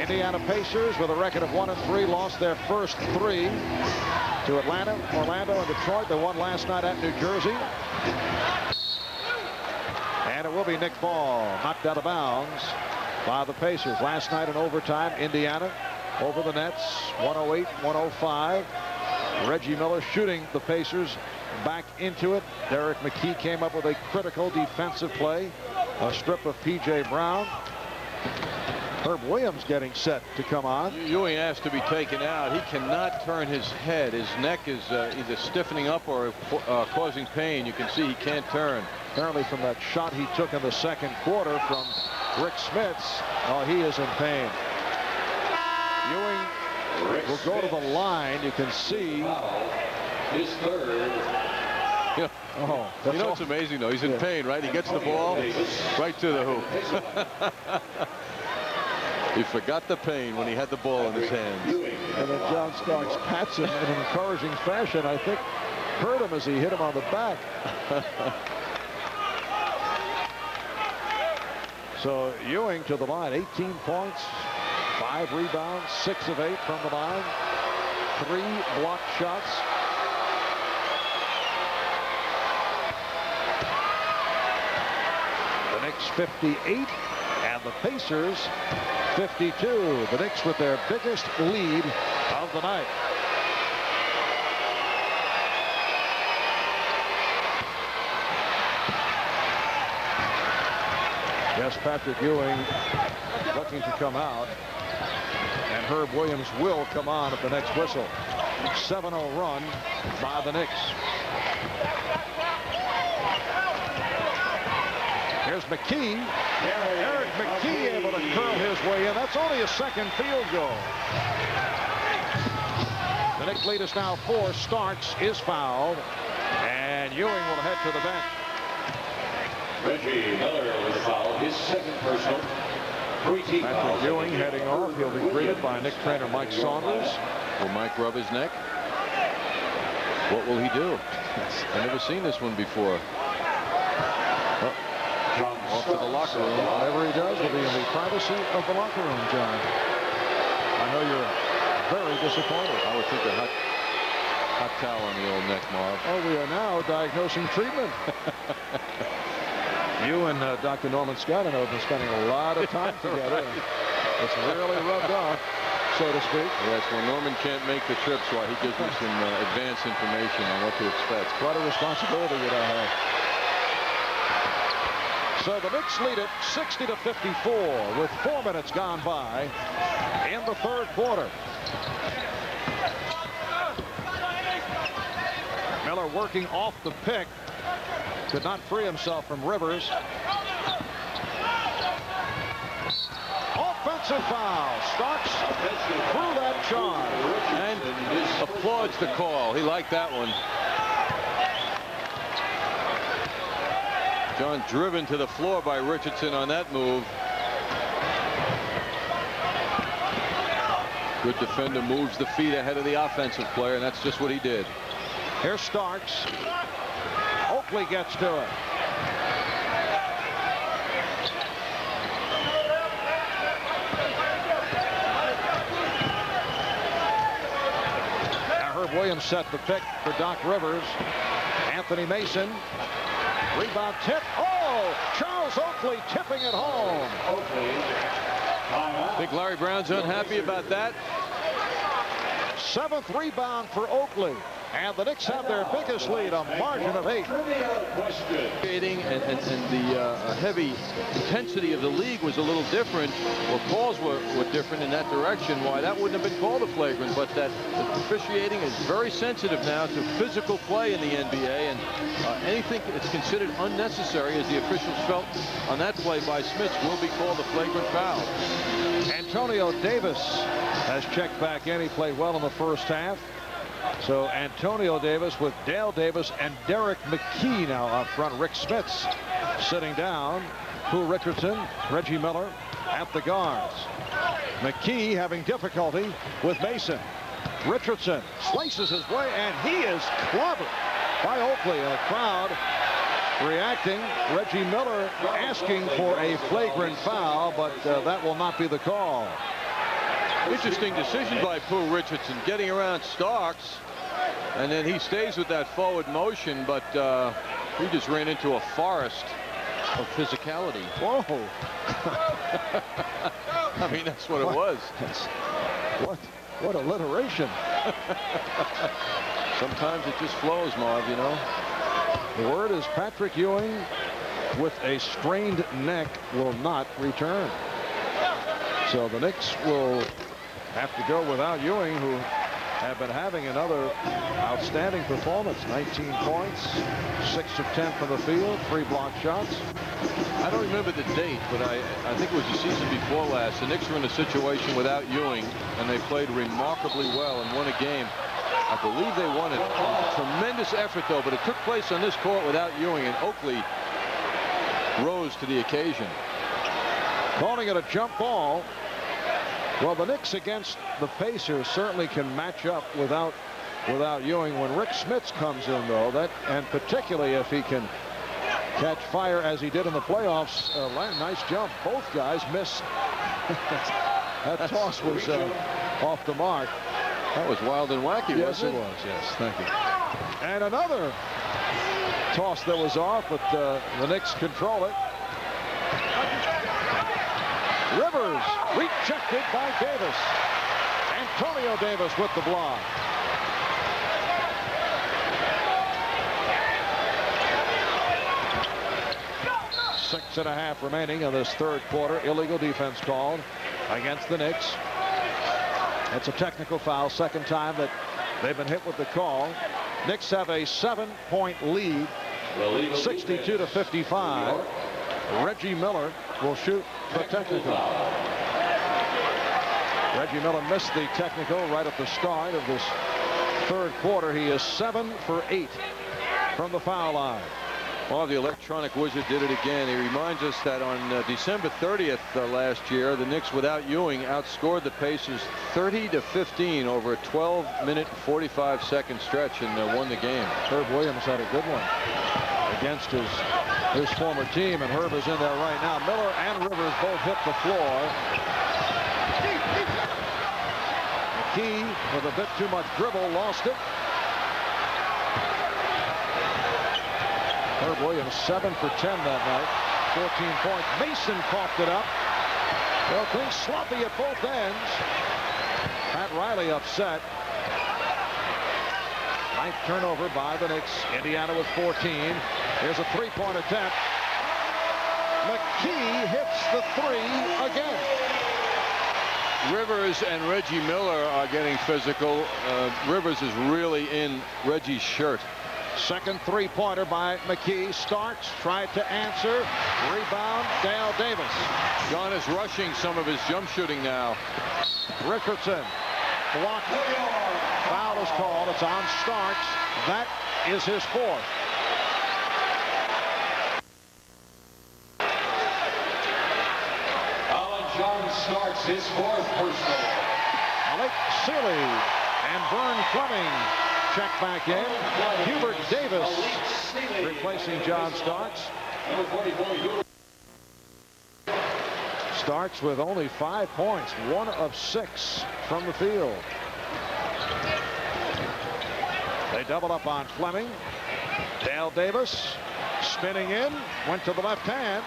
Indiana Pacers with a record of 1-3 lost their first 3 to Atlanta, Orlando, and Detroit. They won last night at New Jersey. And it will be Nick Ball knocked out of bounds by the Pacers. Last night in overtime, Indiana over the Nets, 108-105. Reggie Miller shooting the Pacers back into it. Derek McKee came up with a critical defensive play. A strip of P.J. Brown. Herb Williams getting set to come on. Ewing has to be taken out. He cannot turn his head. His neck is either stiffening up or causing pain. You can see he can't turn. Apparently from that shot he took in the second quarter from Rick Smits, he is in pain. Ewing will go to the line. You can see his 3rd. Yeah. You know what's amazing though? He's in pain, right? He gets the ball right to the hoop. He forgot the pain when he had the ball in his hands. And then John Starks pats him in an encouraging fashion. I think hurt him as he hit him on the back. So Ewing to the line, 18 points, 5 rebounds, 6 of 8 from the line, 3 blocked shots. The Knicks 58 and the Pacers 52. The Knicks with their biggest lead of the night. Yes, Patrick Ewing looking to come out, and Herb Williams will come on at the next whistle. 7-0 run by the Knicks. Here's McKee. Eric McKee able to curl his way in. That's only a second field goal. The Knicks lead is now 4. Starks is fouled, and Ewing will head to the bench. Reggie Miller was fouled, his second personal. Patrick Ewing heading off. He'll be greeted by Knicks trainer Mike Saunders. Will Mike rub his neck? What will he do? I've never seen this one before. Off to the locker room. Whatever he does will be in the privacy of the locker room, John. I know you're very disappointed. I would think a hot towel on the old neck, Marv. Oh, we are now diagnosing treatment. You and Dr. Norman Scott have been spending a lot of time together. It's really rubbed off, so to speak. Yes, well, Norman can't make the trips while he gives me some advanced information on what to expect. What a responsibility that I have. So the Knicks lead it 60-54 with 4 minutes gone by in the third quarter. Miller working off the pick. Could not free himself from Rivers. Offensive foul. Starks through that charge. And applauds the call. He liked that one. John driven to the floor by Richardson on that move. Good defender moves the feet ahead of the offensive player, and that's just what he did. Here's Starks. Oakley gets to it. Now Herb Williams set the pick for Doc Rivers. Anthony Mason. Rebound tip. Oh, Charles Oakley tipping it home. Think Larry Brown's unhappy about that? 7th rebound for Oakley. And the Knicks have their biggest lead, a margin of 8. And the heavy intensity of the league was a little different, or calls were different in that direction. Why that wouldn't have been called a flagrant, but that the officiating is very sensitive now to physical play in the NBA, and anything that's considered unnecessary, as the officials felt on that play by Smits, will be called a flagrant foul. Antonio Davis has checked back in. He played well in the first half. So Antonio Davis with Dale Davis and Derek McKee now up front. Rick Smits sitting down. Pooh Richardson, Reggie Miller at the guards. McKee having difficulty with Mason. Richardson slices his way, and he is clobbered by Oakley. And a crowd reacting. Reggie Miller asking for a flagrant foul, but that will not be the call. Interesting decision by Pooh Richardson, getting around Starks, and then he stays with that forward motion, but he just ran into a forest of physicality. Whoa. I mean, that's what it was. What alliteration. Sometimes it just flows, Marv, you know. The word is Patrick Ewing with a strained neck will not return. So the Knicks will have to go without Ewing, who have been having another outstanding performance. 19 points, 6 of 10 from the field, 3 block shots. I don't remember the date, but I think it was the season before last. The Knicks were in a situation without Ewing, and they played remarkably well and won a game. I believe they won it. Tremendous effort, though, but it took place on this court without Ewing, and Oakley rose to the occasion. Calling it a jump ball. Well, the Knicks against the Pacers certainly can match up without Ewing. When Rick Smits comes in, though, and particularly if he can catch fire as he did in the playoffs, nice jump. Both guys missed. That toss was off the mark. That was wild and wacky, Yes, wasn't it it? was. Yes, thank you. And another toss that was off, but the Knicks control it. Rivers rejected by Davis. Antonio Davis with the block. Six and a half remaining in this third quarter. Illegal defense called against the Knicks. It's a technical foul. Second time that they've been hit with the call. Knicks have a 7-point lead, 62-55. Reggie Miller will shoot the technical. Reggie Miller missed the technical right at the start of this third quarter. He is 7 for 8 from the foul line. Well, the electronic wizard did it again. He reminds us that on December 30th last year, the Knicks without Ewing outscored the Pacers 30-15 over a 12-minute, 45-second stretch and won the game. Herb Williams had a good one against his former team, and Herb is in there right now. Miller and Rivers both hit the floor. McKee with a bit too much dribble, lost it. Herb Williams 7 for 10 that night, 14 points. Mason coughed it up. Well, things sloppy at both ends. Pat Riley upset. Ninth turnover by the Knicks. Indiana with 14. Here's a three-point attempt. McKee hits the three again. Rivers and Reggie Miller are getting physical. Rivers is really in Reggie's shirt. Second three-pointer by McKee. Starks tried to answer. Rebound, Dale Davis. John is rushing some of his jump shooting now. Richardson blocked. Foul is called. It's on Starks. That is his fourth. John Starks, his fourth personal. Malik Sealy and Vern Fleming check back in. Hubert Davis replacing John Starks. Starks with only 5 points, 1 of 6 from the field. They double up on Fleming. Dale Davis spinning in, went to the left hand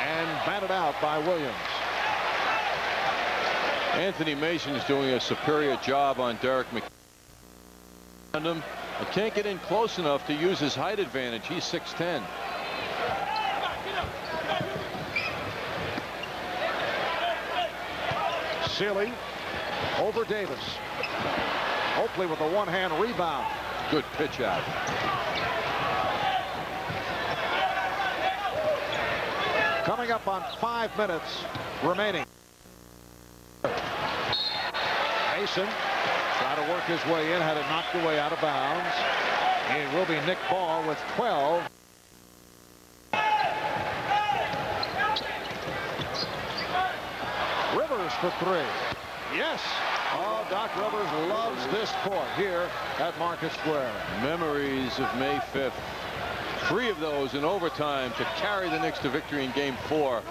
and batted out by Williams. Anthony Mason's doing a superior job on Derek McKee. But can't get in close enough to use his height advantage. He's 6'10". Sealy over Davis. Oakley with a one-hand rebound. Good pitch out. Coming up on 5 minutes remaining. Mason trying to work his way in, had it knocked away out of bounds. It will be Nick Ball with 12. Rivers for 3. Yes. Oh, Doc Rivers loves this court here at Market Square. Memories of May 5th. 3 of those in overtime to carry the Knicks to victory in Game 4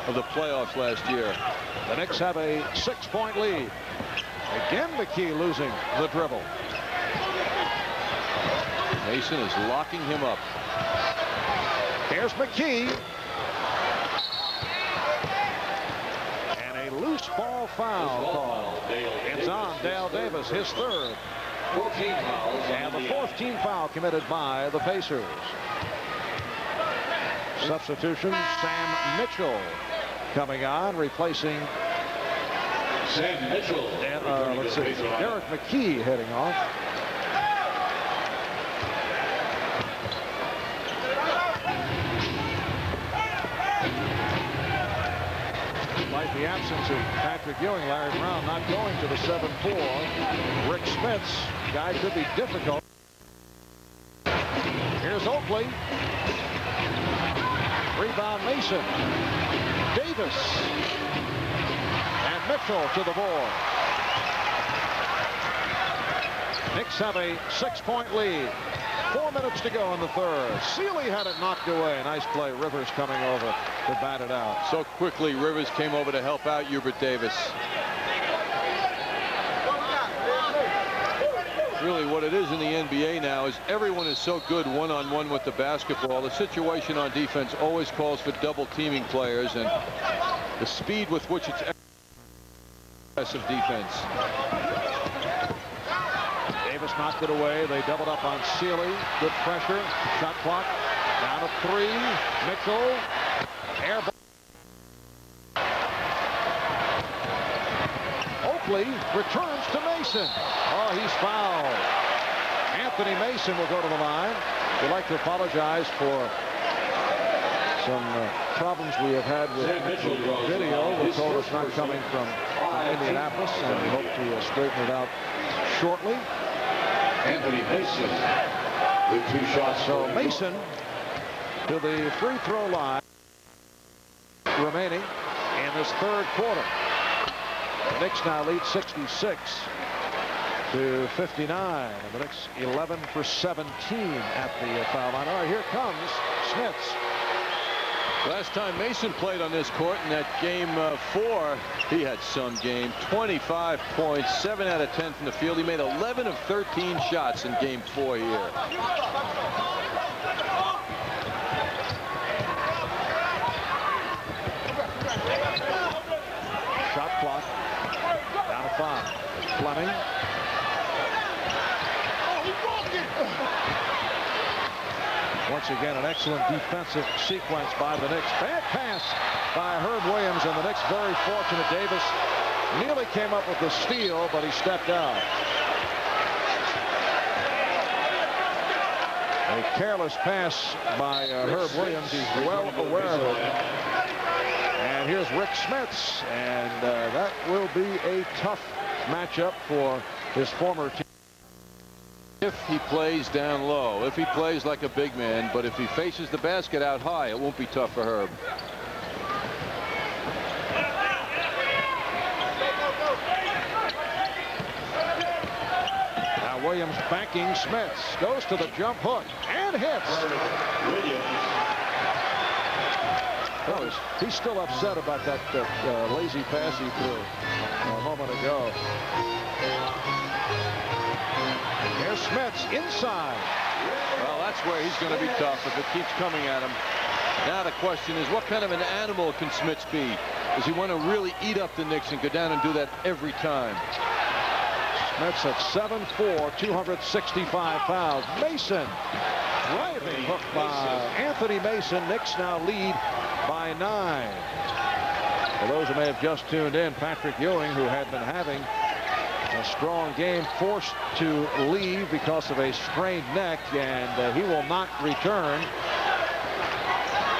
of the playoffs last year. The Knicks have a 6-point lead. Again, McKee losing the dribble. Mason is locking him up. Here's McKee. And a loose ball foul call. It's on Dale Davis, his third. And the fourth team foul committed by the Pacers. Substitution, Sam Mitchell coming on, replacing Sam Mitchell. And, let's see, Derek McKee heading off. Despite the absence of Patrick Ewing, Larry Brown not going to the 7-4. Rick Smits, guy could be difficult. Here's Oakley. Rebound Mason. Davis. And Mitchell to the board. Knicks have a 6-point lead. 4 minutes to go in the third. Sealy had it knocked away. Nice play. Rivers coming over to bat it out. So quickly, Rivers came over to help out Hubert Davis. Really, what it is in the NBA now is everyone is so good one-on-one with the basketball. The situation on defense always calls for double teaming players, and the speed with which it's aggressive defense. Davis knocked it away. They doubled up on Sealy. Good pressure. Shot clock down to 3. Mitchell. Air ball. Oakley returns to Mason. Oh, he's fouled. Anthony Mason will go to the line. We'd like to apologize for some problems we have had with video. We're told it's not coming from Indianapolis, and we hope to straighten it out shortly. Anthony Mason with 2 shots. So Mason to the free throw line remaining in this third quarter. The Knicks now lead 66 to 59. And the Knicks 11 for 17 at the foul line. All right, here comes Smits. Last time Mason played on this court in that game 4, he had some game. 25 points, 7 out of 10 from the field. He made 11 of 13 shots in game 4 here. Shot clock down to 5. Fleming. Once again, an excellent defensive sequence by the Knicks. Bad pass by Herb Williams, and the Knicks very fortunate. Davis nearly came up with the steal, but he stepped out. A careless pass by Herb Williams. He's well aware of it. And here's Rick Smits, and that will be a tough matchup for his former team. If he plays down low, if he plays like a big man, but if he faces the basket out high, it won't be tough for Herb. Now Williams backing Smits, goes to the jump hook and hits. Oh, he's still upset about that lazy pass he threw a moment ago. Here's Smits inside. Well, that's where he's going to be tough if it keeps coming at him. Now the question is, what kind of an animal can Smits be? Does he want to really eat up the Knicks and go down and do that every time? Smits at 7'4", 265 pounds. Mason, driving hook by Anthony Mason. Knicks now lead by 9. For those who may have just tuned in, Patrick Ewing, who had been having a strong game, forced to leave because of a sprained neck, and he will not return.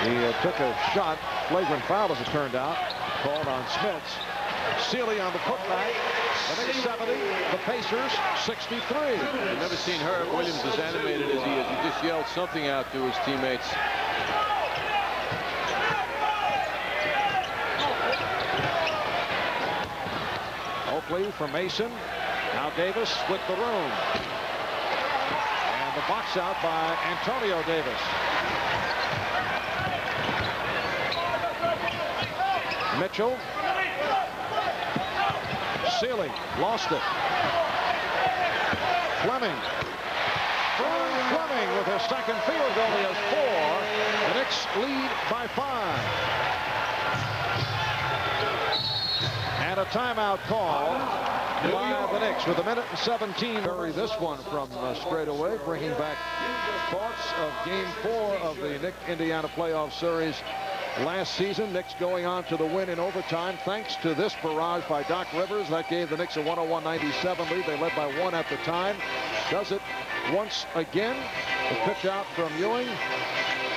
He took a shot, flagrant foul as it turned out, called on Smits. Sealy on the putback. The Knicks 70, the Pacers 63. I've never seen Herb Williams as animated as he is. He just yelled something out to his teammates. Oakley for Mason. Now Davis split the room. And the box out by Antonio Davis. Mitchell. Sealy lost it. Fleming. Fleming with his second field goal. He has 4. The Knicks lead by 5. And a timeout call by the Knicks with 1:17. Bury this one from straight away, bringing back thoughts of Game 4 of the Knicks-Indiana playoff series last season. Knicks going on to the win in overtime thanks to this barrage by Doc Rivers. That gave the Knicks a 101-97 lead. They led by 1 at the time. Does it once again. The pitch out from Ewing.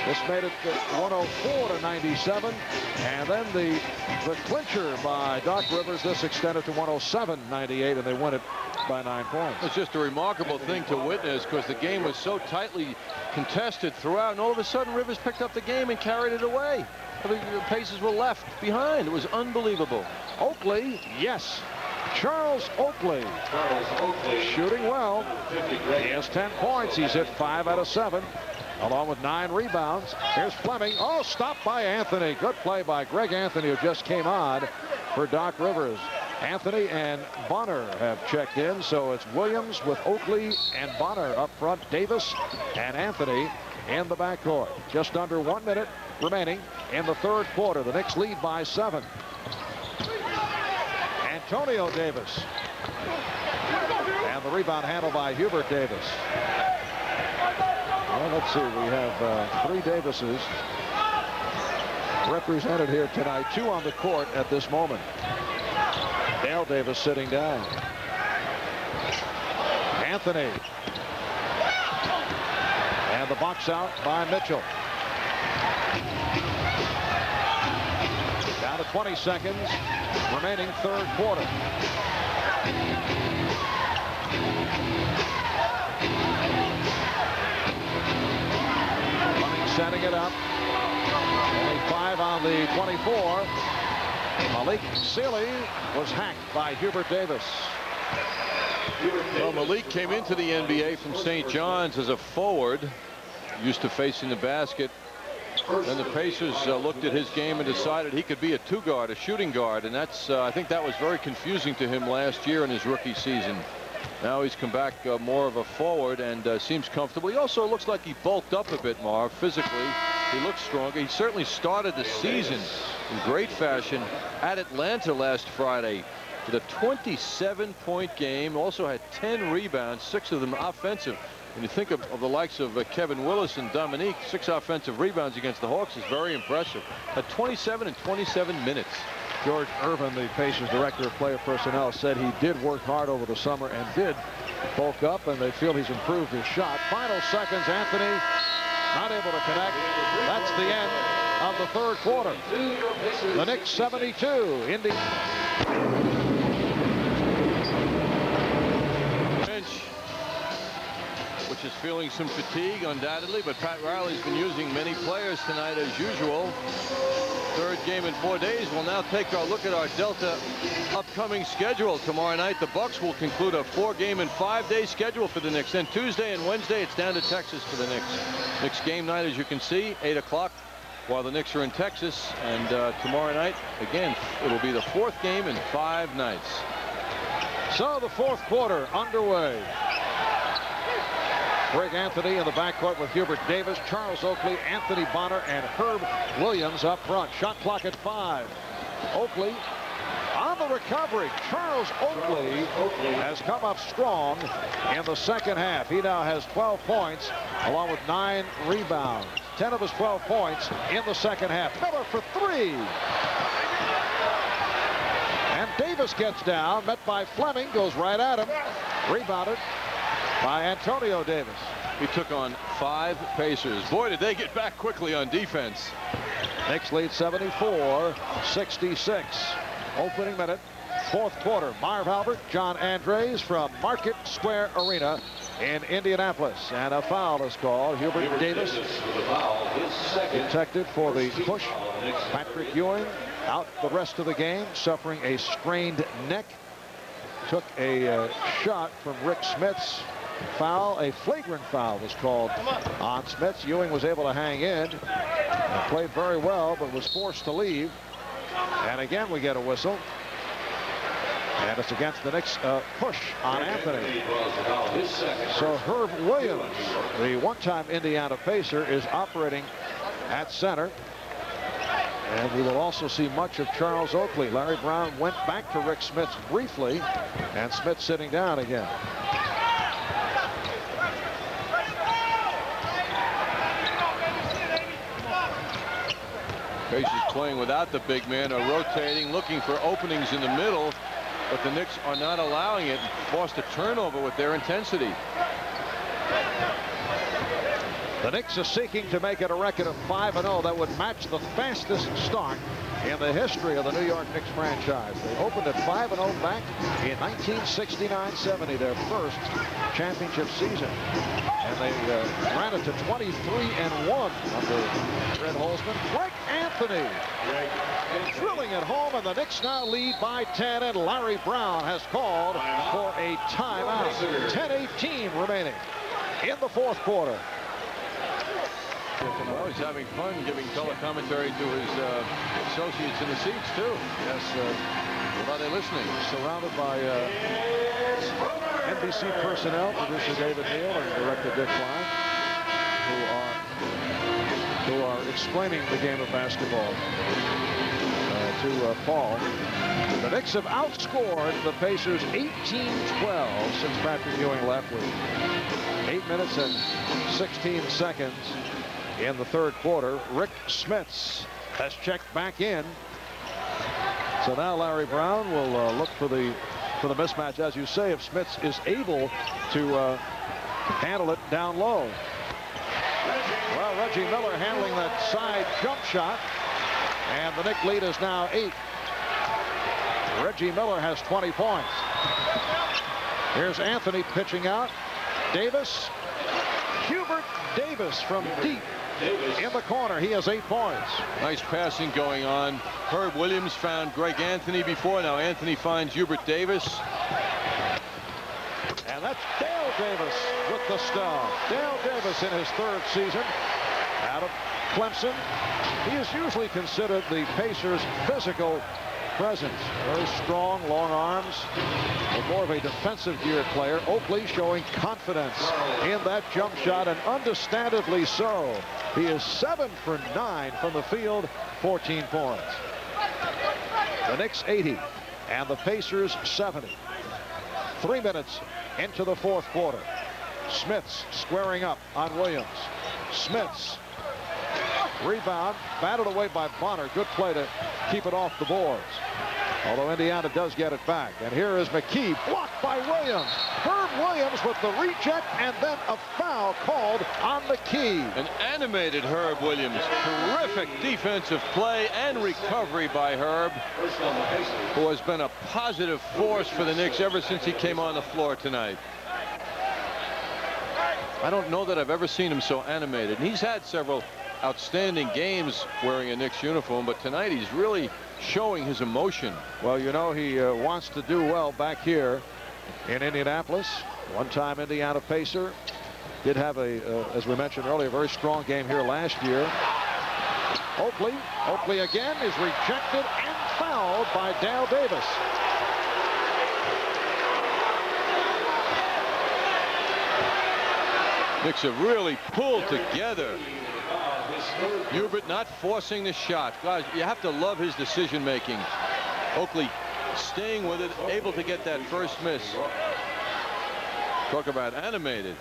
This made it 104-97, and then the clincher by Doc Rivers. This extended to 107-98, and they won it by 9 points. It's just a remarkable thing to witness because the game was so tightly contested throughout, and all of a sudden Rivers picked up the game and carried it away. The Pacers were left behind. It was unbelievable. Oakley, yes. Charles Oakley. Shooting well. He has 10 points. He's hit 5 out of 7, along with 9 rebounds. Here's Fleming. Oh, stopped by Anthony. Good play by Greg Anthony, who just came on for Doc Rivers. Anthony and Bonner have checked in, so it's Williams with Oakley and Bonner up front. Davis and Anthony in the backcourt. Just under 1 minute remaining in the third quarter. The Knicks lead by 7. Antonio Davis. And the rebound handled by Hubert Davis. Well, let's see. We have 3 Davises represented here tonight. 2 on the court at this moment. Dale Davis sitting down. Anthony. And the box out by Mitchell. Down to 20 seconds remaining third quarter. Fleming setting it up. Only 5 on the 24. Malik Sealy was hacked by Hubert Davis. Well, Malik came into the NBA from St. John's as a forward, used to facing the basket. Then the Pacers looked at his game and decided he could be a 2-guard, a shooting guard, and that's I think that was very confusing to him last year in his rookie season. Now he's come back more of a forward and seems comfortable. He also looks like he bulked up a bit, Marv. Physically, he looks stronger. He certainly started the season in great fashion at Atlanta last Friday with a 27-point game. Also had 10 rebounds, 6 of them offensive. When you think of the likes of Kevin Willis and Dominique, 6 offensive rebounds against the Hawks is very impressive. At 27 and 27 minutes. George Irvin, the Pacers director of player personnel, said he did work hard over the summer and did bulk up, and they feel he's improved his shot. Final seconds, Anthony not able to connect. That's the end of the third quarter. The Knicks 72. Indy. Bench, which is feeling some fatigue undoubtedly, but Pat Riley's been using many players tonight as usual. Third game in 4 days. We'll now take a look at our Delta upcoming schedule. Tomorrow night the Bucks will conclude a 4-game and 5-day schedule for the Knicks. Then Tuesday and Wednesday it's down to Texas for the Knicks. Knicks game night, as you can see, 8 o'clock while the Knicks are in Texas. And tomorrow night again it'll be the 4th game in 5 nights. So the fourth quarter underway. Greg Anthony in the backcourt with Hubert Davis, Charles Oakley, Anthony Bonner, and Herb Williams up front. Shot clock at 5. Oakley on the recovery. Charles Oakley has come up strong in the second half. He now has 12 points along with 9 rebounds. 10 of his 12 points in the second half. Miller for 3. And Davis gets down, met by Fleming, goes right at him. Rebounded by Antonio Davis. He took on 5 Pacers. Boy, did they get back quickly on defense. Knicks lead 74-66. Opening minute, fourth quarter. Marv Albert, John Andres from Market Square Arena in Indianapolis. And a foul is called. Hubert Davis detected for the push. Patrick Ewing out the rest of the game, suffering a strained neck. Took a shot from Rick Smith's foul. A flagrant foul was called on Smiths. Ewing was able to hang in and played very well, but was forced to leave. And again we get a whistle. And it's against the Knicks push on Anthony. So Herb Williams, the one-time Indiana Pacer, is operating at center. And we will also see much of Charles Oakley. Larry Brown went back to Rick Smith's briefly, and Smith sitting down again. Pacers playing without the big man, are rotating, looking for openings in the middle, but the Knicks are not allowing it and forced a turnover with their intensity. The Knicks are seeking to make it a record of 5-0. That would match the fastest start in the history of the New York Knicks franchise. They opened at 5-0 back in 1969-70, their first championship season. And they ran it to 23-1 under Fred Holzman. Greg Anthony drilling at home, and the Knicks now lead by 10, and Larry Brown has called for a timeout. 10:18 remaining in the fourth quarter. Well, he's having fun giving color commentary to his associates in the seats, too. Yes. Are they listening? Surrounded by NBC personnel, producer David Neal and director Dick Klein, who are explaining the game of basketball to Paul. The Knicks have outscored the Pacers 18-12 since Patrick Ewing left with 8 minutes and 16 seconds in the third quarter. Rick Smits has checked back in. So now Larry Brown will look for the mismatch, as you say, if Smits is able to handle it down low. Well, Reggie Miller handling that side jump shot, and the Knicks lead is now 8. Reggie Miller has 20 points. Here's Anthony pitching out. Davis. Hubert Davis from deep in the corner. He has 8 points. Nice passing going on. Herb Williams found Greg Anthony before. Now Anthony finds Hubert Davis. And that's Dale Davis with the stop. Dale Davis in his third season out of Clemson. He is usually considered the Pacers' physical presence. Very strong, long arms, but more of a defensive geared player. Oakley showing confidence in that jump shot, and understandably so. He is 7 for 9 from the field, 14 points. The Knicks 80 and the Pacers 70. 3 minutes into the fourth quarter. Smits squaring up on Williams. Smits. Rebound, batted away by Bonner. Good play to keep it off the boards. Although Indiana does get it back. And here is McKee, blocked by Williams. Herb Williams with the reject, and then a foul called on McKee. An animated Herb Williams. Terrific defensive play and recovery by Herb, who has been a positive force for the Knicks ever since he came on the floor tonight. I don't know that I've ever seen him so animated. And he's had several outstanding games wearing a Knicks uniform, but tonight he's really showing his emotion. Well, you know, he wants to do well back here in Indianapolis. One-time Indiana Pacer. Did have as we mentioned earlier, a very strong game here last year. Oakley again is rejected and fouled by Dale Davis. Knicks have really pulled together. Hubert not forcing the shot. Guys, you have to love his decision making. Oakley staying with it, able to get that first miss. Talk about animated.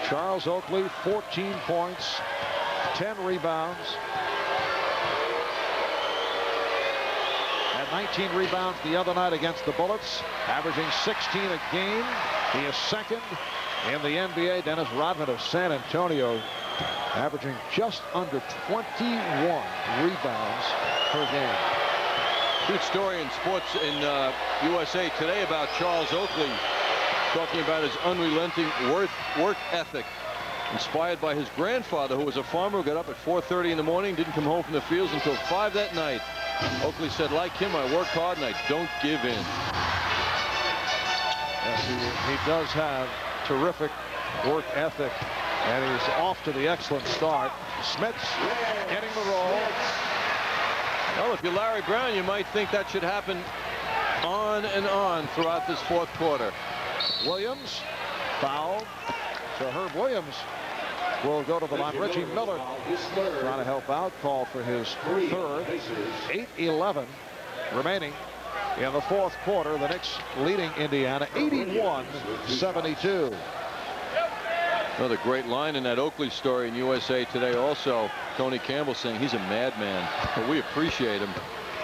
Charles Oakley, 14 points, 10 rebounds, and 19 rebounds the other night against the Bullets, averaging 16 a game. He is second in the NBA. Dennis Rodman of San Antonio averaging just under 21 rebounds per game. Good story in sports in USA Today about Charles Oakley, talking about his unrelenting work ethic, inspired by his grandfather, who was a farmer who got up at 4:30 in the morning, didn't come home from the fields until 5 that night. Oakley said, like him, I work hard and I don't give in. Yes, he does have terrific work ethic, and he's off to the excellent start. Smits getting the roll. Well, if you're Larry Brown, you might think that should happen on and on throughout this fourth quarter. Williams fouled. So Herb Williams will go to the line. Reggie Miller trying to help out, called for his third. 8:11 remaining in the fourth quarter. The Knicks leading Indiana 81-72. Another great line in that Oakley story in USA Today also. Tony Campbell saying he's a madman, but we appreciate him.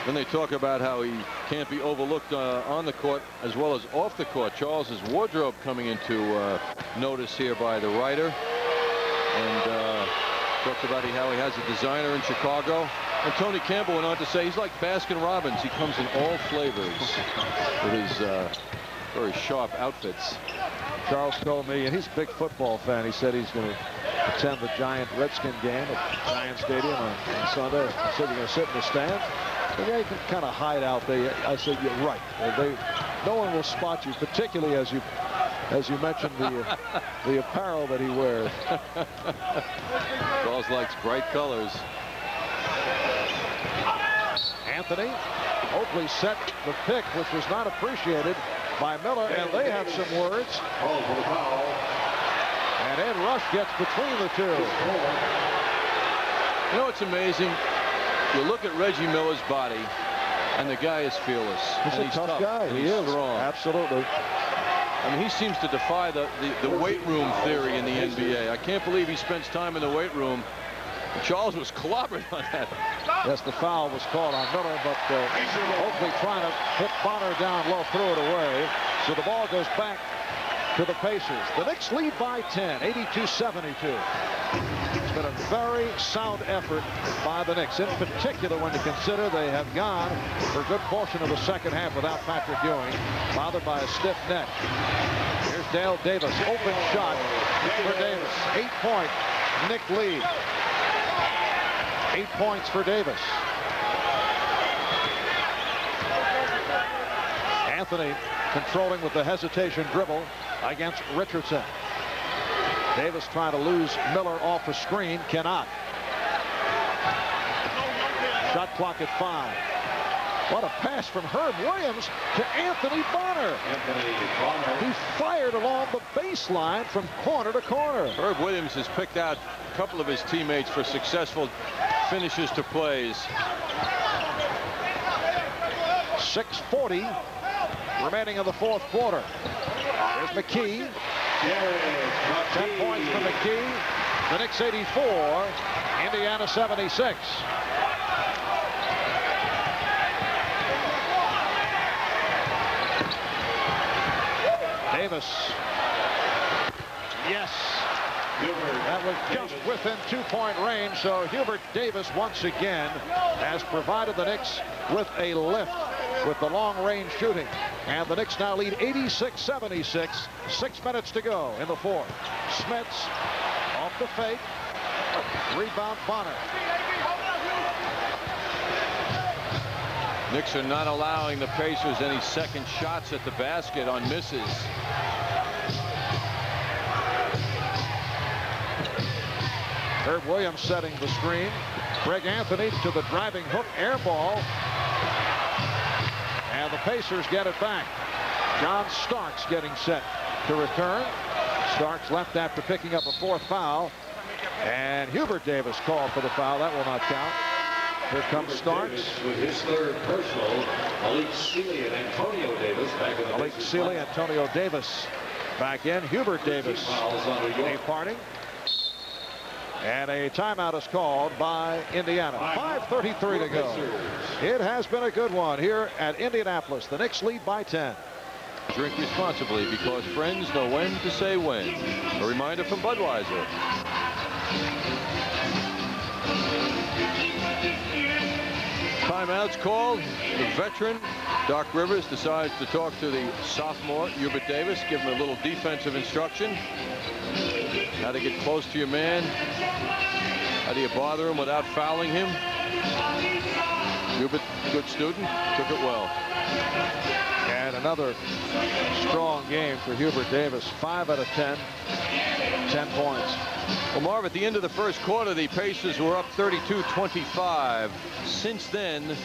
Then they talk about how he can't be overlooked on the court as well as off the court. Charles's wardrobe coming into notice here by the writer, and talked about how he has a designer in Chicago. And Tony Campbell went on to say he's like Baskin Robbins. He comes in all flavors with his very sharp outfits. Charles told me, and he's a big football fan, he said he's going to attend the Giant Redskin game at Giant Stadium on Sunday. I said, you're going to sit in the stands? But yeah, you can kind of hide out there. I said, you're right. No one will spot you, particularly as you mentioned the apparel that he wears. Charles likes bright colors. Anthony Oakley set the pick, which was not appreciated by Miller, and they have some words. And Ed Rush gets between the two. You know, it's amazing. You look at Reggie Miller's body, and the guy is fearless. He's a tough guy. He is strong. Absolutely. I mean, he seems to defy the weight room theory in the NBA. I can't believe he spends time in the weight room. Charles was clobbered on that. Yes, the foul was called on Miller, but Oakley trying to hit Bonner down low, threw it away. So the ball goes back to the Pacers. The Knicks lead by 10, 82-72. It's been a very sound effort by the Knicks, in particular when you consider they have gone for a good portion of the second half without Patrick Ewing, bothered by a stiff neck. Here's Dale Davis, open shot for Davis. 8-point Knick lead. 8 points for Davis. Anthony controlling with the hesitation dribble against Richardson. Davis trying to lose Miller off a screen, cannot. Shot clock at 5. What a pass from Herb Williams to Anthony Bonner. He fired along the baseline from corner to corner. Herb Williams has picked out a couple of his teammates for successful finishes to plays. 6:40 remaining in the fourth quarter. There's McKee. 10 points for McKee. The Knicks 84, Indiana 76. Davis. Yes. That was just within 2-point range, so Hubert Davis once again has provided the Knicks with a lift with the long-range shooting. And the Knicks now lead 86-76. 6 minutes to go in the fourth. Smits off the fake. Rebound Bonner. Knicks are not allowing the Pacers any second shots at the basket on misses. Herb Williams setting the screen. Greg Anthony to the driving hook, air ball. And the Pacers get it back. John Starks getting set to return. Starks left after picking up a 4th foul. And Hubert Davis called for the foul. That will not count. Here comes Starks. With his 3rd personal, Malik Sealy and Antonio Davis back in the Malik Sealy, Antonio Davis back in. Hubert Davis departing. And a timeout is called by Indiana. 5:33 to go. It has been a good one here at Indianapolis. The Knicks lead by 10. Drink responsibly, because friends know when to say when. A reminder from Budweiser. Timeouts called. The veteran, Doc Rivers, decides to talk to the sophomore, Hubert Davis, give him a little defensive instruction. How to get close to your man. How do you bother him without fouling him? Hubert, good student, took it well. And another strong game for Hubert Davis. 5 out of 10. 10 points. Well, Marv, at the end of the first quarter, the Pacers were up 32-25. Since then,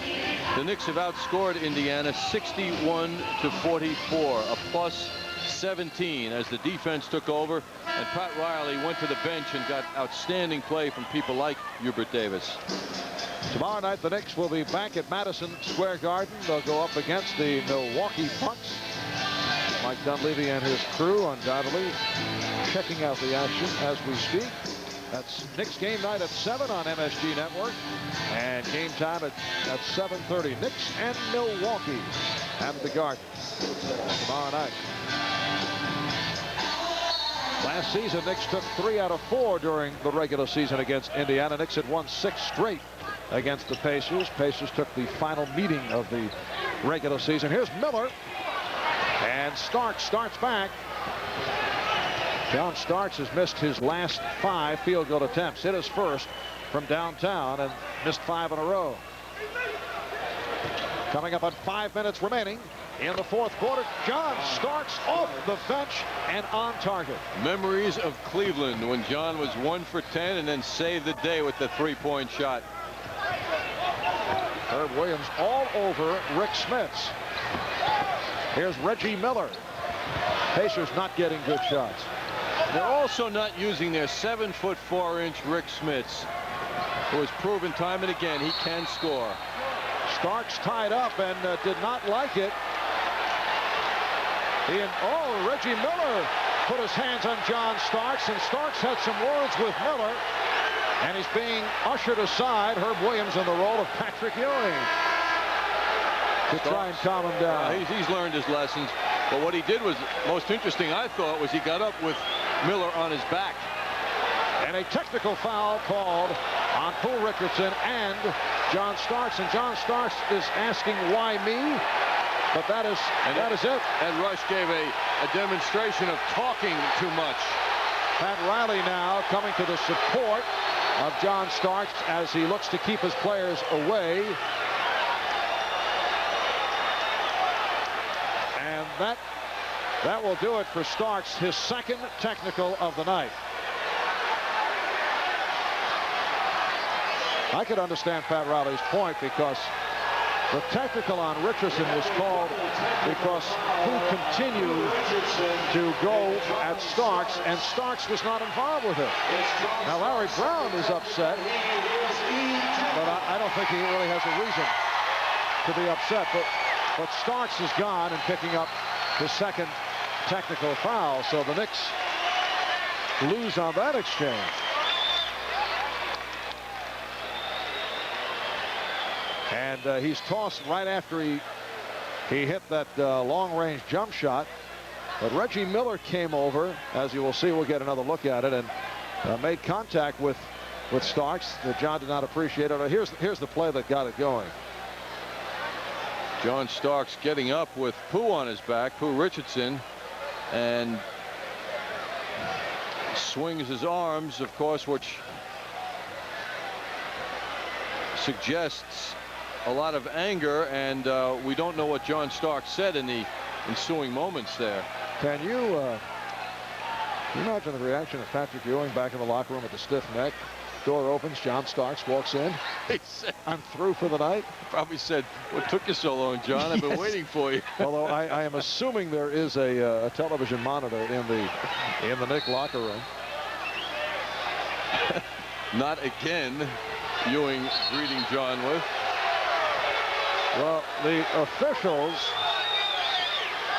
the Knicks have outscored Indiana 61-44, a plus 17 as the defense took over, and Pat Riley went to the bench and got outstanding play from people like Hubert Davis. Tomorrow night, the Knicks will be back at Madison Square Garden. They'll go up against the Milwaukee Bucks. Mike Dunleavy and his crew undoubtedly checking out the action as we speak. That's Knicks game night at 7 on MSG Network, and game time at 7:30. Knicks and Milwaukee at the Garden tomorrow night. Last season, Knicks took 3 out of 4 during the regular season against Indiana. Knicks had won 6 straight against the Pacers. Pacers took the final meeting of the regular season. Here's Miller. And Starks starts back. John Starks has missed his last 5 field goal attempts. Hit his first from downtown and missed 5 in a row. Coming up on 5 minutes remaining in the fourth quarter. John Starks off the bench and on target. Memories of Cleveland when John was 1 for 10 and then saved the day with the 3-point shot. Herb Williams all over Rick Smits. Here's Reggie Miller. Pacers not getting good shots. They're also not using their 7'4" Rick Smits, who has proven time and again he can score. Starks tied up and did not like it. Reggie Miller put his hands on John Starks, and Starks had some words with Miller, and he's being ushered aside. Herb Williams in the role of Patrick Ewing to try and calm him down. He's learned his lessons, but what he did was most interesting, I thought, was he got up with Miller on his back. And a technical foul called on Pooh Richardson and John Starks, and John Starks is asking why me, but that is it. And Rush gave a demonstration of talking too much. Pat Riley now coming to the support of John Starks as he looks to keep his players away. And that will do it for Starks, his second technical of the night. I could understand Pat Riley's point because the technical on Richardson was called because Pooh continued to go at Starks, and Starks was not involved with it. Now Larry Brown is upset, but I don't think he really has a reason to be upset. But Starks is gone and picking up his second technical foul, so the Knicks lose on that exchange. And he's tossed right after he hit that long-range jump shot. But Reggie Miller came over, as you will see. We'll get another look at it, and made contact with Starks that John did not appreciate it. Here's the play that got it going. John Starks getting up with Pooh on his back, Pooh Richardson, and swings his arms, of course, which suggests a lot of anger, and we don't know what John Starks said in the ensuing moments there. Can you imagine the reaction of Patrick Ewing back in the locker room with the stiff neck? Door opens, John Starks walks in. He said, "I'm through for the night." Probably said, "What took you so long, John? I've been waiting for you." Although I am assuming there is a television monitor in the Knicks locker room. Not again, Ewing greeting John with. Well, the officials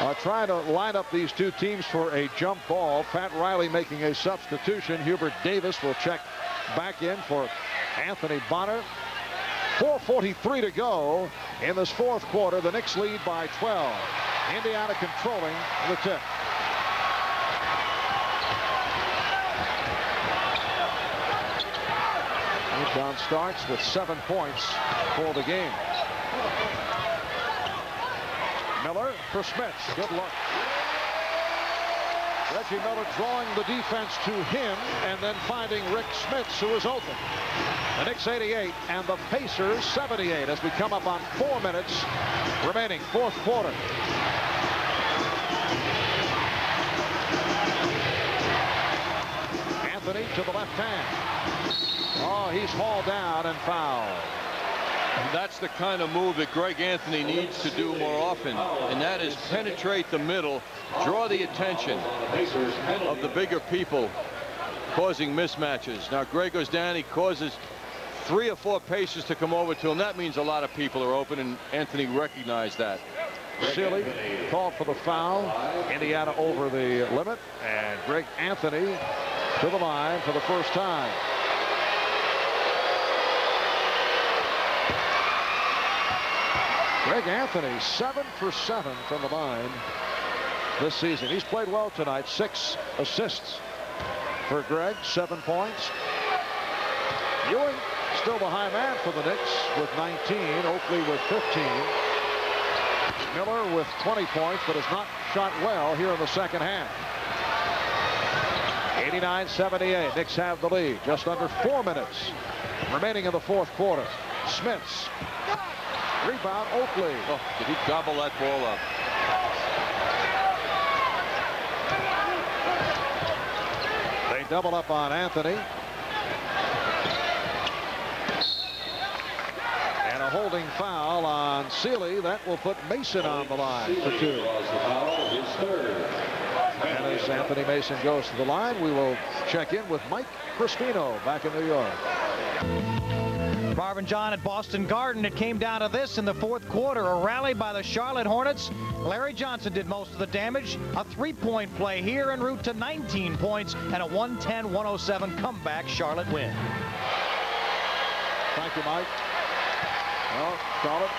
are trying to line up these two teams for a jump ball. Pat Riley making a substitution. Hubert Davis will check back in for Anthony Bonner. 4:43 to go in this fourth quarter. The Knicks lead by 12. Indiana controlling the tip. John Starks with 7 points for the game. Miller for Smits. Good luck. Reggie Miller drawing the defense to him and then finding Rick Smits, who is open. The Knicks 88 and the Pacers 78 as we come up on 4 minutes remaining, fourth quarter. Anthony to the left hand. Oh, he's hauled down and fouled. That's the kind of move that Greg Anthony needs to do more often, and that is penetrate the middle, draw the attention of the bigger people, causing mismatches. Now Greg goes down, he causes 3 or 4 Pacers to come over to him. That means a lot of people are open, and Anthony recognized that. Sealy called for the foul. Indiana over the limit, and Greg Anthony to the line for the first time. Greg Anthony 7 for 7 from the line this season. He's played well tonight. 6 assists for Greg, 7 points. Ewing still the high man for the Knicks with 19. Oakley with 15. Miller with 20 points, but has not shot well here in the second half. 89-78. Knicks have the lead. Just under 4 minutes remaining in the fourth quarter. Smits. Rebound, Oakley. Oh, did he gobble that ball up? They double up on Anthony. And a holding foul on Sealy. That will put Mason on the line for 2. And as Anthony Mason goes to the line, we will check in with Mike Crispino back in New York. Marvin John at Boston Garden. It came down to this in the fourth quarter. A rally by the Charlotte Hornets. Larry Johnson did most of the damage. A three-point play here en route to 19 points and a 110-107 comeback Charlotte win. Thank you, Mike. Well, Charlotte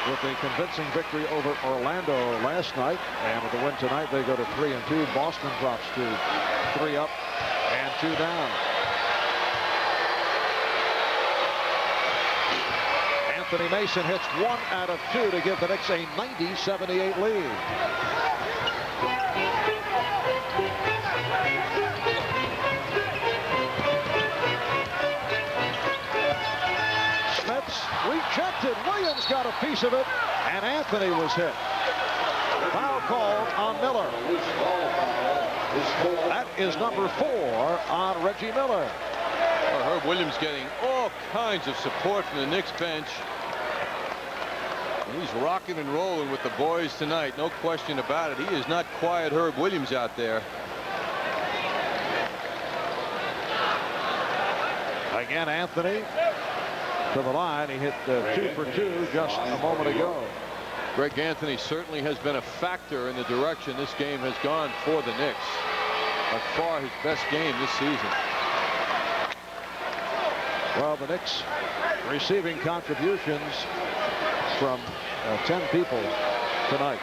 with a convincing victory over Orlando last night, and with the win tonight, they go to 3-2. Boston drops to 3 up and 2 down. Anthony Mason hits 1 out of 2 to give the Knicks a 90-78 lead. Rejected. Williams got a piece of it, and Anthony was hit. Foul called on Miller. That is number 4 on Reggie Miller. Well, Herb Williams getting all kinds of support from the Knicks bench. And he's rocking and rolling with the boys tonight. No question about it. He is not quiet Herb Williams out there. Again, Anthony to the line. He hit 2 for 2 just a moment ago. Greg Anthony certainly has been a factor in the direction this game has gone for the Knicks. By far his best game this season. Well, the Knicks receiving contributions from 10 people tonight.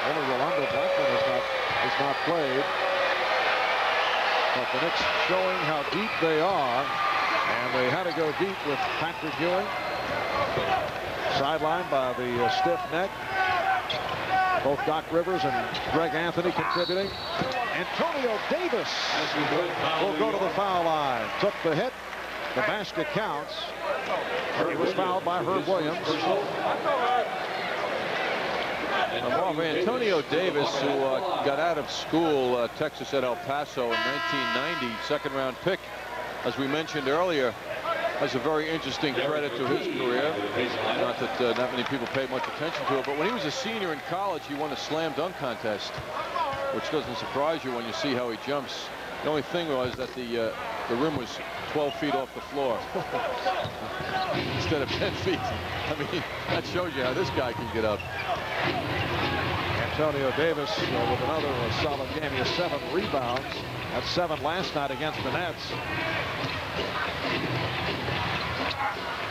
Only Rolando Blackman has not played. But the Knicks showing how deep they are. And they had to go deep with Patrick Ewing. Sidelined by the stiff neck. Both Doc Rivers and Greg Anthony contributing. Antonio Davis will go to the foul line. Took the hit. The basket counts. He was fouled by Herb Williams. Well, Antonio Davis, who got out of school, Texas at El Paso in 1990, second-round pick, as we mentioned earlier, has a very interesting credit to his career. Not that not many people pay much attention to it, but when he was a senior in college, he won a slam dunk contest, which doesn't surprise you when you see how he jumps. The only thing was that the rim was 12 feet off the floor instead of 10 feet. I mean, that shows you how this guy can get up. Antonio Davis with another solid game. He has 7 rebounds. That's 7 last night against the Nets.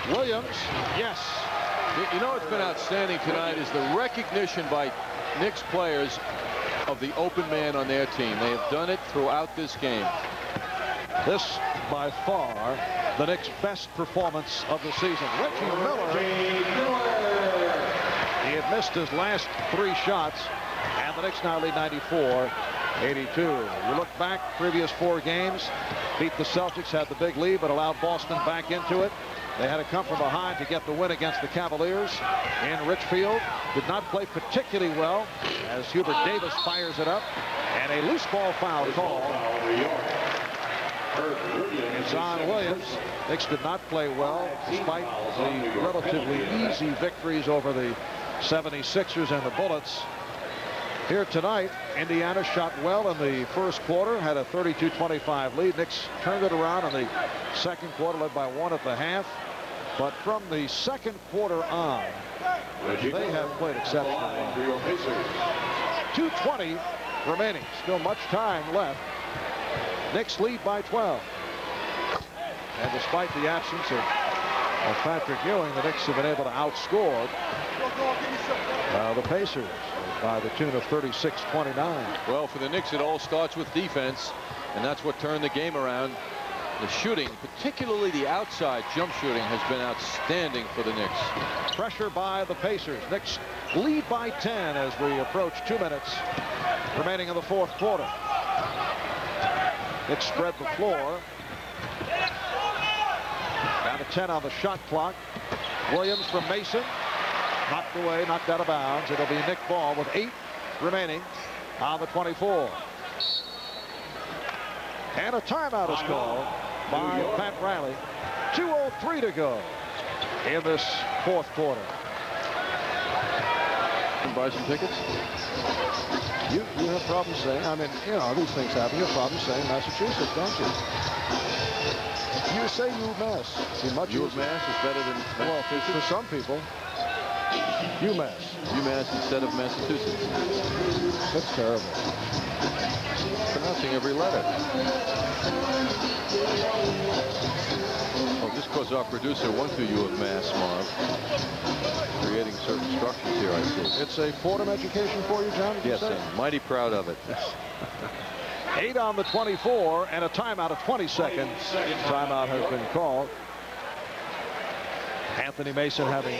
Williams, yes. You know what's been outstanding tonight is the recognition by Knicks players of the open man on their team. They have done it throughout this game. This, by far, the Knicks' best performance of the season. Reggie Miller. He had missed his last 3 shots, and the Knicks now lead 94-82. You look back, previous 4 games, beat the Celtics, had the big lead, but allowed Boston back into it. They had to come from behind to get the win against the Cavaliers in Richfield. Did not play particularly well as Hubert Davis fires it up, and a loose ball foul call. It's on Williams. Knicks did not play well despite the relatively easy victories over the 76ers and the Bullets. Here tonight, Indiana shot well in the first quarter, had a 32-25 lead. Knicks turned it around in the second quarter, led by 1 at the half. But from the second quarter on, they have played exceptionally well. 2:20 remaining. Still much time left. Knicks lead by 12. And despite the absence of Patrick Ewing, the Knicks have been able to outscore the Pacers by the tune of 36-29. Well, for the Knicks, it all starts with defense, and that's what turned the game around The shooting, particularly the outside jump shooting, has been outstanding for the Knicks. Pressure by the Pacers. Knicks lead by 10 as we approach 2 minutes remaining in the fourth quarter. Knicks spread the floor. Down to 10 on the shot clock. Williams from Mason. Knocked away, knocked out of bounds. It'll be Knick ball with 8 remaining on the 24. And a timeout is called by Pat Riley. 2:03 to go in this fourth quarter. Buy some tickets? You have problems saying, I mean, you know, these things happen. You have problems saying Massachusetts, don't you? You say UMass. See, much UMass is better than Massachusetts? Well, for some people, UMass. UMass instead of Massachusetts. That's terrible. Pronouncing every letter. Oh, just because our producer went to UMass, Marv. Creating certain structures here, I see. It's a Fordham education for you, John? Yes, I'm mighty proud of it. 8 on the 24 and a timeout of 20 seconds. Timeout has been called. Anthony Mason having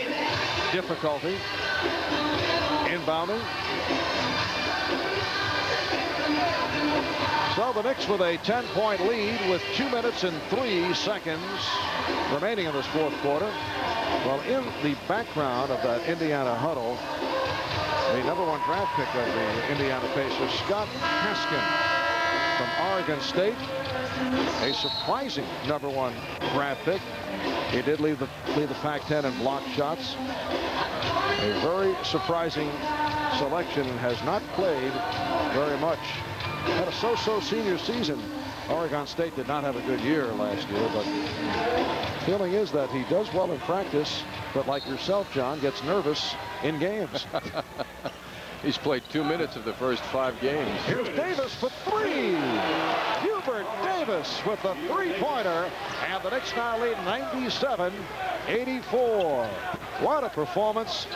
difficulty inbounding. So the Knicks with a 10-point lead with 2 minutes and 3 seconds remaining in this fourth quarter. Well, in the background of that Indiana huddle, the #1 draft pick of the Indiana Pacers, Scott Haskin from Oregon State, a surprising #1 draft pick. He did lead the Pac-10 in block shots. A very surprising selection and has not played very much. Had a so-so senior season. Oregon State did not have a good year last year, but the feeling is that he does well in practice, but like yourself, John, gets nervous in games. He's played 2 minutes of the first 5 games. Here's Davis for 3. Hubert Davis with the 3-pointer, and the Knicks now lead 97-84. What a performance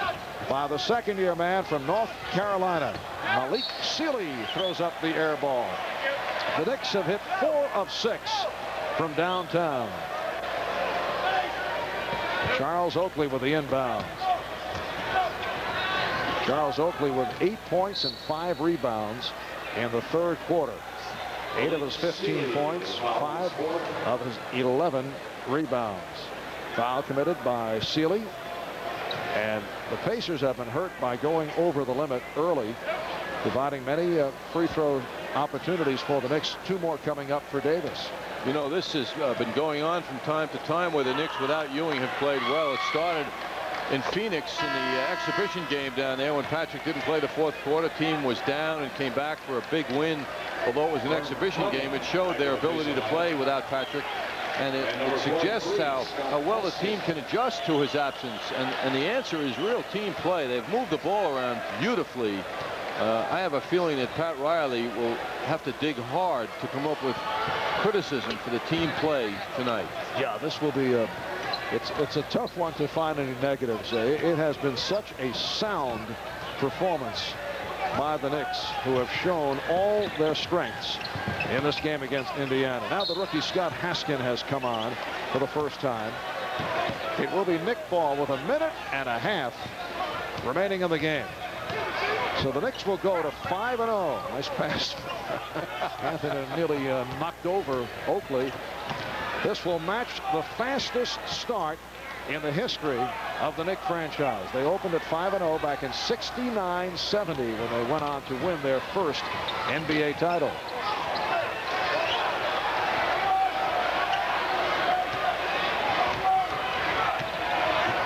by the second-year man from North Carolina. Malik Sealy throws up the air ball. The Knicks have hit 4 of 6 from downtown. Charles Oakley with the inbounds. Charles Oakley with 8 points and 5 rebounds in the third quarter. 8 of his 15 points, 5 of his 11 rebounds. Foul committed by Sealy. And the Pacers have been hurt by going over the limit early, providing many free throw opportunities for the Knicks. 2 more coming up for Davis. You know, this has been going on from time to time where the Knicks without Ewing have played well. It started in Phoenix in the exhibition game down there when Patrick didn't play the fourth quarter. Team was down and came back for a big win. Although it was an exhibition game, it showed their ability to play without Patrick. And it suggests how well the team can adjust to his absence. And the answer is real team play. They've moved the ball around beautifully. I have a feeling that Pat Riley will have to dig hard to come up with criticism for the team play tonight. Yeah, this will be a it's a tough one to find any negatives. It has been such a sound performance by the Knicks, who have shown all their strengths in this game against Indiana. Now the rookie Scott Haskin has come on for the first time. It will be Knick ball with 1.5 minutes remaining in the game. So the Knicks will go to 5-0. Nice pass. Anthony nearly knocked over Oakley. This will match the fastest start in the history of the Knicks franchise. They opened at 5-0 back in 69-70 when they went on to win their first NBA title.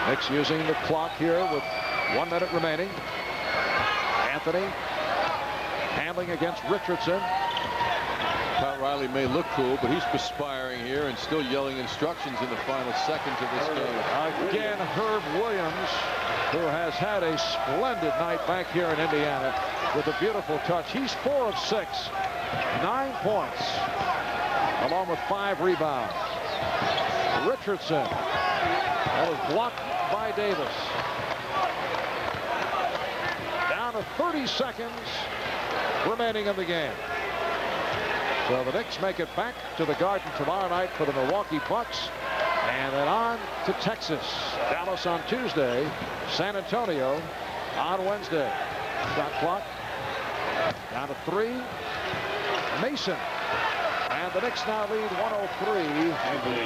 Knicks using the clock here with 1 minute remaining. Anthony handling against Richardson. Pat Riley may look cool, but he's perspiring here and still yelling instructions in the final seconds of this game. Again, Herb Williams, who has had a splendid night back here in Indiana with a beautiful touch. He's 4 of 6, 9 points, along with 5 rebounds. Richardson, that was blocked by Davis. Down to 30 seconds remaining in the game. So the Knicks make it back to the Garden tomorrow night for the Milwaukee Bucks. And then on to Texas. Dallas on Tuesday. San Antonio on Wednesday. Shot clock down to 3. Mason. And the Knicks now lead 103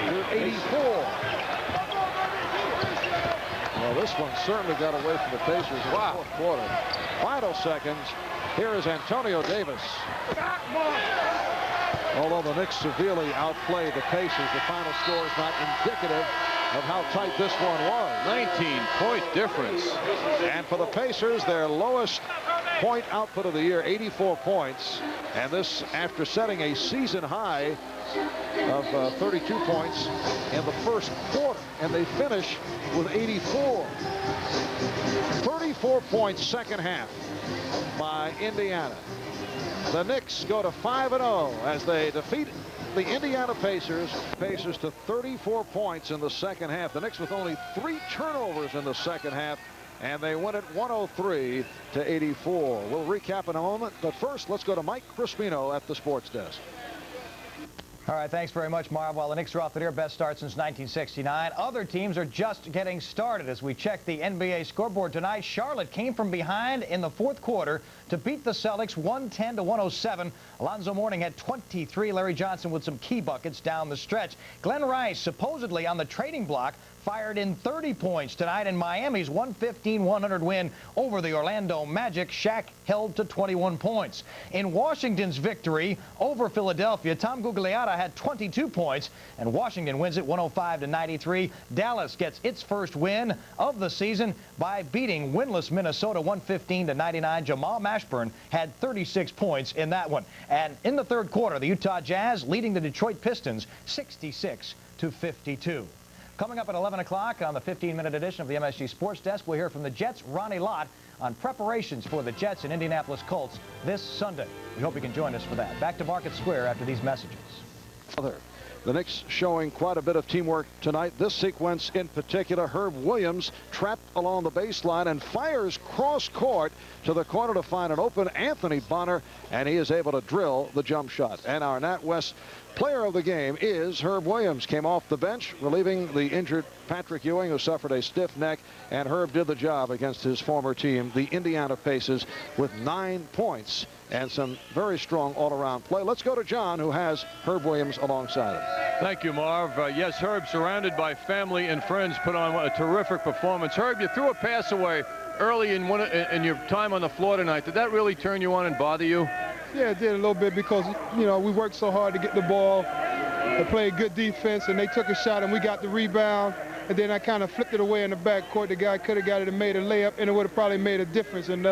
to 84. Well, this one certainly got away from the Pacers in the fourth quarter. Final seconds. Here is Antonio Davis. Although the Knicks severely outplayed the Pacers, the final score is not indicative of how tight this one was. 19-point difference. And for the Pacers, their lowest point output of the year, 84 points. And this after setting a season high of 32 points in the first quarter. And they finish with 84. 34 points second half by Indiana. The Knicks go to 5-0 as they defeat the Indiana Pacers. Pacers to 34 points in the second half. The Knicks with only 3 turnovers in the second half. And they win it 103 to 84. We'll recap in a moment. But first, let's go to Mike Crispino at the sports desk. All right, thanks very much, Marv. While the Knicks are off to their best start since 1969, other teams are just getting started. As we check the NBA scoreboard tonight, Charlotte came from behind in the fourth quarter to beat the Celtics 110 to 107. Alonzo Mourning had 23. Larry Johnson with some key buckets down the stretch. Glenn Rice, supposedly on the trading block, fired in 30 points tonight in Miami's 115-100 win over the Orlando Magic. Shaq held to 21 points. In Washington's victory over Philadelphia, Tom Gugliotta had 22 points, and Washington wins it 105 to 93. Dallas gets its first win of the season by beating winless Minnesota 115 to 99. Jamal Mashburn had 36 points in that one. And in the third quarter, the Utah Jazz leading the Detroit Pistons 66 to 52. Coming up at 11 o'clock on the 15-minute edition of the MSG Sports Desk, we'll hear from the Jets' Ronnie Lott on preparations for the Jets and Indianapolis Colts this Sunday. We hope you can join us for that. Back to Market Square after these messages. The Knicks showing quite a bit of teamwork tonight. This sequence in particular, Herb Williams trapped along the baseline and fires cross court to the corner to find an open Anthony Bonner, and he is able to drill the jump shot. And our NatWest player of the game is Herb Williams. Came off the bench, relieving the injured Patrick Ewing, who suffered a stiff neck, and Herb did the job against his former team, the Indiana Pacers, with 9 points and some very strong all-around play. Let's go to John, who has Herb Williams alongside him. Thank you, Marv. Yes, Herb, surrounded by family and friends, put on a terrific performance. Herb, you threw a pass away early in your time on the floor tonight. Did that really turn you on and bother you? Yeah, it did a little bit because, you know, we worked so hard to get the ball. They played good defense, and they took a shot, and we got the rebound. And then I kind of flipped it away in the backcourt. The guy could have got it and made a layup, and it would have probably made a difference. And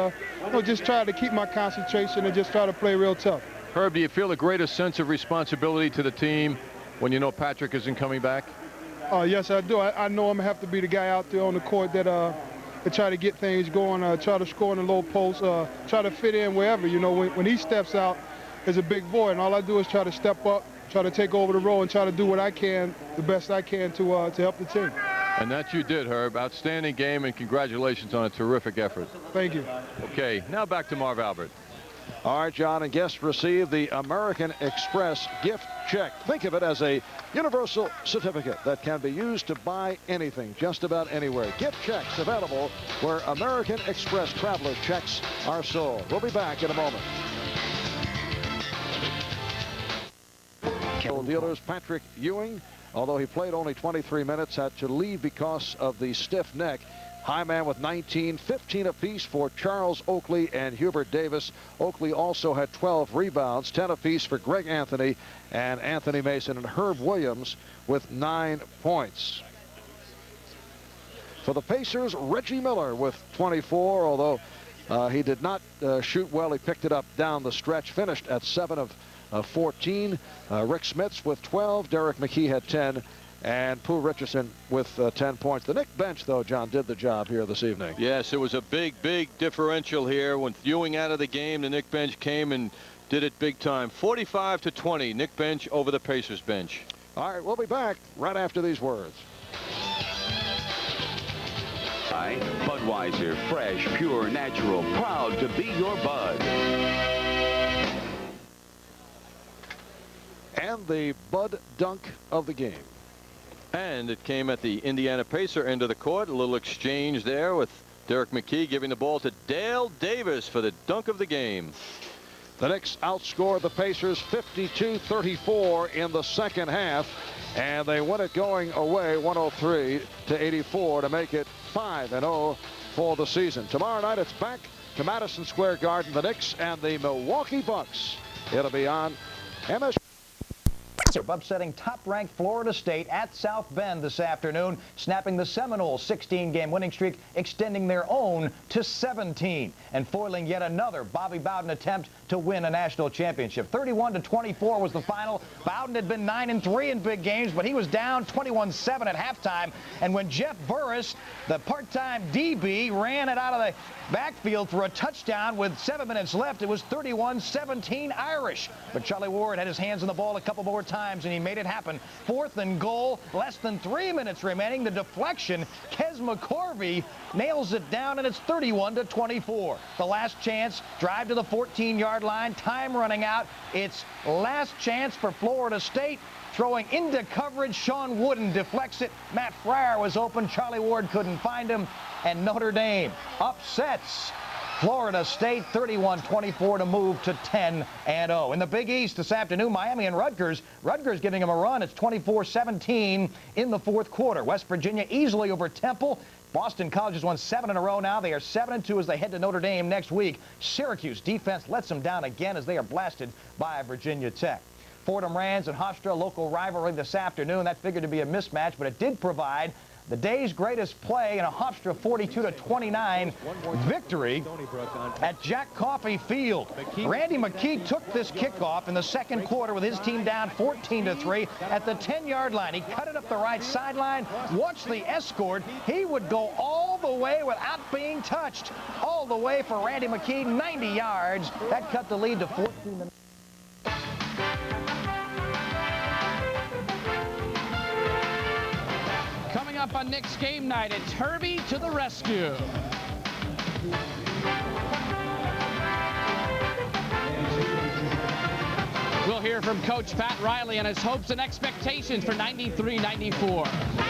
just try to keep my concentration and just try to play real tough. Herb, do you feel the greatest sense of responsibility to the team when you know Patrick isn't coming back? Yes, I do. I know I'm going to have to be the guy out there on the court that try to get things going, try to score in the low post, try to fit in wherever. You know, when he steps out, there's a big void, and all I do is try to step up, try to take over the role, and try to do what I can, the best I can to help the team. And that you did, Herb. Outstanding game, and congratulations on a terrific effort. Thank you. Okay, now back to Marv Albert. All right, John, and guests receive the American Express gift check. Think of it as a universal certificate that can be used to buy anything, just about anywhere. Gift checks available where American Express traveler checks are sold. We'll be back in a moment. Dealers Patrick Ewing, although he played only 23 minutes, had to leave because of the stiff neck. High man with 19, 15 apiece for Charles Oakley and Hubert Davis. Oakley also had 12 rebounds, 10 apiece for Greg Anthony and Anthony Mason, and Herb Williams with 9 points. For the Pacers, Reggie Miller with 24, although he did not shoot well. He picked it up down the stretch, finished at 7 of 14. Rick Smits with 12. Derek McKee had 10. And Pooh Richardson with 10 points. The Knicks bench, though, John, did the job here this evening. Yes, it was a big differential here. With Ewing out of the game, the Knicks bench came and did it big time. 45 to 20, Knicks bench over the Pacers bench. All right, we'll be back right after these words. Budweiser, fresh, pure, natural, proud to be your Bud. and the Bud dunk of the game. And it came at the Indiana Pacer end of the court. A little exchange there with Derek McKee giving the ball to Dale Davis for the dunk of the game. The Knicks outscored the Pacers 52-34 in the second half, and they win it going away 103-84 to make it 5-0 for the season. Tomorrow night it's back to Madison Square Garden, the Knicks and the Milwaukee Bucks. It'll be on MS. Upsetting top-ranked Florida State at South Bend this afternoon, snapping the Seminoles' 16-game winning streak, extending their own to 17, and foiling yet another Bobby Bowden attempt to win a national championship. 31-24 was the final. Bowden had been 9-3 in big games, but he was down 21-7 at halftime. And when Jeff Burris, the part-time DB, ran it out of the backfield for a touchdown with 7 minutes left, it was 31-17 Irish. But Charlie Ward had his hands on the ball a couple more times, and he made it happen. 4th and goal, less than 3 minutes remaining. The deflection, Kes McCorvey nails it down, and it's 31-24. The last chance, drive to the 14-yard line, time running out. It's last chance for Florida State. Throwing into coverage, Sean Wooden deflects it. Matt Fryer was open. Charlie Ward couldn't find him. And Notre Dame upsets Florida State 31-24 to move to 10-0. In the Big East this afternoon, Miami and Rutgers. Rutgers giving them a run. It's 24-17 in the fourth quarter. West Virginia easily over Temple. Boston College has won 7 in a row now. They are 7-2 as they head to Notre Dame next week. Syracuse defense lets them down again as they are blasted by Virginia Tech. Fordham Rands and Hofstra, local rivalry this afternoon. That figured to be a mismatch, but it did provide the day's greatest play in a Hofstra 42-29 victory at Jack Coffey Field. Randy McKee took this kickoff in the second quarter with his team down 14-3 at the 10-yard line. He cut it up the right sideline. Watch the escort. He would go all the way without being touched. All the way for Randy McKee, 90 yards. That cut the lead to 14. Coming up on Knicks game night, it's Herbie to the rescue. We'll hear from Coach Pat Riley on his hopes and expectations for 93-94.